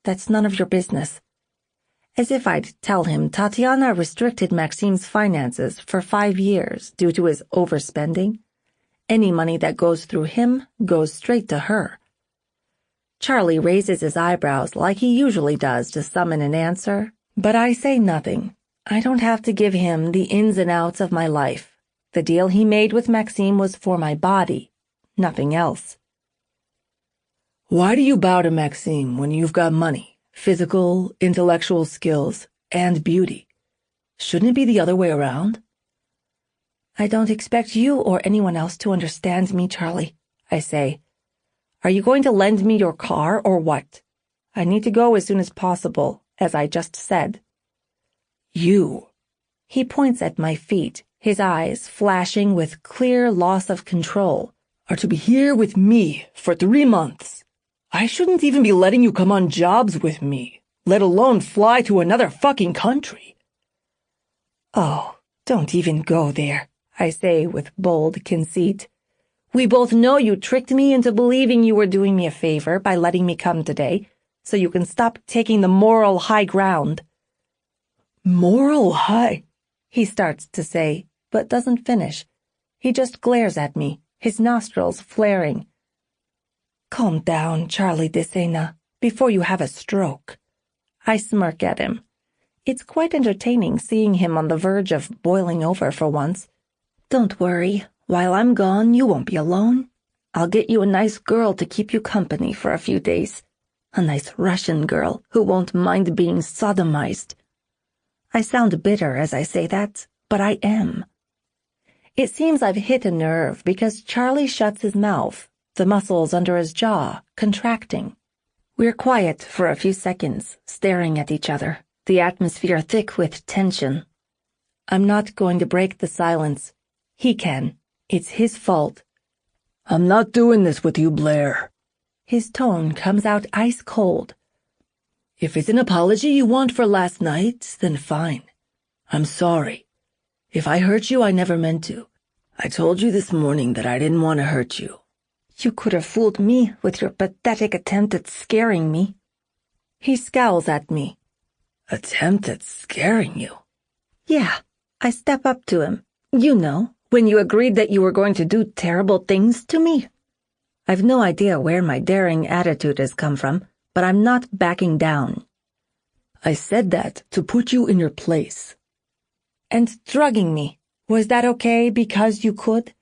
That's none of your business. As if I'd tell him Tatiana restricted Maksim's finances for 5 years due to his overspending. Any money that goes through him goes straight to her. Charlie raises his eyebrows like he usually does to summon an answer, but I say nothing. I don't have to give him the ins and outs of my life. The deal he made with Maksim was for my body, nothing else. Why do you bow to Maksim when you've got money, physical, intellectual skills, and beauty? Shouldn't it be the other way around? I don't expect you or anyone else to understand me, Charlie, I say. Are you going to lend me your car or what? I need to go as soon as possible, as I just said. You. He points at my feet, his eyes flashing with clear loss of control. Are to be here with me for 3 months. I shouldn't even be letting you come on jobs with me, let alone fly to another fucking country. Oh, don't even go there, I say with bold conceit. We both know you tricked me into believing you were doing me a favor by letting me come today, so you can stop taking the moral high ground. Moral high? He starts to say, but doesn't finish. He just glares at me, his nostrils flaring. Calm down, Charlie Desena, before you have a stroke. I smirk at him. It's quite entertaining seeing him on the verge of boiling over for once. Don't worry. While I'm gone, you won't be alone. I'll get you a nice girl to keep you company for a few days. A nice Russian girl who won't mind being sodomized. I sound bitter as I say that, but I am. It seems I've hit a nerve because Charlie shuts his mouth, the muscles under his jaw contracting. We're quiet for a few seconds, staring at each other, the atmosphere thick with tension. I'm not going to break the silence. He can. It's his fault. I'm not doing this with you, Blair. His tone comes out ice cold. If it's an apology you want for last night, then fine. I'm sorry. If I hurt you, I never meant to. I told you this morning that I didn't want to hurt you. You could have fooled me with your pathetic attempt at scaring me. He scowls at me. Attempt at scaring you? Yeah, I step up to him. You know, when you agreed that you were going to do terrible things to me. I've no idea where my daring attitude has come from, but I'm not backing down. I said that to put you in your place. And drugging me, was that okay because you could?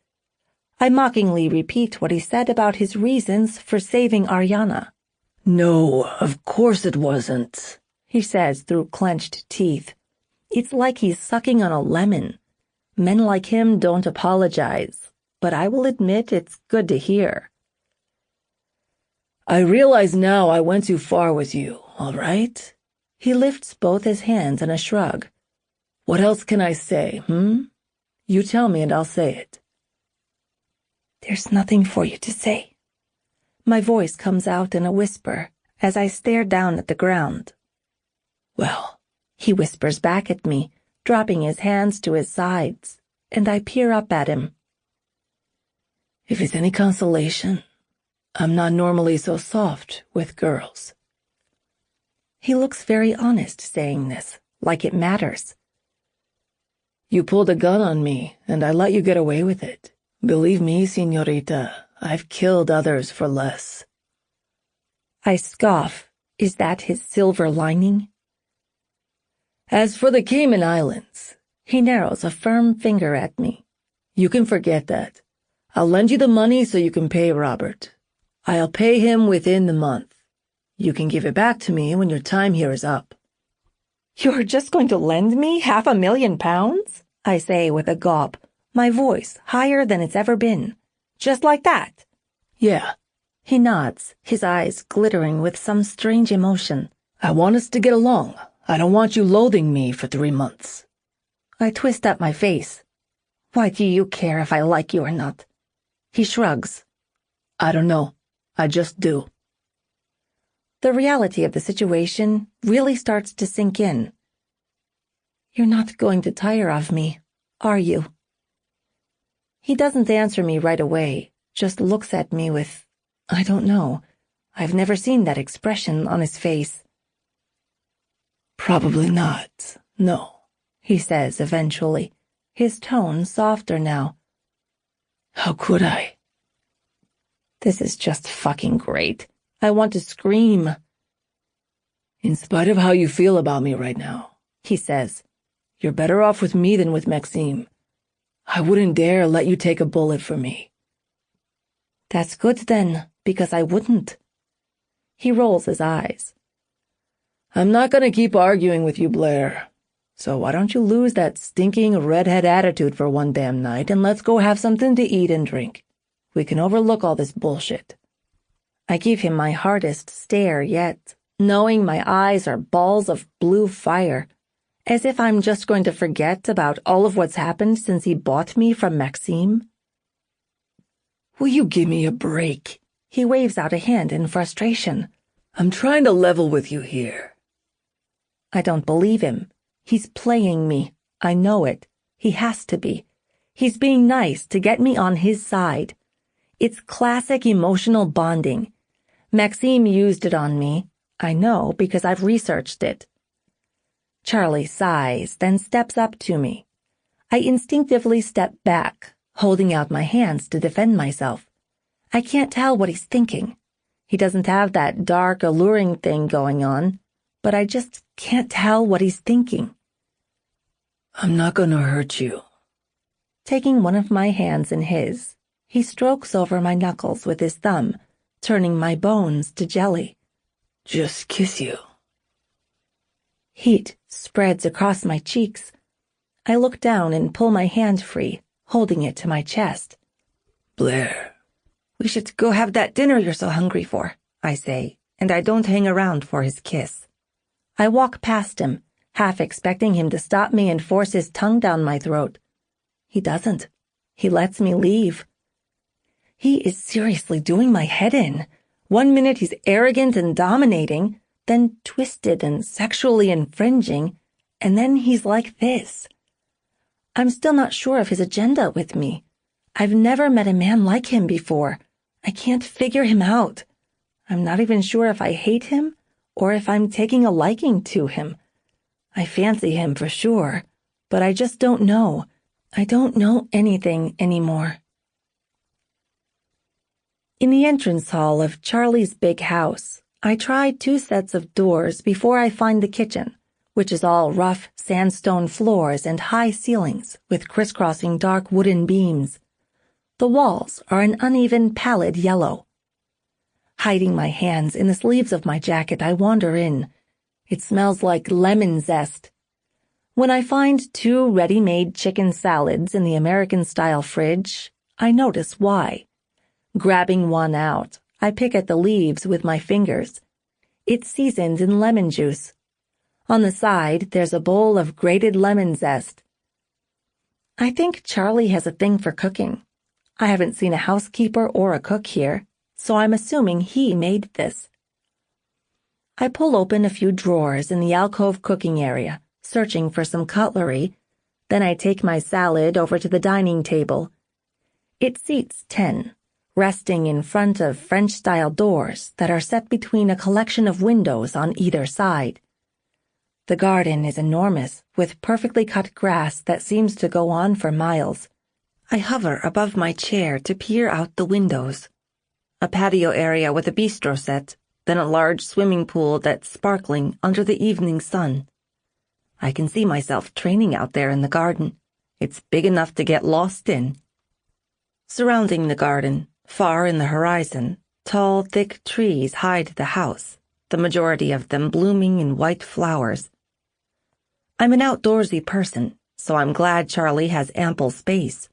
I mockingly repeat what he said about his reasons for saving Ariana. No, of course it wasn't, he says through clenched teeth. It's like he's sucking on a lemon. Men like him don't apologize, but I will admit it's good to hear. I realize now I went too far with you, all right? He lifts both his hands in a shrug. What else can I say, You tell me and I'll say it. There's nothing for you to say. My voice comes out in a whisper as I stare down at the ground. Well, he whispers back at me, dropping his hands to his sides, and I peer up at him. If it's any consolation, I'm not normally so soft with girls. He looks very honest saying this, like it matters. You pulled a gun on me, and I let you get away with it. Believe me, señorita, I've killed others for less. I scoff. Is that his silver lining? As for the Cayman Islands, he narrows a firm finger at me. You can forget that. I'll lend you the money so you can pay Robert. I'll pay him within the month. You can give it back to me when your time here is up. You're just going to lend me £500,000? I say with a gulp, my voice higher than it's ever been. Just like that? Yeah. He nods, his eyes glittering with some strange emotion. I want us to get along. I don't want you loathing me for 3 months. I twist up my face. Why do you care if I like you or not? He shrugs. I don't know. I just do. The reality of the situation really starts to sink in. You're not going to tire of me, are you? He doesn't answer me right away, just looks at me with, I don't know. I've never seen that expression on his face. Probably not, no, he says eventually, his tone softer now. How could I? This is just fucking great. I want to scream. In spite of how you feel about me right now, he says, you're better off with me than with Maksim. I wouldn't dare let you take a bullet for me. That's good then, because I wouldn't. He rolls his eyes. I'm not going to keep arguing with you, Blair. So why don't you lose that stinking redhead attitude for one damn night and let's go have something to eat and drink. We can overlook all this bullshit. I give him my hardest stare yet, knowing my eyes are balls of blue fire, as if I'm just going to forget about all of what's happened since he bought me from Maksim. Will you give me a break? He waves out a hand in frustration. I'm trying to level with you here. I don't believe him. He's playing me. I know it. He has to be. He's being nice to get me on his side. It's classic emotional bonding. Maksim used it on me. I know because I've researched it. Charlie sighs, then steps up to me. I instinctively step back, holding out my hands to defend myself. I can't tell what he's thinking. He doesn't have that dark, alluring thing going on, but I just can't tell what he's thinking. I'm not going to hurt you. Taking one of my hands in his, he strokes over my knuckles with his thumb, turning my bones to jelly. Just kiss you. Heat spreads across my cheeks. I look down and pull my hand free, holding it to my chest. Blair. We should go have that dinner you're so hungry for, I say, and I don't hang around for his kiss. I walk past him, half expecting him to stop me and force his tongue down my throat. He doesn't. He lets me leave. He is seriously doing my head in. 1 minute he's arrogant and dominating, then twisted and sexually infringing, and then he's like this. I'm still not sure of his agenda with me. I've never met a man like him before. I can't figure him out. I'm not even sure if I hate him or if I'm taking a liking to him. I fancy him for sure, but I just don't know. I don't know anything anymore. In the entrance hall of Charlie's big house, I try 2 sets of doors before I find the kitchen, which is all rough sandstone floors and high ceilings with crisscrossing dark wooden beams. The walls are an uneven pallid yellow. Hiding my hands in the sleeves of my jacket, I wander in. It smells like lemon zest. When I find 2 ready-made chicken salads in the American-style fridge, I notice why. Grabbing one out, I pick at the leaves with my fingers. It's seasoned in lemon juice. On the side, there's a bowl of grated lemon zest. I think Charlie has a thing for cooking. I haven't seen a housekeeper or a cook here, so I'm assuming he made this. I pull open a few drawers in the alcove cooking area, searching for some cutlery. Then I take my salad over to the dining table. It seats 10, resting in front of French-style doors that are set between a collection of windows on either side. The garden is enormous, with perfectly cut grass that seems to go on for miles. I hover above my chair to peer out the windows. A patio area with a bistro set, then a large swimming pool that's sparkling under the evening sun. I can see myself training out there in the garden. It's big enough to get lost in. Surrounding the garden, far in the horizon, tall, thick trees hide the house, the majority of them blooming in white flowers. I'm an outdoorsy person, so I'm glad Charlie has ample space.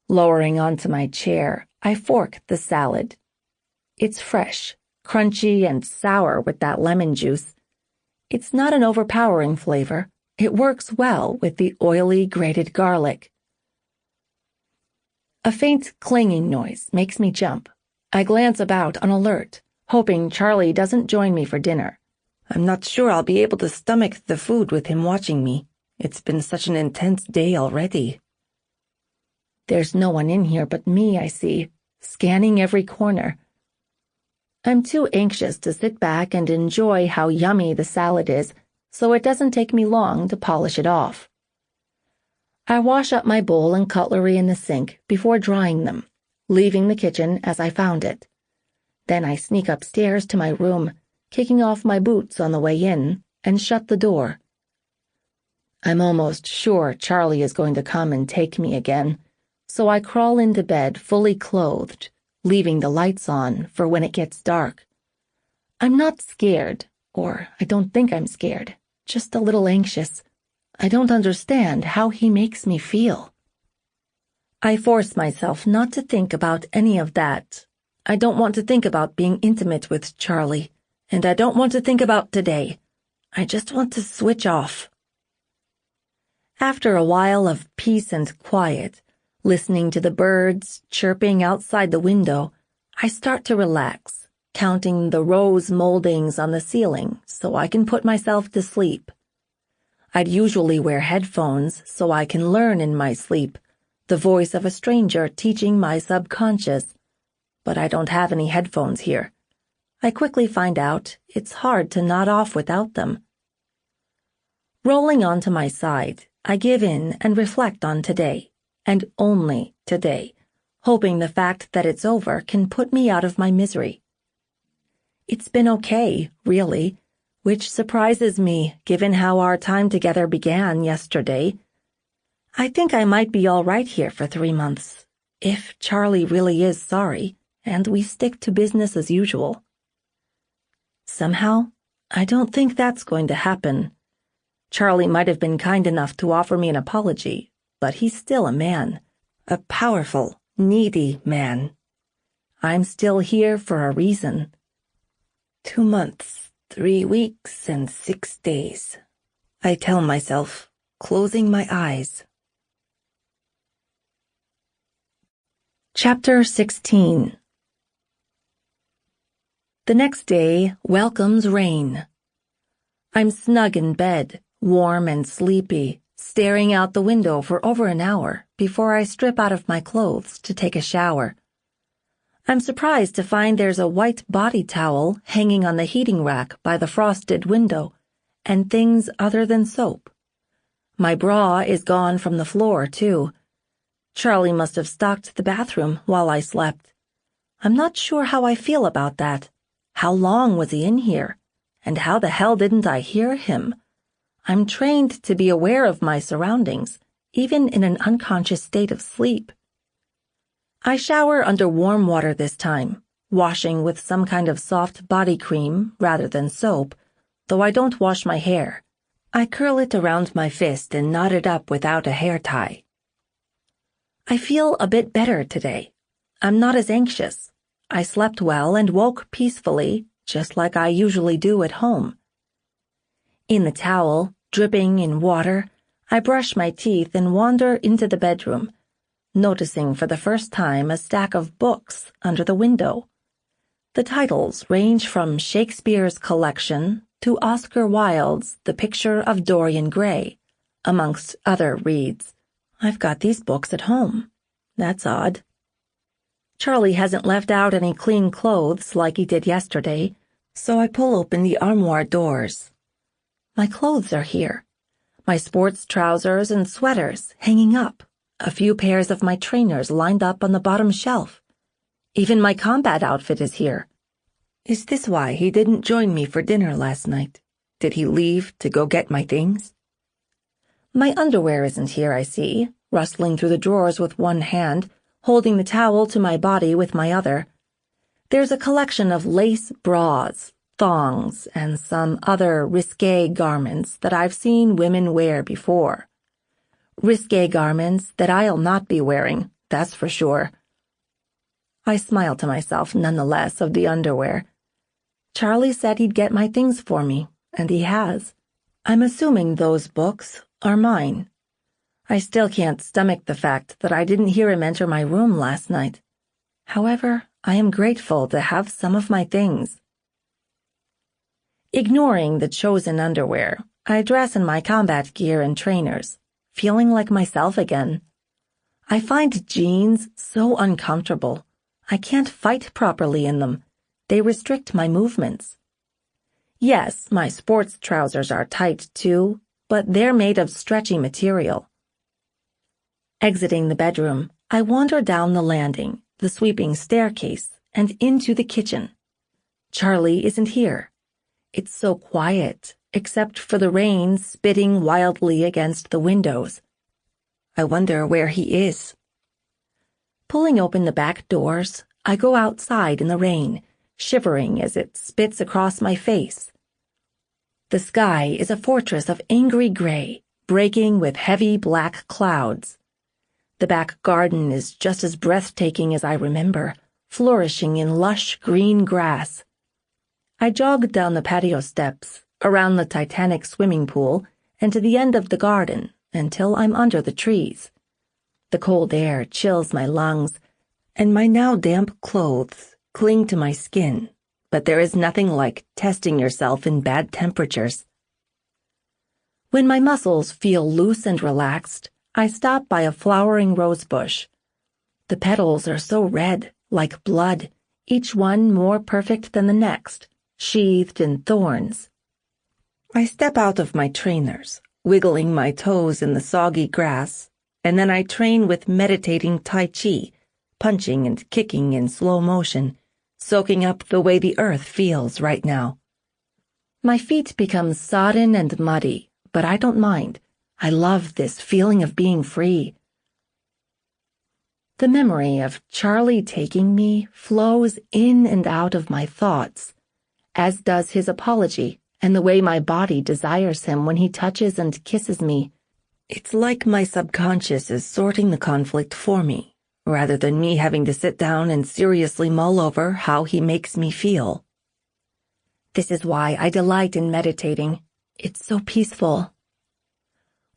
Lowering onto my chair, I fork the salad. It's fresh, crunchy, and sour with that lemon juice. It's not an overpowering flavor. It works well with the oily grated garlic. A faint clanging noise makes me jump. I glance about on alert, hoping Charlie doesn't join me for dinner. I'm not sure I'll be able to stomach the food with him watching me. It's been such an intense day already. There's no one in here but me, I see, scanning every corner. I'm too anxious to sit back and enjoy how yummy the salad is, so it doesn't take me long to polish it off. I wash up my bowl and cutlery in the sink before drying them, leaving the kitchen as I found it. Then I sneak upstairs to my room, kicking off my boots on the way in, and shut the door. I'm almost sure Charlie is going to come and take me again, so I crawl into bed fully clothed, leaving the lights on for when it gets dark. I'm not scared, or I don't think I'm scared, just a little anxious. I don't understand how he makes me feel. I force myself not to think about any of that. I don't want to think about being intimate with Charlie, and I don't want to think about today. I just want to switch off. After a while of peace and quiet, listening to the birds chirping outside the window, I start to relax, counting the rose moldings on the ceiling so I can put myself to sleep. I'd usually wear headphones so I can learn in my sleep, the voice of a stranger teaching my subconscious, but I don't have any headphones here. I quickly find out it's hard to nod off without them. Rolling onto my side, I give in and reflect on today, and only today, hoping the fact that it's over can put me out of my misery. It's been okay, really, which surprises me given how our time together began yesterday. I think I might be all right here for 3 months, if Charlie really is sorry, and we stick to business as usual. Somehow, I don't think that's going to happen. Charlie might have been kind enough to offer me an apology, but he's still a man, a powerful, needy man. I'm still here for a reason. 2 months, 3 weeks, and 6 days, I tell myself, closing my eyes. Chapter 16. The next day welcomes rain. I'm snug in bed, warm and sleepy, staring out the window for over an hour before I strip out of my clothes to take a shower. I'm surprised to find there's a white body towel hanging on the heating rack by the frosted window, and things other than soap. My bra is gone from the floor, too. Charlie must have stocked the bathroom while I slept. I'm not sure how I feel about that. How long was he in here? And how the hell didn't I hear him? I'm trained to be aware of my surroundings, even in an unconscious state of sleep. I shower under warm water this time, washing with some kind of soft body cream rather than soap, though I don't wash my hair. I curl it around my fist and knot it up without a hair tie. I feel a bit better today. I'm not as anxious. I slept well and woke peacefully, just like I usually do at home. In the towel, dripping in water, I brush my teeth and wander into the bedroom, noticing for the first time a stack of books under the window. The titles range from Shakespeare's collection to Oscar Wilde's The Picture of Dorian Gray, amongst other reads. I've got these books at home. That's odd. Charlie hasn't left out any clean clothes like he did yesterday, so I pull open the armoire doors. My clothes are here. My sports trousers and sweaters hanging up, a few pairs of my trainers lined up on the bottom shelf. Even my combat outfit is here. Is this why he didn't join me for dinner last night? Did he leave to go get my things? My underwear isn't here, I see, rustling through the drawers with one hand, holding the towel to my body with my other. There's a collection of lace bras, thongs, and some other risque garments that I've seen women wear before. Risque garments that I'll not be wearing, that's for sure. I smile to myself nonetheless of the underwear. Charlie said he'd get my things for me, and he has. I'm assuming those books are mine. I still can't stomach the fact that I didn't hear him enter my room last night. However, I am grateful to have some of my things. Ignoring the chosen underwear, I dress in my combat gear and trainers, feeling like myself again. I find jeans so uncomfortable. I can't fight properly in them. They restrict my movements. Yes, my sports trousers are tight too, but they're made of stretchy material. Exiting the bedroom, I wander down the landing, the sweeping staircase, and into the kitchen. Charlie isn't here. It's so quiet, except for the rain spitting wildly against the windows. I wonder where he is. Pulling open the back doors, I go outside in the rain, shivering as it spits across my face. The sky is a fortress of angry gray, breaking with heavy black clouds. The back garden is just as breathtaking as I remember, flourishing in lush green grass. I jog down the patio steps, around the Titanic swimming pool, and to the end of the garden until I'm under the trees. The cold air chills my lungs, and my now damp clothes cling to my skin, but there is nothing like testing yourself in bad temperatures. When my muscles feel loose and relaxed, I stop by a flowering rose bush. The petals are so red, like blood, each one more perfect than the next, sheathed in thorns. I step out of my trainers, wiggling my toes in the soggy grass, and then I train with meditating Tai Chi, punching and kicking in slow motion, soaking up the way the earth feels right now. My feet become sodden and muddy, but I don't mind. I love this feeling of being free. The memory of Charlie taking me flows in and out of my thoughts, as does his apology and the way my body desires him when he touches and kisses me. It's like my subconscious is sorting the conflict for me, rather than me having to sit down and seriously mull over how he makes me feel. This is why I delight in meditating. It's so peaceful.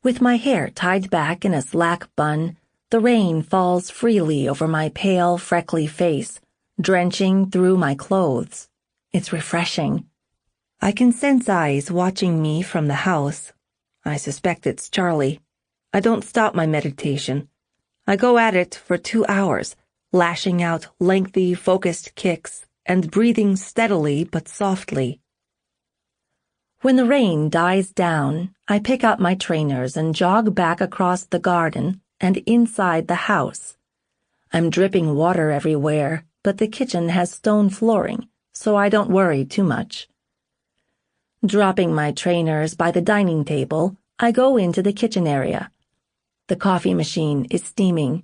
With my hair tied back in a slack bun, the rain falls freely over my pale, freckly face, drenching through my clothes. It's refreshing. I can sense eyes watching me from the house. I suspect it's Charlie. I don't stop my meditation. I go at it for 2 hours, lashing out lengthy, focused kicks and breathing steadily but softly. When the rain dies down, I pick up my trainers and jog back across the garden and inside the house. I'm dripping water everywhere, but the kitchen has stone flooring, so I don't worry too much. Dropping my trainers by the dining table, I go into the kitchen area. The coffee machine is steaming.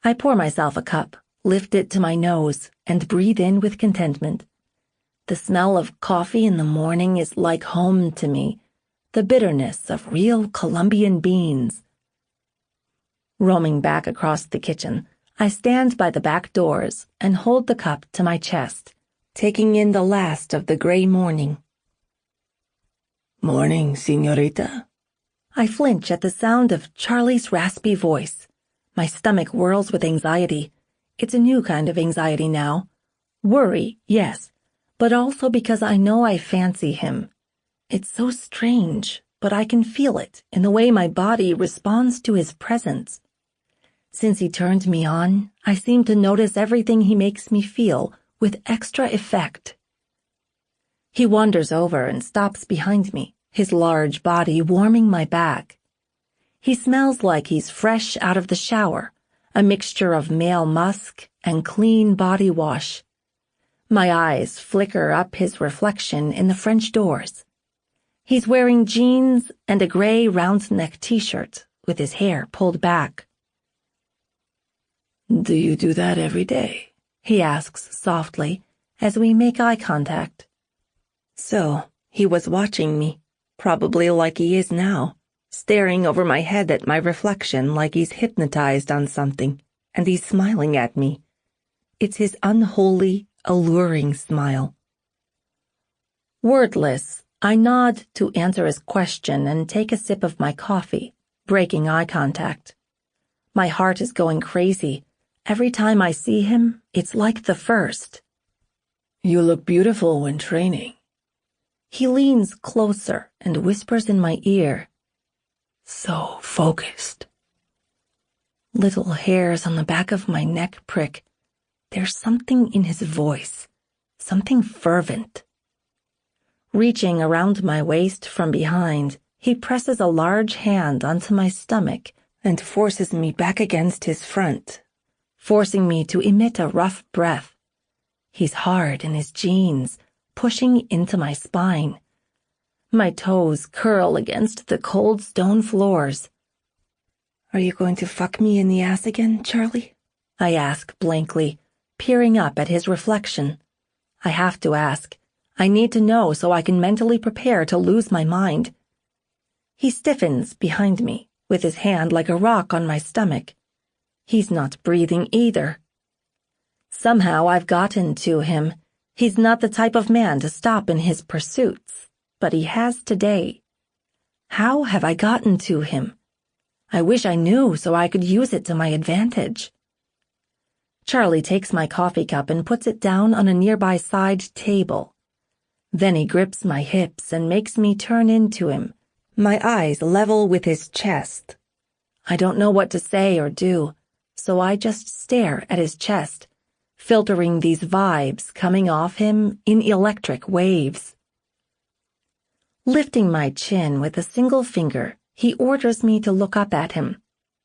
I pour myself a cup, lift it to my nose, and breathe in with contentment. The smell of coffee in the morning is like home to me, the bitterness of real Colombian beans. Roaming back across the kitchen, I stand by the back doors and hold the cup to my chest, taking in the last of the gray morning. Morning, señorita. I flinch at the sound of Charlie's raspy voice. My stomach whirls with anxiety. It's a new kind of anxiety now. Worry, yes, but also because I know I fancy him. It's so strange, but I can feel it in the way my body responds to his presence. Since he turned me on, I seem to notice everything he makes me feel with extra effect. He wanders over and stops behind me, his large body warming my back. He smells like he's fresh out of the shower, a mixture of male musk and clean body wash. My eyes flicker up his reflection in the French doors. He's wearing jeans and a gray round-neck t-shirt with his hair pulled back. Do you do that every day? He asks softly as we make eye contact. So, he was watching me, probably like he is now, staring over my head at my reflection like he's hypnotized on something, and he's smiling at me. It's his unholy, alluring smile. Wordless, I nod to answer his question and take a sip of my coffee, breaking eye contact. My heart is going crazy. Every time I see him, it's like the first. You look beautiful when training. He leans closer and whispers in my ear. So focused. Little hairs on the back of my neck prick. There's something in his voice, something fervent. Reaching around my waist from behind, he presses a large hand onto my stomach and forces me back against his front, forcing me to emit a rough breath. He's hard in his jeans, pushing into my spine. My toes curl against the cold stone floors. Are you going to fuck me in the ass again, Charlie? I ask blankly, peering up at his reflection. I have to ask. I need to know so I can mentally prepare to lose my mind. He stiffens behind me, with his hand like a rock on my stomach. He's not breathing either. Somehow I've gotten to him. He's not the type of man to stop in his pursuits, but he has today. How have I gotten to him? I wish I knew so I could use it to my advantage. Charlie takes my coffee cup and puts it down on a nearby side table. Then he grips my hips and makes me turn into him, my eyes level with his chest. I don't know what to say or do, so I just stare at his chest, filtering these vibes coming off him in electric waves. Lifting my chin with a single finger, he orders me to look up at him.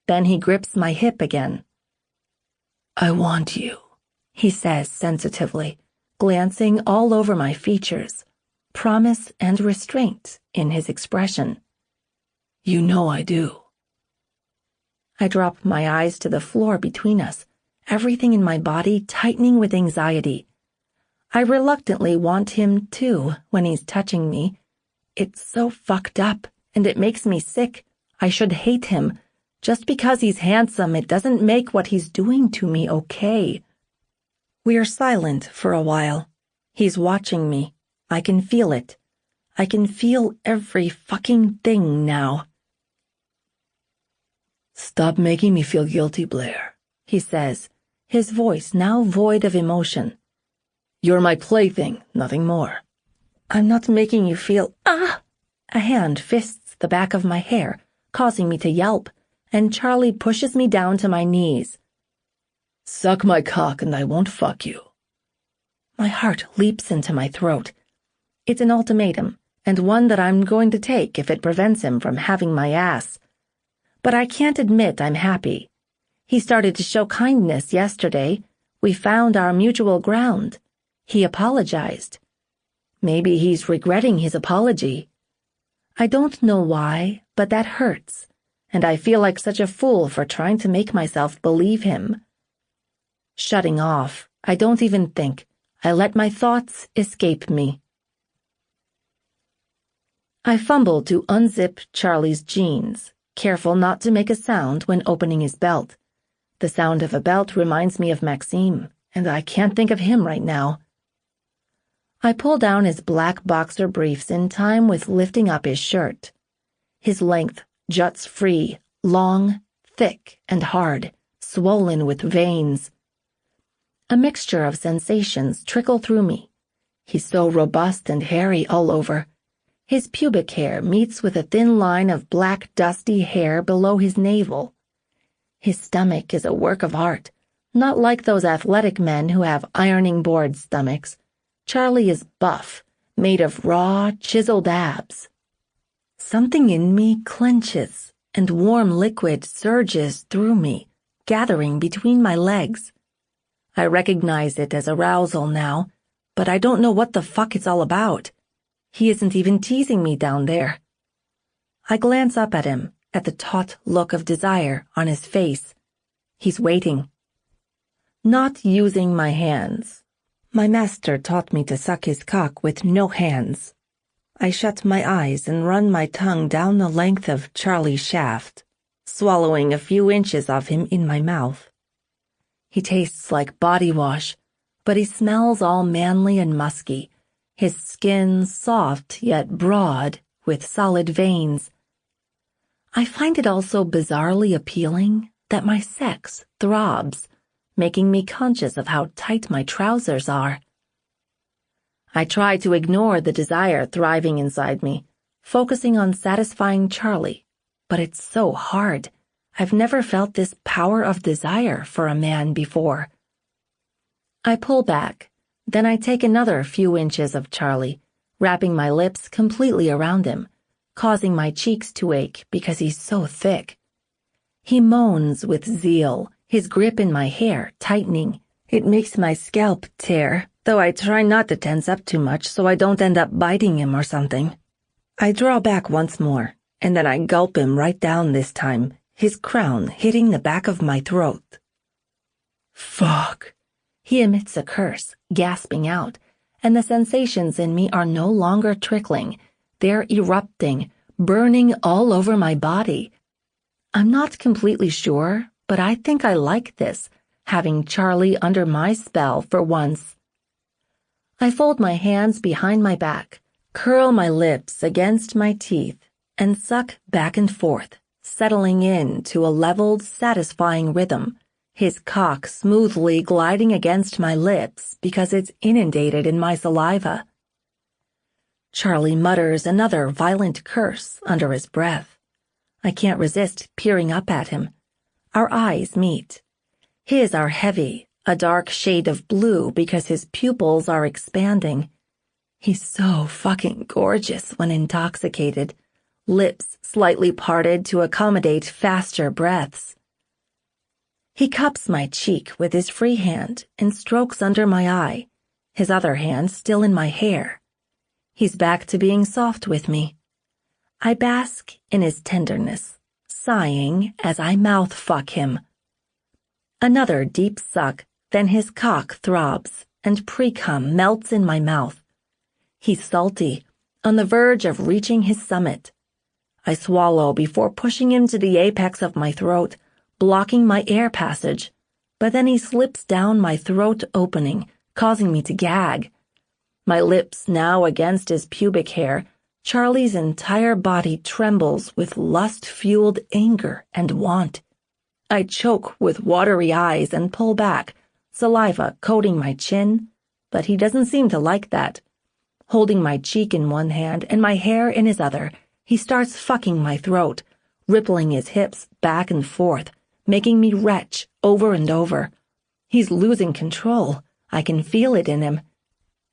Then he grips my hip again. I want you, he says sensitively, glancing all over my features, promise and restraint in his expression. You know I do. I drop my eyes to the floor between us, everything in my body tightening with anxiety. I reluctantly want him too when he's touching me. It's so fucked up, and it makes me sick. I should hate him. Just because he's handsome, it doesn't make what he's doing to me okay. We're silent for a while. He's watching me. I can feel it. I can feel every fucking thing now. Stop making me feel guilty, Blair, he says, his voice now void of emotion. You're my plaything, nothing more. I'm not making you feel, A hand fists the back of my hair, causing me to yelp, and Charlie pushes me down to my knees. Suck my cock and I won't fuck you. My heart leaps into my throat. It's an ultimatum, and one that I'm going to take if it prevents him from having my ass. But I can't admit I'm happy. He started to show kindness yesterday. We found our mutual ground. He apologized. Maybe he's regretting his apology. I don't know why, but that hurts, and I feel like such a fool for trying to make myself believe him. Shutting off, I don't even think. I let my thoughts escape me. I fumble to unzip Charlie's jeans, careful not to make a sound when opening his belt. The sound of a belt reminds me of Maksim, and I can't think of him right now. I pull down his black boxer briefs in time with lifting up his shirt. His length juts free, long, thick, and hard, swollen with veins. A mixture of sensations trickle through me. He's so robust and hairy all over. His pubic hair meets with a thin line of black dusty hair below his navel. His stomach is a work of art, not like those athletic men who have ironing board stomachs. Charlie is buff, made of raw, chiseled abs. Something in me clenches, and warm liquid surges through me, gathering between my legs. I recognize it as arousal now, but I don't know what the fuck it's all about. He isn't even teasing me down there. I glance up at him, at the taut look of desire on his face. He's waiting. Not using my hands. My master taught me to suck his cock with no hands. I shut my eyes and run my tongue down the length of Charlie's shaft, swallowing a few inches of him in my mouth. He tastes like body wash, but he smells all manly and musky, his skin soft yet broad with solid veins. I find it also bizarrely appealing that my sex throbs, making me conscious of how tight my trousers are. I try to ignore the desire thriving inside me, focusing on satisfying Charlie, but it's so hard. I've never felt this power of desire for a man before. I pull back, then I take another few inches of Charlie, wrapping my lips completely around him, causing my cheeks to ache because he's so thick. He moans with zeal, his grip in my hair tightening. It makes my scalp tear, though I try not to tense up too much so I don't end up biting him or something. I draw back once more, and then I gulp him right down this time, his crown hitting the back of my throat. Fuck. He emits a curse, gasping out, and the sensations in me are no longer trickling. They're erupting, burning all over my body. I'm not completely sure, but I think I like this, having Charlie under my spell for once. I fold my hands behind my back, curl my lips against my teeth, and suck back and forth, settling in to a leveled, satisfying rhythm, his cock smoothly gliding against my lips because it's inundated in my saliva. Charlie mutters another violent curse under his breath. I can't resist peering up at him. Our eyes meet. His are heavy, a dark shade of blue because his pupils are expanding. He's so fucking gorgeous when intoxicated, lips slightly parted to accommodate faster breaths. He cups my cheek with his free hand and strokes under my eye, his other hand still in my hair. He's back to being soft with me. I bask in his tenderness, sighing as I mouth-fuck him. Another deep suck, then his cock throbs, and pre-cum melts in my mouth. He's salty, on the verge of reaching his summit. I swallow before pushing him to the apex of my throat, blocking my air passage, but then he slips down my throat opening, causing me to gag. My lips now against his pubic hair, Charlie's entire body trembles with lust-fueled anger and want. I choke with watery eyes and pull back, saliva coating my chin, but he doesn't seem to like that. Holding my cheek in one hand and my hair in his other, he starts fucking my throat, rippling his hips back and forth, making me retch over and over. He's losing control. I can feel it in him.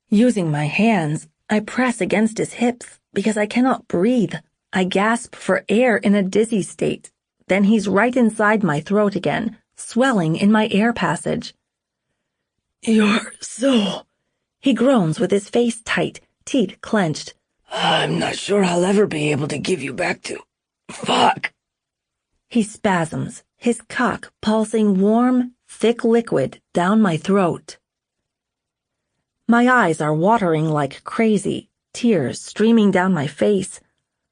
Using my hands, I press against his hips because I cannot breathe. I gasp for air in a dizzy state. Then he's right inside my throat again, swelling in my air passage. "You're so..." He groans with his face tight, teeth clenched. "I'm not sure I'll ever be able to give you back to... Fuck." He spasms, his cock pulsing warm, thick liquid down my throat. My eyes are watering like crazy, tears streaming down my face.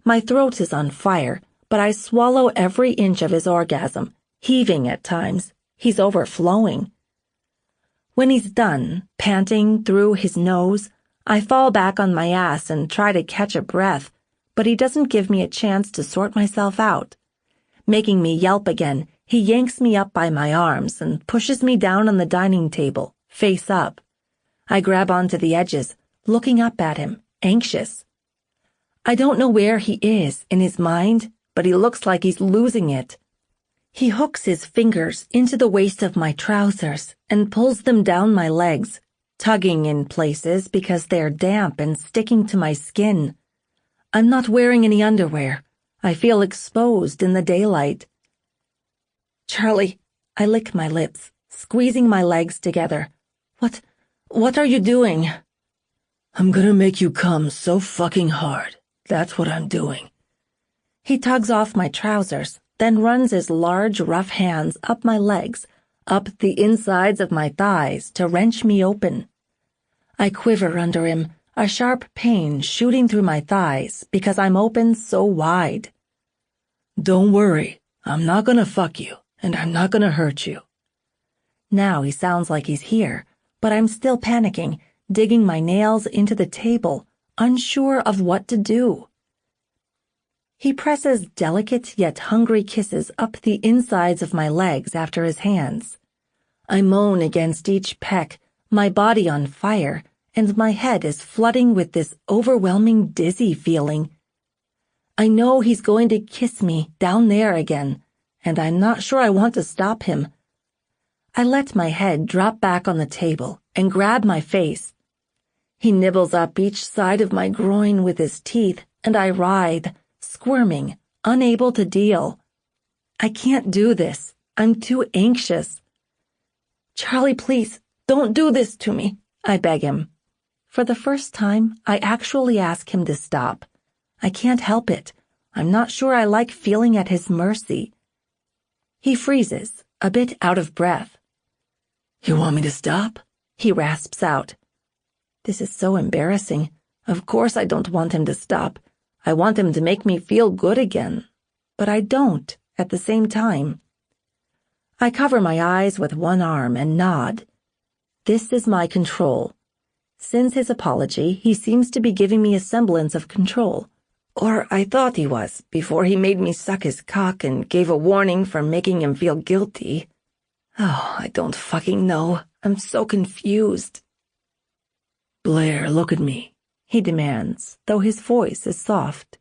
My throat is on fire, but I swallow every inch of his orgasm, heaving at times. He's overflowing. When he's done, panting through his nose, I fall back on my ass and try to catch a breath, but he doesn't give me a chance to sort myself out. Making me yelp again, he yanks me up by my arms and pushes me down on the dining table, face up. I grab onto the edges, looking up at him, anxious. I don't know where he is in his mind, but he looks like he's losing it. He hooks his fingers into the waist of my trousers and pulls them down my legs, tugging in places because they're damp and sticking to my skin. I'm not wearing any underwear. I feel exposed in the daylight. Charlie, I lick my lips, squeezing my legs together. What are you doing? I'm gonna make you come so fucking hard. That's what I'm doing. He tugs off my trousers, then runs his large, rough hands up my legs, up the insides of my thighs to wrench me open. I quiver under him, a sharp pain shooting through my thighs because I'm open so wide. Don't worry, I'm not gonna fuck you, and I'm not gonna hurt you. Now he sounds like he's here, but I'm still panicking, digging my nails into the table, unsure of what to do. He presses delicate yet hungry kisses up the insides of my legs after his hands. I moan against each peck, my body on fire, and my head is flooding with this overwhelming dizzy feeling. I know he's going to kiss me down there again, and I'm not sure I want to stop him. I let my head drop back on the table and grab my face. He nibbles up each side of my groin with his teeth, and I writhe, squirming, unable to deal. I can't do this. I'm too anxious. Charlie, please, don't do this to me, I beg him. For the first time, I actually ask him to stop. I can't help it. I'm not sure I like feeling at his mercy. He freezes, a bit out of breath. You want me to stop? He rasps out. This is so embarrassing. Of course I don't want him to stop. I want him to make me feel good again. But I don't at the same time. I cover my eyes with one arm and nod. This is my control. Since his apology, he seems to be giving me a semblance of control. Or I thought he was, before he made me suck his cock and gave a warning for making him feel guilty. Oh, I don't fucking know. I'm so confused. Blair, look at me, he demands, though his voice is soft.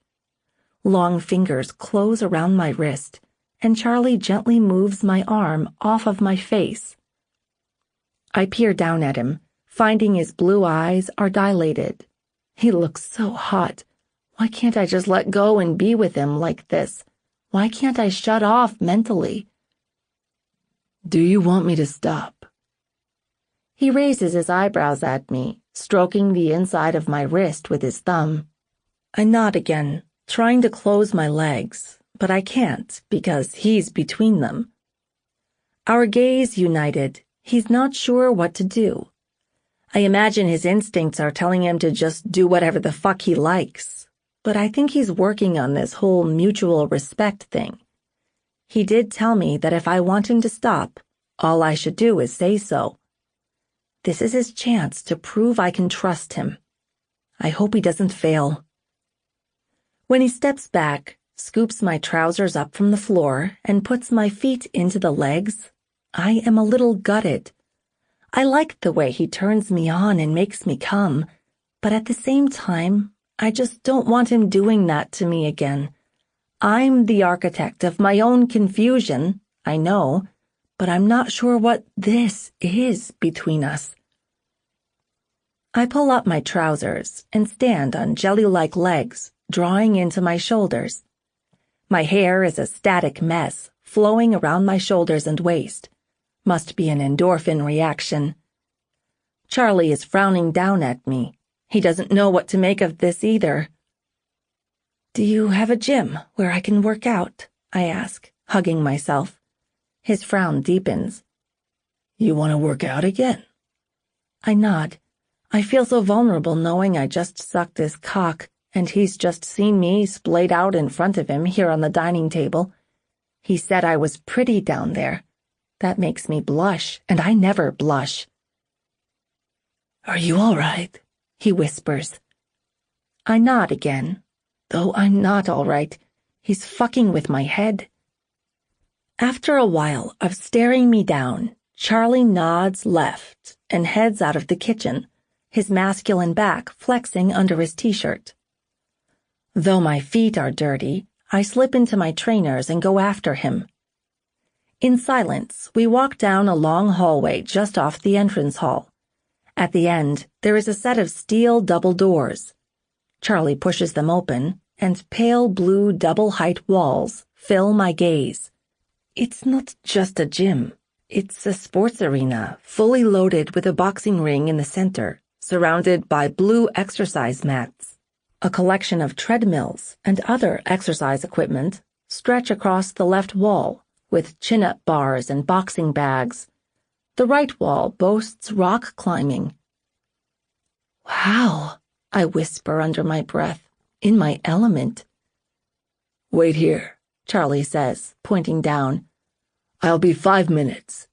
Long fingers close around my wrist, and Charlie gently moves my arm off of my face. I peer down at him, finding his blue eyes are dilated. He looks so hot. Why can't I just let go and be with him like this? Why can't I shut off mentally? Do you want me to stop? He raises his eyebrows at me, stroking the inside of my wrist with his thumb. I nod again, trying to close my legs, but I can't because he's between them. Our gaze united. He's not sure what to do. I imagine his instincts are telling him to just do whatever the fuck he likes, but I think he's working on this whole mutual respect thing. He did tell me that if I want him to stop, all I should do is say so. This is his chance to prove I can trust him. I hope he doesn't fail. When he steps back, scoops my trousers up from the floor, and puts my feet into the legs, I am a little gutted. I like the way he turns me on and makes me come, but at the same time, I just don't want him doing that to me again. I'm the architect of my own confusion, I know, but I'm not sure what this is between us. I pull up my trousers and stand on jelly-like legs, drawing into my shoulders. My hair is a static mess, flowing around my shoulders and waist. Must be an endorphin reaction. Charlie is frowning down at me. He doesn't know what to make of this either. Do you have a gym where I can work out? I ask, hugging myself. His frown deepens. You want to work out again? I nod. I feel so vulnerable knowing I just sucked his cock, and he's just seen me splayed out in front of him here on the dining table. He said I was pretty down there. That makes me blush, and I never blush. Are you all right? He whispers. I nod again, though I'm not all right. He's fucking with my head. After a while of staring me down, Charlie nods left and heads out of the kitchen, his masculine back flexing under his t-shirt. Though my feet are dirty, I slip into my trainers and go after him. In silence, we walk down a long hallway just off the entrance hall. At the end, there is a set of steel double doors. Charlie pushes them open, and pale blue double-height walls fill my gaze. It's not just a gym. It's a sports arena, fully loaded with a boxing ring in the center, surrounded by blue exercise mats. A collection of treadmills and other exercise equipment stretch across the left wall, with chin-up bars and boxing bags. The right wall boasts rock climbing. Wow, I whisper under my breath, in my element. Wait here, Charlie says, pointing down. I'll be 5 minutes.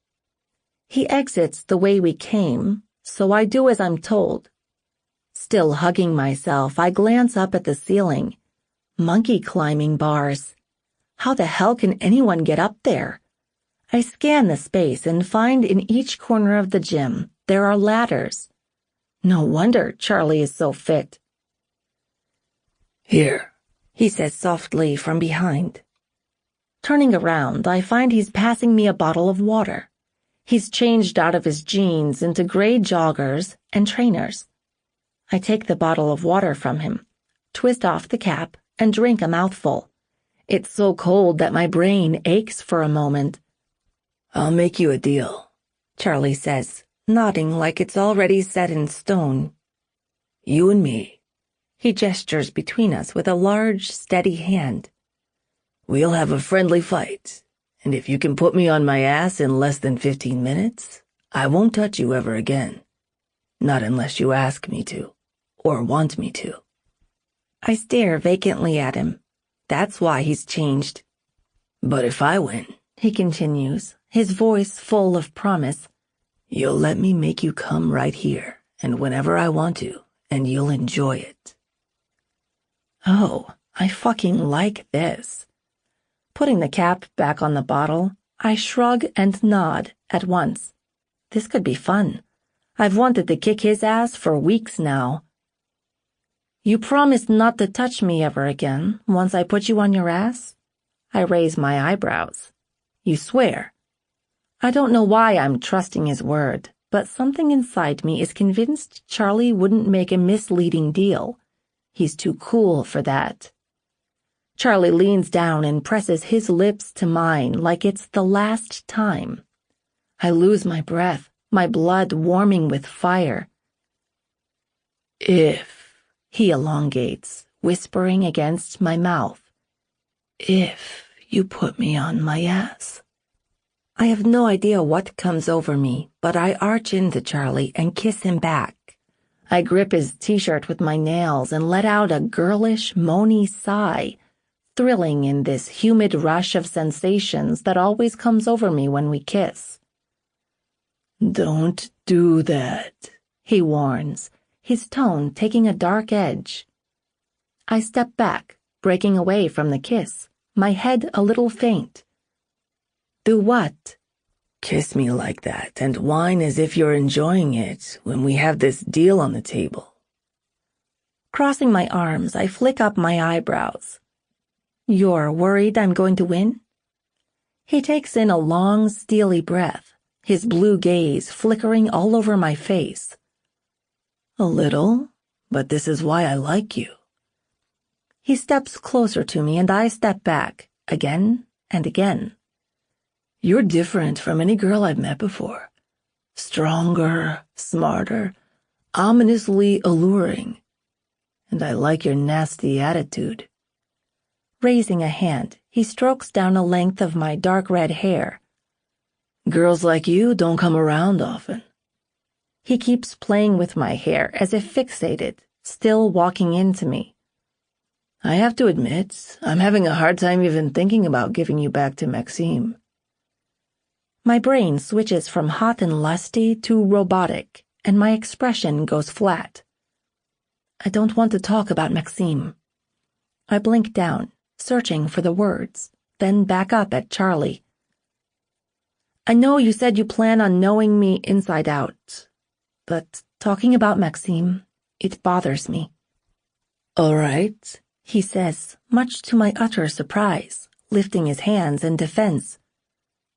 He exits the way we came, so I do as I'm told. Still hugging myself, I glance up at the ceiling. Monkey climbing bars. How the hell can anyone get up there? I scan the space and find in each corner of the gym there are ladders. No wonder Charlie is so fit. Here, he says softly from behind. Turning around, I find he's passing me a bottle of water. He's changed out of his jeans into gray joggers and trainers. I take the bottle of water from him, twist off the cap, and drink a mouthful. It's so cold that my brain aches for a moment. I'll make you a deal, Charlie says, nodding like it's already set in stone. You and me. He gestures between us with a large, steady hand. We'll have a friendly fight, and if you can put me on my ass in less than 15 minutes, I won't touch you ever again. Not unless you ask me to, or want me to. I stare vacantly at him. That's why he's changed. But if I win, he continues, his voice full of promise, you'll let me make you come right here, and whenever I want to, and you'll enjoy it. Oh, I fucking like this. Putting the cap back on the bottle, I shrug and nod at once. This could be fun. I've wanted to kick his ass for weeks now. You promise not to touch me ever again once I put you on your ass? I raise my eyebrows. You swear? I don't know why I'm trusting his word, but something inside me is convinced Charlie wouldn't make a misleading deal. He's too cool for that. Charlie leans down and presses his lips to mine like it's the last time. I lose my breath, my blood warming with fire. If, he elongates, whispering against my mouth. If you put me on my ass. I have no idea what comes over me, but I arch into Charlie and kiss him back. I grip his t-shirt with my nails and let out a girlish, moany sigh, thrilling in this humid rush of sensations that always comes over me when we kiss. Don't do that, he warns, his tone taking a dark edge. I step back, breaking away from the kiss, my head a little faint. Do what? Kiss me like that and whine as if you're enjoying it when we have this deal on the table. Crossing my arms, I flick up my eyebrows. You're worried I'm going to win? He takes in a long, steely breath, his blue gaze flickering all over my face. A little, but this is why I like you. He steps closer to me and I step back, again and again. You're different from any girl I've met before. Stronger, smarter, ominously alluring. And I like your nasty attitude. Raising a hand, he strokes down a length of my dark red hair. Girls like you don't come around often. He keeps playing with my hair as if fixated, still walking into me. I have to admit, I'm having a hard time even thinking about giving you back to Maksim. My brain switches from hot and lusty to robotic, and my expression goes flat. I don't want to talk about Maksim. I blink down, searching for the words, then back up at Charlie. I know you said you plan on knowing me inside out, but talking about Maksim, it bothers me. All right, he says, much to my utter surprise, lifting his hands in defense.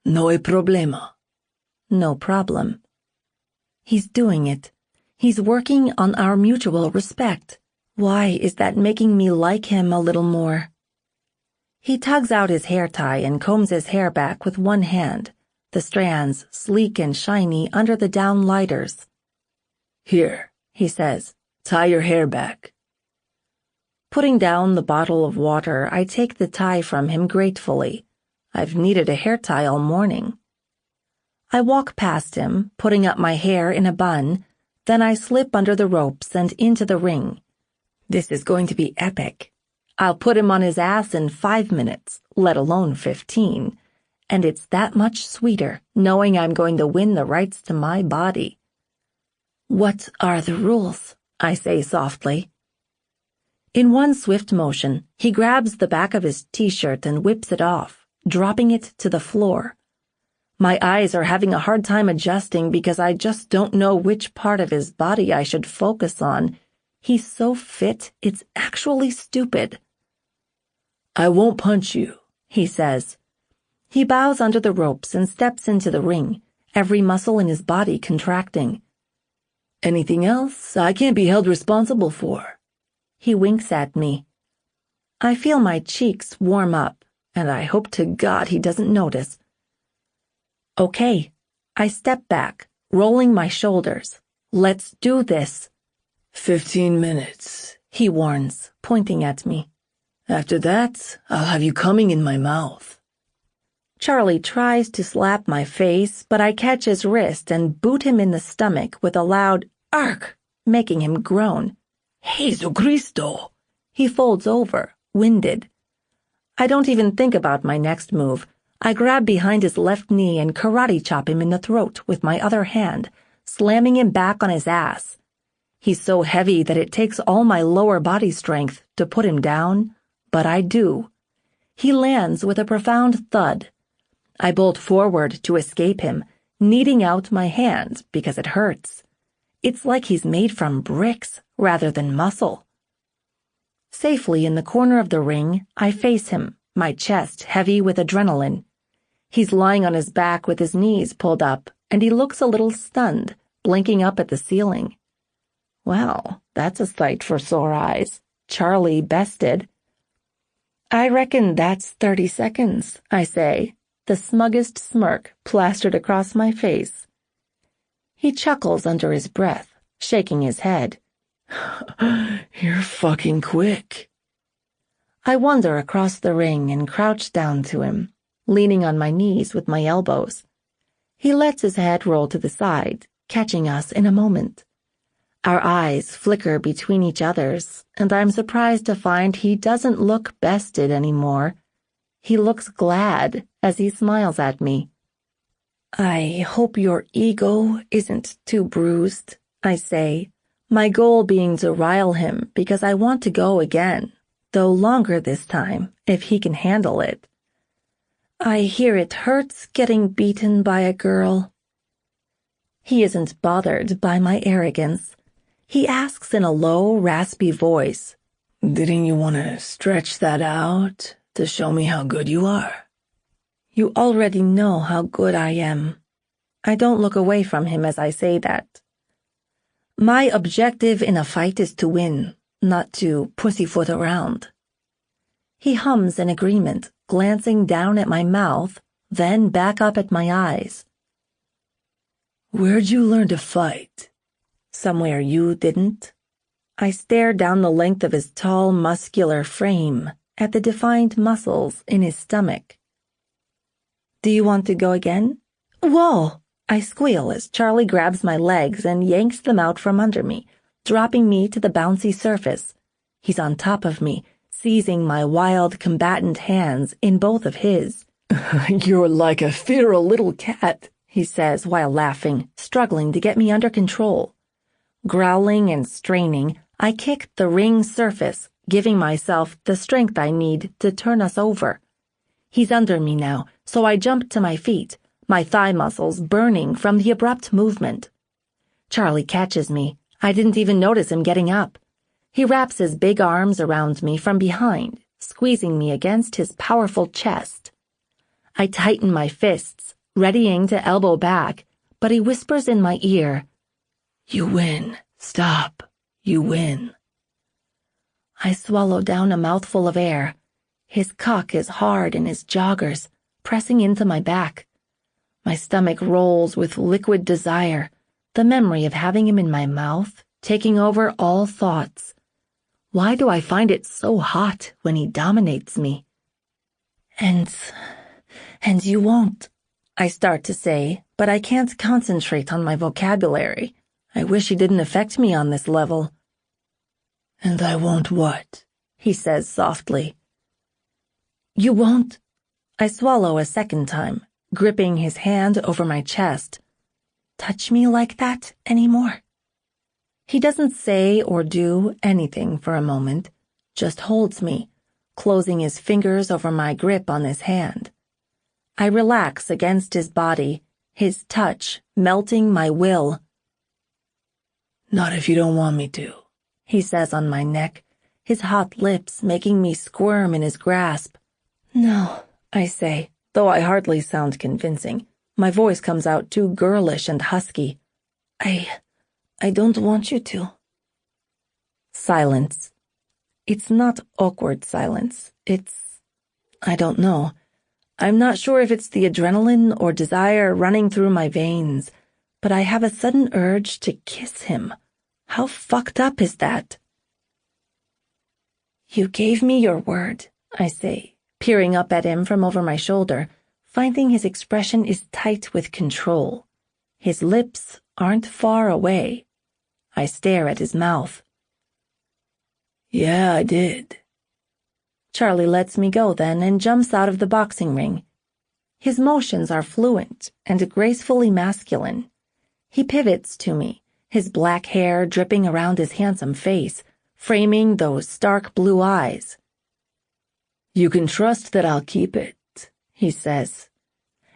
No hay problema. No problem. He's doing it. He's working on our mutual respect. Why is that making me like him a little more? He tugs out his hair tie and combs his hair back with one hand, the strands sleek and shiny under the down lighters. Here, he says, tie your hair back. Putting down the bottle of water, I take the tie from him gratefully. I've needed a hair tie all morning. I walk past him, putting up my hair in a bun, then I slip under the ropes and into the ring. This is going to be epic. I'll put him on his ass in 5 minutes, let alone 15, and it's that much sweeter knowing I'm going to win the rights to my body. What are the rules? I say softly. In one swift motion, he grabs the back of his t-shirt and whips it off, dropping it to the floor. My eyes are having a hard time adjusting because I just don't know which part of his body I should focus on. He's so fit, it's actually stupid. I won't punch you, he says. He bows under the ropes and steps into the ring, every muscle in his body contracting. Anything else I can't be held responsible for? He winks at me. I feel my cheeks warm up, and I hope to God he doesn't notice. Okay, I step back, rolling my shoulders. Let's do this. 15 minutes, he warns, pointing at me. After that, I'll have you coming in my mouth. Charlie tries to slap my face, but I catch his wrist and boot him in the stomach with a loud arc, making him groan. Jesucristo! He folds over, winded. I don't even think about my next move. I grab behind his left knee and karate chop him in the throat with my other hand, slamming him back on his ass. He's so heavy that it takes all my lower body strength to put him down, but I do. He lands with a profound thud. I bolt forward to escape him, kneading out my hand because it hurts. It's like he's made from bricks rather than muscle. Safely in the corner of the ring, I face him, my chest heavy with adrenaline. He's lying on his back with his knees pulled up, and he looks a little stunned, blinking up at the ceiling. Well, that's a sight for sore eyes. Charlie bested. I reckon that's 30 seconds, I say, the smuggest smirk plastered across my face. He chuckles under his breath, shaking his head. You're fucking quick. I wander across the ring and crouch down to him, leaning on my knees with my elbows. He lets his head roll to the side, catching us in a moment. Our eyes flicker between each other's, and I'm surprised to find he doesn't look bested anymore. He looks glad as he smiles at me. I hope your ego isn't too bruised, I say, my goal being to rile him because I want to go again, though longer this time, if he can handle it. I hear it hurts getting beaten by a girl. He isn't bothered by my arrogance. He asks in a low, raspy voice, Didn't you want to stretch that out to show me how good you are? You already know how good I am. I don't look away from him as I say that. My objective in a fight is to win, not to pussyfoot around. He hums in agreement, glancing down at my mouth, then back up at my eyes. Where'd you learn to fight? Somewhere you didn't. I stare down the length of his tall, muscular frame, at the defined muscles in his stomach. Do you want to go again? Whoa! I squeal as Charlie grabs my legs and yanks them out from under me, dropping me to the bouncy surface. He's on top of me, seizing my wild, combatant hands in both of his. You're like a feral little cat, he says while laughing, struggling to get me under control. Growling and straining, I kick the ring surface, giving myself the strength I need to turn us over. He's under me now, so I jump to my feet, my thigh muscles burning from the abrupt movement. Charlie catches me. I didn't even notice him getting up. He wraps his big arms around me from behind, squeezing me against his powerful chest. I tighten my fists, readying to elbow back, but he whispers in my ear, "You win. Stop. You win." I swallow down a mouthful of air. His cock is hard in his joggers, pressing into my back. My stomach rolls with liquid desire, the memory of having him in my mouth, taking over all thoughts. Why do I find it so hot when he dominates me? And you won't, I start to say, but I can't concentrate on my vocabulary. I wish he didn't affect me on this level. "And I won't what?" he says softly. "You won't?" I swallow a second time, gripping his hand over my chest. "Touch me like that anymore?" He doesn't say or do anything for a moment, just holds me, closing his fingers over my grip on his hand. I relax against his body, his touch melting my will. "Not if you don't want me to," he says on my neck, his hot lips making me squirm in his grasp. "No," I say, though I hardly sound convincing. My voice comes out too girlish and husky. I don't want you to." Silence. It's not awkward silence. I don't know. I'm not sure if it's the adrenaline or desire running through my veins, but I have a sudden urge to kiss him. How fucked up is that? "You gave me your word," I say, peering up at him from over my shoulder, finding his expression is tight with control. His lips aren't far away. I stare at his mouth. "Yeah, I did." Charlie lets me go then and jumps out of the boxing ring. His motions are fluent and gracefully masculine. He pivots to me, his black hair dripping around his handsome face, framing those stark blue eyes. "You can trust that I'll keep it," he says.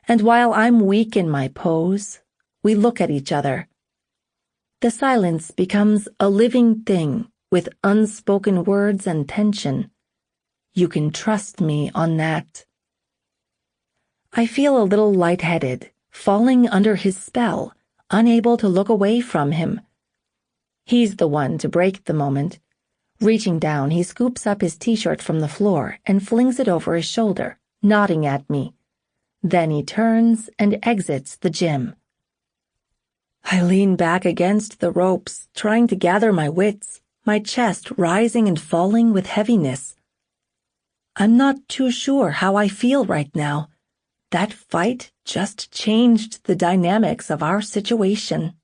And while I'm weak in my pose, we look at each other. The silence becomes a living thing with unspoken words and tension. You can trust me on that. I feel a little lightheaded, falling under his spell, unable to look away from him. He's the one to break the moment. Reaching down, he scoops up his t-shirt from the floor and flings it over his shoulder, nodding at me. Then he turns and exits the gym. I lean back against the ropes, trying to gather my wits, my chest rising and falling with heaviness. I'm not too sure how I feel right now. That fight just changed the dynamics of our situation.